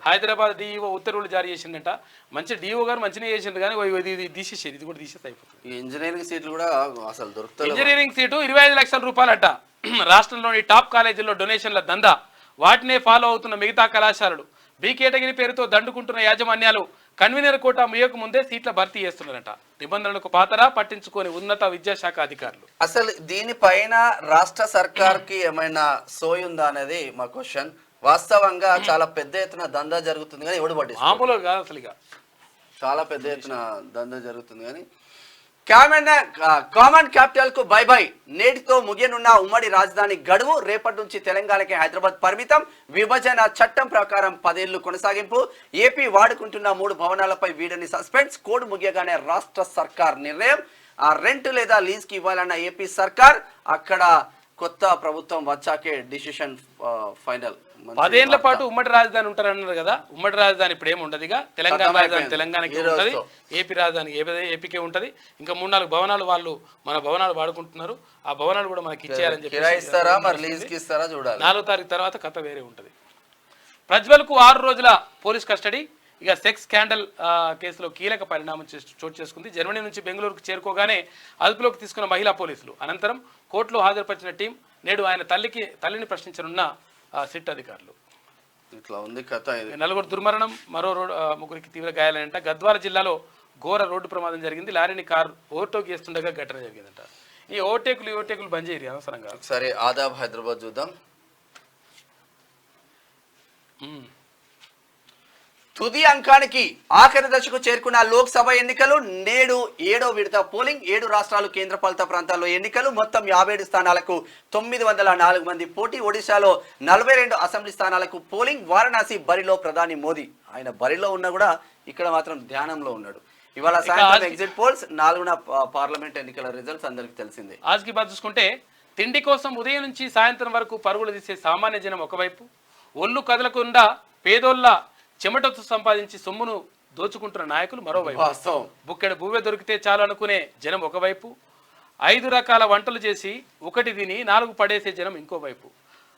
హైదరాబాద్ డిఈఓ ఉత్తర్వులు జారీ చేసిందంట. మంచి డిఓ గారు మంచిగా చేసిండు కానీ ఇది తీసేసేది, ఇది కూడా తీసేసి అయిపోతుంది. ఇంజనీరింగ్ సీట్లు కూడా అసలు దొరుకుతాయి. ఇంజనీరింగ్ సీటు 25 లక్షల రూపాయలట. రాష్ట్రంలోని టాప్ కాలేజీల్లో డొనేషన్ల దందా, వాటినే ఫాలో అవుతున్న మిగతా కళాశాలలు, బి కేటగిరీ పేరుతో దండుకుంటున్న యాజమాన్యాలు, కన్వీనర్ కోటా ముయ్యకు ముందే సీట్ల భర్తీ చేస్తున్నారట. నిబంధనలకు పాతరా పట్టించుకొని ఉన్నత విద్యాశాఖ అధికారులు. అసలు దీనిపైన రాష్ట్ర సర్కార్ కి ఏమైనా సోయుందా అనేది మా క్వశ్చన్. వాస్తవంగా చాలా పెద్ద ఎత్తున దందా జరుగుతుంది కానీ ఎవడు పట్టించుకోడు. మామూలుగా కాదు అసలు, ఇక చాలా పెద్ద ఎత్తున దందా జరుగుతుంది కానీ. కామన్ క్యాపిటల్ కు బై బై. నేటితో ముగియనున్న ఉమ్మడి రాజధాని గడువు, రేపటి నుంచి తెలంగాణకి హైదరాబాద్ పరిమితం. విభజన చట్టం ప్రకారం 10 ఏళ్లు కొనసాగింపు. ఏపీ వాడుకుంటున్న 3 భవనాలపై వీడని సస్పెన్స్. కోడ్ ముగియగానే రాష్ట్ర సర్కార్ నిర్ణయం. రెంట్ లేదా లీజ్ కి ఇవ్వాలన్న ఏపీ సర్కార్, అక్కడ కొత్త ప్రభుత్వం వచ్చాకే డిసిషన్ ఫైనల్. 10 ఏళ్ల పాటు ఉమ్మడి రాజధాని ఉంటారన్నారు కదా. ఉమ్మడి రాజధాని ఇప్పుడు ఏమి ఉండదు. ఇక తెలంగాణ రాజధాని తెలంగాణకి ఉంటుంది, ఏపీ రాజధాని ఏపీకే ఉంటుంది. ఇంకా 3-4 భవనాలు వాళ్ళు మన భవనాలు వాడుకుంటున్నారు. ఆ భవనాలు కూడా మనకి ఇచ్చేయాలని చెప్పి 4వ తారీఖు తర్వాత కథ వేరే ఉంటుంది. ప్రజ్వల్కు 6 రోజుల పోలీస్ కస్టడీ. ఇక సెక్స్ స్కాండల్ కేసులో కీలక పరిణామం చోటు చేసుకుంది. జర్మనీ నుంచి బెంగళూరుకు చేరుకోగానే అదుపులోకి తీసుకున్న మహిళా పోలీసులు. అనంతరం కోర్టులో హాజరుపరిచిన టీం నేడు ఆయన తల్లిని ప్రశ్నించనున్న సిట్ అధికారులు. ఇట్లా ఉంది కథ. 4 దుర్మరణం, మరో 3 తీవ్ర గాయాలైనంట. గద్వాల జిల్లాలో ఘోర రోడ్డు ప్రమాదం జరిగింది. లారీని కారు ఓవర్టేక్ చేస్తుండగా ఘటన జరిగిందంట. ఈ ఓవర్టేకులు బంద్ చేయరు అనవసరంగా. సరే, ఆదాబ్ హైదరాబాద్ చూద్దాం. తుది అంకానికి ఆఖరి దశకు చేరుకున్న లోక్సభ ఎన్నికలు. నేడు 7వ విడత పోలింగ్. 7 రాష్ట్రాలు, కేంద్రపాలిత ప్రాంతాల్లో ఎన్నికలు. మొత్తం 57 స్థానాలకు 904 మంది పోటీ. ఒడిశాలో 42 అసెంబ్లీ స్థానాలకు పోలింగ్. వారణాసి బరిలో ప్రధాని మోదీ. ఆయన బరిలో ఉన్నా కూడా ఇక్కడ మాత్రం ధ్యానంలో ఉన్నాడు. ఇవాళ సాయంత్రం ఎగ్జిట్ పోల్స్, 4వ పార్లమెంట్ ఎన్నికల రిజల్ట్స్ అందరికి తెలిసిందే. ఆజ్కి బాత్ చూసుకుంటే తిండి కోసం ఉదయం నుంచి సాయంత్రం వరకు పరుగులు తీసే సామాన్య జనం ఒకవైపు, ఒళ్ళు కదలకుండా పేదోళ్ళ చెమటతో సంపాదించి సొమ్మును దోచుకుంటున్న నాయకులు మరోవైపు, బుక్కెడు భూవె దొరికితే చాలు అనుకునే జనం ఒకవైపు, 5 రకాల వంటలు చేసి 1 తిని 4 పడేసే జనం ఇంకోవైపు,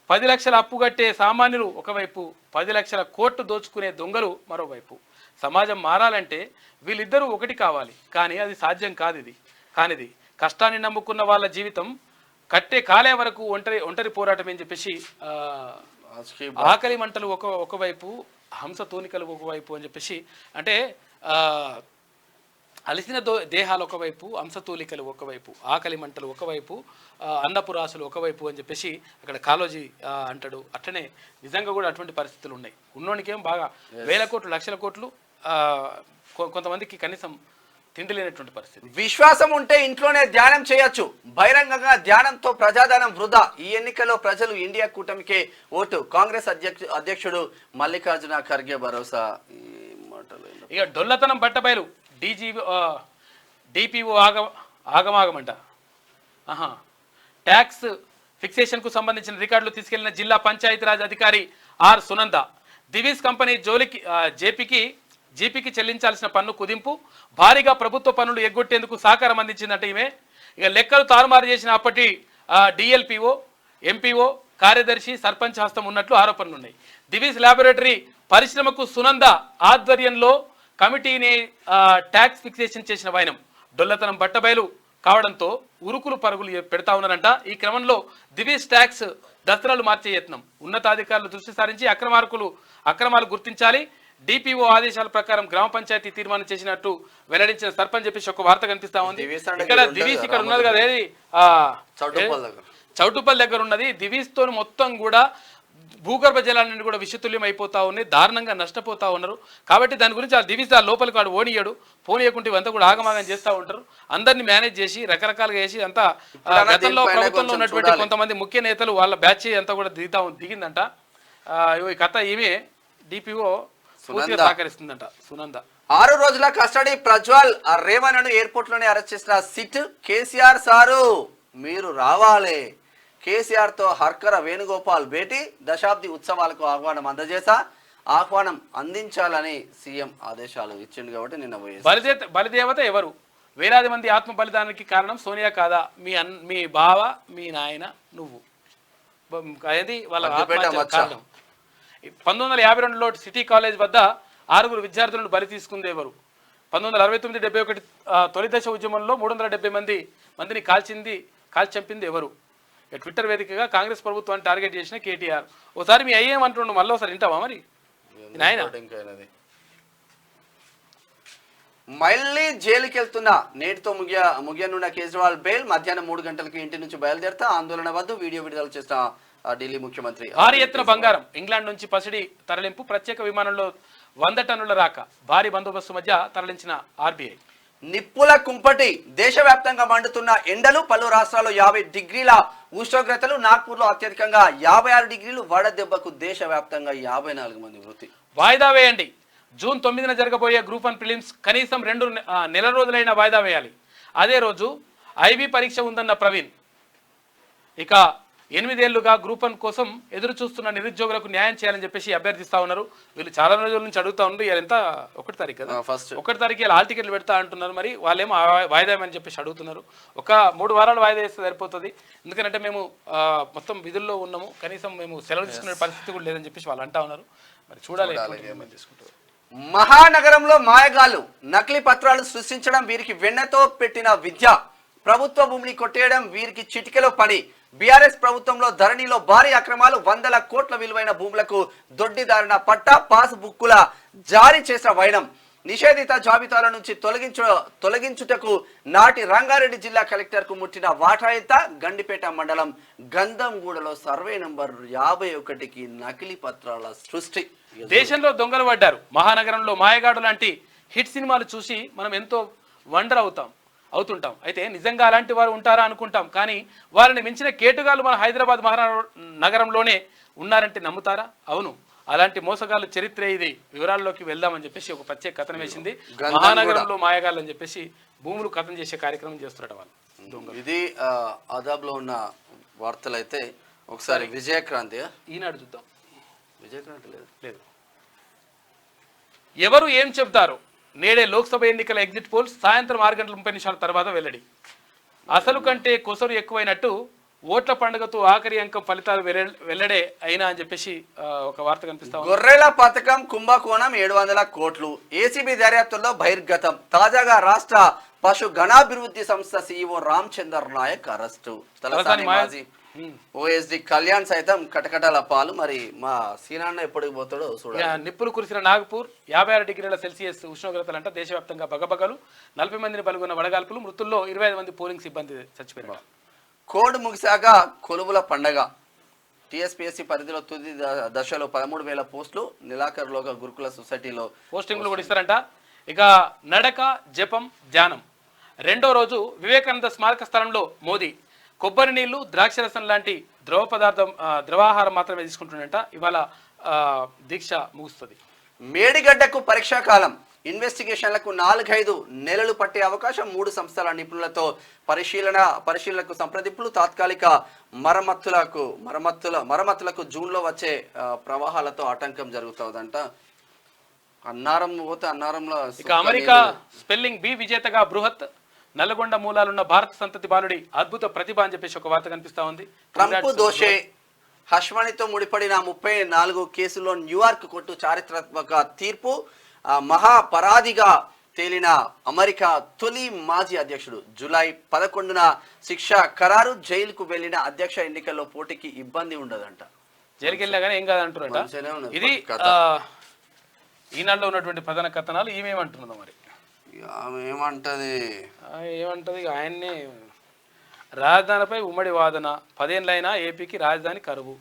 10 లక్షల అప్పు కట్టే సామాన్యులు ఒకవైపు, 10 లక్షల కోట్లు దోచుకునే దొంగలు మరోవైపు. సమాజం మారాలంటే వీళ్ళిద్దరూ ఒకటి కావాలి, కానీ అది సాధ్యం కానిది. కష్టాన్ని నమ్ముకున్న వాళ్ళ జీవితం కట్టే కాలే వరకు ఒంటరి పోరాటం అని చెప్పేసి ఆకలి మంటలు ఒకవైపు, హంస తూనికలు ఒకవైపు అని చెప్పేసి, అంటే అలసిన దేహాలు ఒకవైపు, హంసతూలికలు ఒకవైపు, ఆకలి మంటలు ఒకవైపు, అన్నపు రాసులు ఒకవైపు అని చెప్పేసి అక్కడ కాలోజీ అంటాడు. అట్లనే నిజంగా కూడా అటువంటి పరిస్థితులు ఉన్నాయి. ఉన్నోనికేం బాగా వేల కోట్లు, లక్షల కోట్లు, కొంతమందికి కనీసం తిండి లేనటువంటి పరిస్థితి. విశ్వాసం ఉంటే ఇంట్లోనే ధ్యానం చేయొచ్చు. బహిరంగంగా ధ్యానంతో ప్రజాధనం వృధా. ఈ ఎన్నికల్లో ప్రజలు ఇండియా కూటమికే ఓటు. కాంగ్రెస్ అధ్యక్షుడు మల్లికార్జున ఖర్గే భరోసా. ఈ మాటలు ఇక డొల్లతనం బట్టబయలు. డిపిఓ ఆగమాగమంట. ట్యాక్స్ ఫిక్సేషన్ కు సంబంధించిన రికార్డులు తీసుకెళ్లిన జిల్లా పంచాయతీరాజ్ అధికారి ఆర్ సునంద దివీస్ కంపెనీ జీపీకి చెల్లించాల్సిన పన్ను కుదింపు భారీగా ప్రభుత్వ పన్నులు ఎగ్గొట్టేందుకు సహకారం అందించిందంటే ఈమె ఇక లెక్కలు తారుమారు చేసిన అప్పటి డిఎల్పిఓ ఎంపీఓ కార్యదర్శి సర్పంచ్ హస్తం ఉన్నట్లు ఆరోపణలు ఉన్నాయి. దివీస్ ల్యాబొరేటరీ పరిశ్రమకు సునంద ఆధ్వర్యంలో కమిటీని ట్యాక్స్ ఫిక్సేషన్ చేసిన వైనం డొల్లతనం బట్టబయలు కావడంతో ఉరుకులు పరుగులు పెడతా ఉన్నారంట. ఈ క్రమంలో దివీస్ ట్యాక్స్ దస్తరాలు మార్చే యత్నం ఉన్నతాధికారులు దృష్టి సారించి అక్రమాలు గుర్తించాలి. డిపిఓ ఆదేశాల ప్రకారం గ్రామ పంచాయతీ తీర్మానం చేసినట్టు వెల్లడించిన సర్పంచ్ చెప్పేసి ఒక వార్త కనిపిస్తా ఉంది. ఇక్కడ దివీస్ ఇక్కడ ఉన్నది కదా, ఏది చౌటుపల్లి దగ్గర ఉన్నది. దివీస్ తో మొత్తం కూడా భూగర్భ జలాలన్నీ కూడా విషతుల్యం అయిపోతా ఉన్నాయి, దారుణంగా నష్టపోతా ఉన్నారు. కాబట్టి దాని గురించి ఆ దివీస్ ఆ లోపలికి వాడు ఓనియడు, పోనీయకుంటే ఇవంతా కూడా ఆగమాగం చేస్తూ ఉంటారు. అందరినీ మేనేజ్ చేసి రకరకాలుగా చేసి అంతా గతంలో ప్రభుత్వంలో ఉన్నటువంటి కొంతమంది ముఖ్య నేతలు వాళ్ళ బ్యాచ్ అంతా కూడా దిగిందంట. ఈ కథ ఈమె డిపిఓ సహకరిస్తుందంట సునంద. 6 రోజుల కస్టడీ ప్రజ్వల్ రేవణ్ను ఎయిర్పోర్ట్ లోనే అరెస్ట్ చేసిన సిట్ కేసీఆర్ సారు మీరు రావాలి. కేసీఆర్ తో హర్కర వేణుగోపాల్ భేటీ దశాబ్ది ఉత్సవాలకు ఆహ్వానం అందించాలని సీఎం ఆదేశాలు ఇచ్చిండు. కాబట్టి నిన్న బలిదేవత ఎవరు? వేలాది మంది ఆత్మ బలిదానానికి కారణం సోనియా కాదా? మీ బావ, మీ నాయన, నువ్వు, అది వాళ్ళ కారణం. 1952లో సిటీ కాలేజ్ వద్ద 6 విద్యార్థులను బలి తీసుకుంది ఎవరు? 1969-71 తొలి దశ ఉద్యమంలో 370 మందిని కాల్చి చంపింది ఎవరు? ట్విట్టర్ వేదికగా కాంగ్రెస్ ప్రభుత్వాన్ని టార్గెట్ చేసిన కేటీఆర్. ఒకసారి మీ అయ్యేమంటుండు, మళ్ళీ ఒకసారి వింటావా మరి నాయన? మళ్ళీ జైలుకి వెళ్తున్నా నేటితో ముగియనున్న కేజ్రీవాల్ బెయిల్. మధ్యాహ్నం 3 గంటలకు ఇంటి నుంచి బయలుదేరుతా ఆందోళన వద్దు వీడియో విడుదల చేసిన ఢిల్లీ ముఖ్యమంత్రి. భారీ ఎత్తున బంగారం ఇంగ్లాండ్ నుంచి పసిడి తరలింపు ప్రత్యేక విమానంలో 100 టన్నుల రాక భారీ బందోబస్తు మధ్య తరలించిన ఆర్బీఐ. నిప్పుల కుంపటి దేశవ్యాప్తంగా మండుతున్న ఎండలు, పలు రాష్ట్రాల్లో 50 డిగ్రీల ఉష్ణోగ్రతలు, నాగ్పూర్లో అత్యధికంగా 56 డిగ్రీలు, వడదెబ్బకు దేశవ్యాప్తంగా 54 మంది మృతి. వాయిదా వేయండి. జూన్ 9న జరగబోయే గ్రూప్ 1 ప్రిలిమ్స్ కనీసం 2 నెల రోజులైనా వాయిదా వేయాలి. అదే రోజు ఐబీ పరీక్ష ఉందన్న ప్రవీణ్. ఇక 8 ఏళ్లుగా గ్రూప్ 1 కోసం ఎదురు చూస్తున్న నిరుద్యోగులకు న్యాయం చేయాలని చెప్పేసి అభ్యర్థిస్తా ఉన్నారు. వీళ్ళు చాలా రోజుల నుంచి అడుగుతా ఉన్నారు. ఇలా ఎంత 1 తారీఖు కదా, 1 తారీఖు ఇలా హాల్ టికెట్లు పెడతా అంటున్నారు. మరి వాళ్ళేమో వాయిదా అని చెప్పేసి అడుగుతున్నారు. ఒక 3 వారాలు వాయిదా వేస్తే సరిపోతుంది. ఎందుకంటే మేము మొత్తం విధుల్లో ఉన్నాము, కనీసం మేము సెలవు తీసుకునే పరిస్థితి కూడా లేదని చెప్పేసి వాళ్ళు అంటా ఉన్నారు. మరి చూడాలి తీసుకుంటారు. మహానగరంలో మాయగాళ్ళు నకిలీ పత్రాలు సృష్టించడం వీరికి వెన్నతో పెట్టిన విద్య. ప్రభుత్వ భూమిని కొట్టేయడం వీరికి చిటికెలో పని. బీఆర్ఎస్ ప్రభుత్వంలో ధరణిలో భారీ అక్రమాలు, 100 కోట్ల విలువైన భూములకు దొడ్డిదారిన పట్టా పాస్ బుక్కుల జారీ చేసిన వైనం. నిషేధిత జాబితాల నుంచి తొలగించుటకు నాటి రంగారెడ్డి జిల్లా కలెక్టర్ కు ముట్టిన వాటాయిత. గండిపేట మండలం గంధంగూడలో సర్వే నంబర్ 51కి నకిలీ పత్రాల సృష్టి. దేశంలో దొంగలు పడ్డారు. మహానగరంలో మాయగాడు లాంటి హిట్ సినిమాలు చూసి మనం ఎంతో వండర్ అవుతుంటాం. అయితే నిజంగా అలాంటి వారు ఉంటారా అనుకుంటాం. కానీ వారిని మించిన కేటుగాళ్ళు మన హైదరాబాద్ నగరంలోనే ఉన్నారంటే నమ్ముతారా? అవును, అలాంటి మోసగాళ్ళు చరిత్ర ఇది. వివరాల్లోకి వెళ్దామని చెప్పేసి ఒక ప్రత్యేక కథనం వేసింది. మహానగరంలో మాయగాళ్ళు అని చెప్పేసి భూములు కథం చేసే కార్యక్రమం చేస్తున్నట వాళ్ళు. ఇది ఆదాబ్లో ఉన్న వార్తలు. అయితే ఒకసారి విజయక్రాంతి ఈనాడు చూద్దాం. విజయక్రాంతి లేదు. ఎవరు ఏం చెప్తారు? నేడే లోక్సభ ఎన్నికల ఎగ్జిట్ పోల్స్ సాయంత్రం 6:30 తర్వాత వెల్లడి. అసలు కంటే కొసరు ఎక్కువైనట్టు ఓట్ల పండుగతో ఆఖరి అంకం ఫలితాలు వెల్లడే అయినా అని చెప్పేసి ఒక వార్త కనిపిస్తా. గొర్రెల పథకం కుంభకోణం 700 కోట్లు. ఏసీబీ దర్యాప్తుల్లో బహిర్గతం. తాజాగా రాష్ట్ర పశు గణాభివృద్ధి సంస్థ సీఈఓ రామచందర్ నాయక్ అరెస్టు. మాజీ ఓఎస్డి కళ్యాణ్ సైతం కటకటాల పాలు. మరి మా సీనాన్న ఎప్పటికి పోతాడో చూడాలి. నిప్పులు కురిసిన నాగపూర్ 56 డిగ్రీల సెల్సియస్ ఉష్ణోగ్రతలంట. దేశవ్యాప్తంగా బగబగలు, 40 మందిని పాల్గొన్న వడగాల్పులు. మృతుల్లో 25 మంది పోలింగ్ సిబ్బంది చచ్చిపోయారు. కోడ్ ముగిశాక కొలువుల పండగ. టీఎస్పీఎస్సీ పరిధిలో తుది దశలో 13,000 పోస్టులు. నెలాఖరులోగా గురుకుల సొసైటీలో పోస్టింగ్లు కూడా ఇస్తారంట. ఇక నడక, జపం, ధ్యానం 2వ రోజు వివేకానంద స్మారక స్థలంలో మోదీ కొబ్బరి నీళ్లు, ద్రాక్షరసం లాంటి ద్రవాహారం మాత్రమే తీసుకుంటున్నట. ఇవాళ దీక్ష ముగుస్తుంది. మేడిగడ్డకు పరీక్షా కాలం. ఇన్వెస్టిగేషన్లకు 4-5 నెలలు పట్టే అవకాశం. 3 సంస్థల నిపుణులతో పరిశీలనకు సంప్రదింపులు. తాత్కాలిక మరమ్మతులకు జూన్లో వచ్చే ప్రవాహాలతో ఆటంకం జరుగుతుందంట. అన్నారం పోతే అన్నారంలో ఇక అమెరికా స్పెల్లింగ్ బి విజేతగా బృహత్ నల్లగొండ మూలాలున్న భారత సంతతి బాలుడి అద్భుత ప్రతిభ అని చెప్పేసి ఒక వార్త కనిపిస్తా ఉంది. ట్రంప్ దోషే. హష్మనితో ముడిపడిన 34 కేసుల్లో న్యూయార్క్ కోర్టు చారిత్రాత్మక తీర్పు. మహాపరాధిగా తేలిన అమెరికా తొలి మాజీ అధ్యక్షుడు. జూలై 11న శిక్ష ఖరారు. జైలుకు వెళ్లిన అధ్యక్ష ఎన్నికల్లో పోటీకి ఇబ్బంది ఉండదంట. జైలుకి వెళ్ళినా కానీ ఏం కాదంటారట. ఇది ఈనాడులో ఉన్నటువంటి ప్రధాన కథనాలు. ఈమెమంటున్నదో మరి ఏమంటది ఆయన్నే రాజధానిపై ఉమ్మడి వాదన. 10 ఏళ్ళైనా ఏపీకి రాజధాని కరువు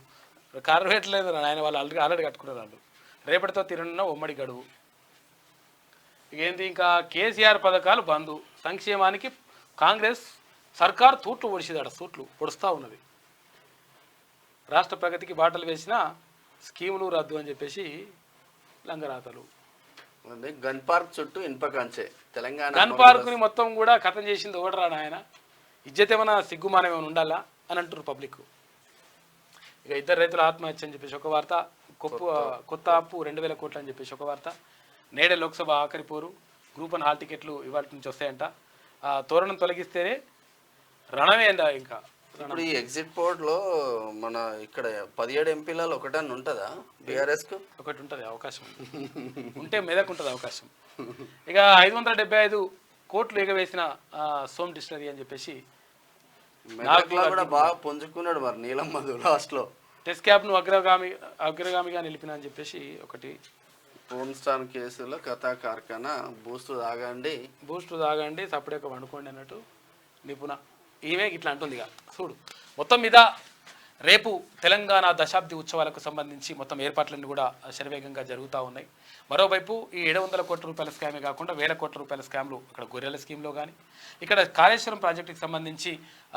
పెట్టలేదు ఆయన. వాళ్ళు ఆల్రెడీ కట్టుకున్నారు. వాళ్ళు రేపటితో తిరనున్న ఉమ్మడి గడువు. ఏంటి ఇంకా కేసీఆర్ పథకాలు బంధు. సంక్షేమానికి కాంగ్రెస్ సర్కార్ తూట్లు పొడిచిదాడ. సూట్లు పొడుస్తూ ఉన్నది. రాష్ట్ర ప్రగతికి బాటలు వేసిన స్కీములు రద్దు అని చెప్పేసి లంగరాతలు. గన్ పార్క్ చుట్టూ ఇనుపకంచే. తెలంగాణ గన్ పార్కుని మొత్తం కూడా కథం చేసింది ఓడరాడు ఆయన. ఇజ్జత్ ఏమైనా సిగ్గుమానం ఏమైనా ఉండాలా అని అంటారు పబ్లిక్. ఇక 2 రైతుల ఆత్మహత్య అని చెప్పేసి ఒక వార్త. కొత్త అప్పు 2000 కోట్లు అని చెప్పేసి ఒక వార్త. నేడే లోక్సభ ఆఖరి పోరు. గ్రూప్ 1 హాల్ టికెట్లు ఇవాళ నుంచి వస్తాయంట. తోరణం తొలగిస్తేనే రణమేందా ఇంకా. ఇప్పుడు ఈ ఎగ్జిట్ పోల్ లో మన ఇక్కడ 17 ఎంపీలలో ఒకటన్నా ఉంటుందా బీఆర్ఎస్ కు? ఒకటి ఉంటుంది అవకాశం. ఉంటే మెదక్ ఉంటుంది అవకాశం. ఇక 575 కోట్లు ఎగవేసిన సోమ్ డిస్టరీ అని చెప్పేసి కూడా బాగా పుంజుకున్నాడు మరి నీలం మధు లాస్ట్ లో. టెస్ట్ క్యాప్ ను అగ్రగామిగా నిలిపిన అని చెప్పేసి ఒకటి. పోన్స్టాన్ కేసులో కథా కార్ఖానా బూస్ట్ తాగండి సపరేట్గా వండుకోండి అన్నట్టు నిపుణ ఈమె ఇట్లా అంటుంది. ఇక చూడు మొత్తం మీద రేపు తెలంగాణ దశాబ్ది ఉత్సవాలకు సంబంధించి మొత్తం ఏర్పాట్లన్నీ కూడా శరవేగంగా జరుగుతూ ఉన్నాయి. మరోవైపు ఈ 700 కోట్ల రూపాయల స్కామే కాకుండా 1000 కోట్ల రూపాయల స్కామ్లు ఇక్కడ గొర్రెల స్కీమ్లో కానీ, ఇక్కడ కాళేశ్వరం ప్రాజెక్టుకి సంబంధించి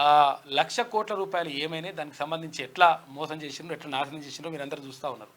1,00,000 కోట్ల రూపాయలు ఏమైనా దానికి సంబంధించి ఎట్లా మోసం చేసిండ్రో, ఎట్లా నాశనం చేసిండ్రో మీరందరూ చూస్తూ ఉన్నారు.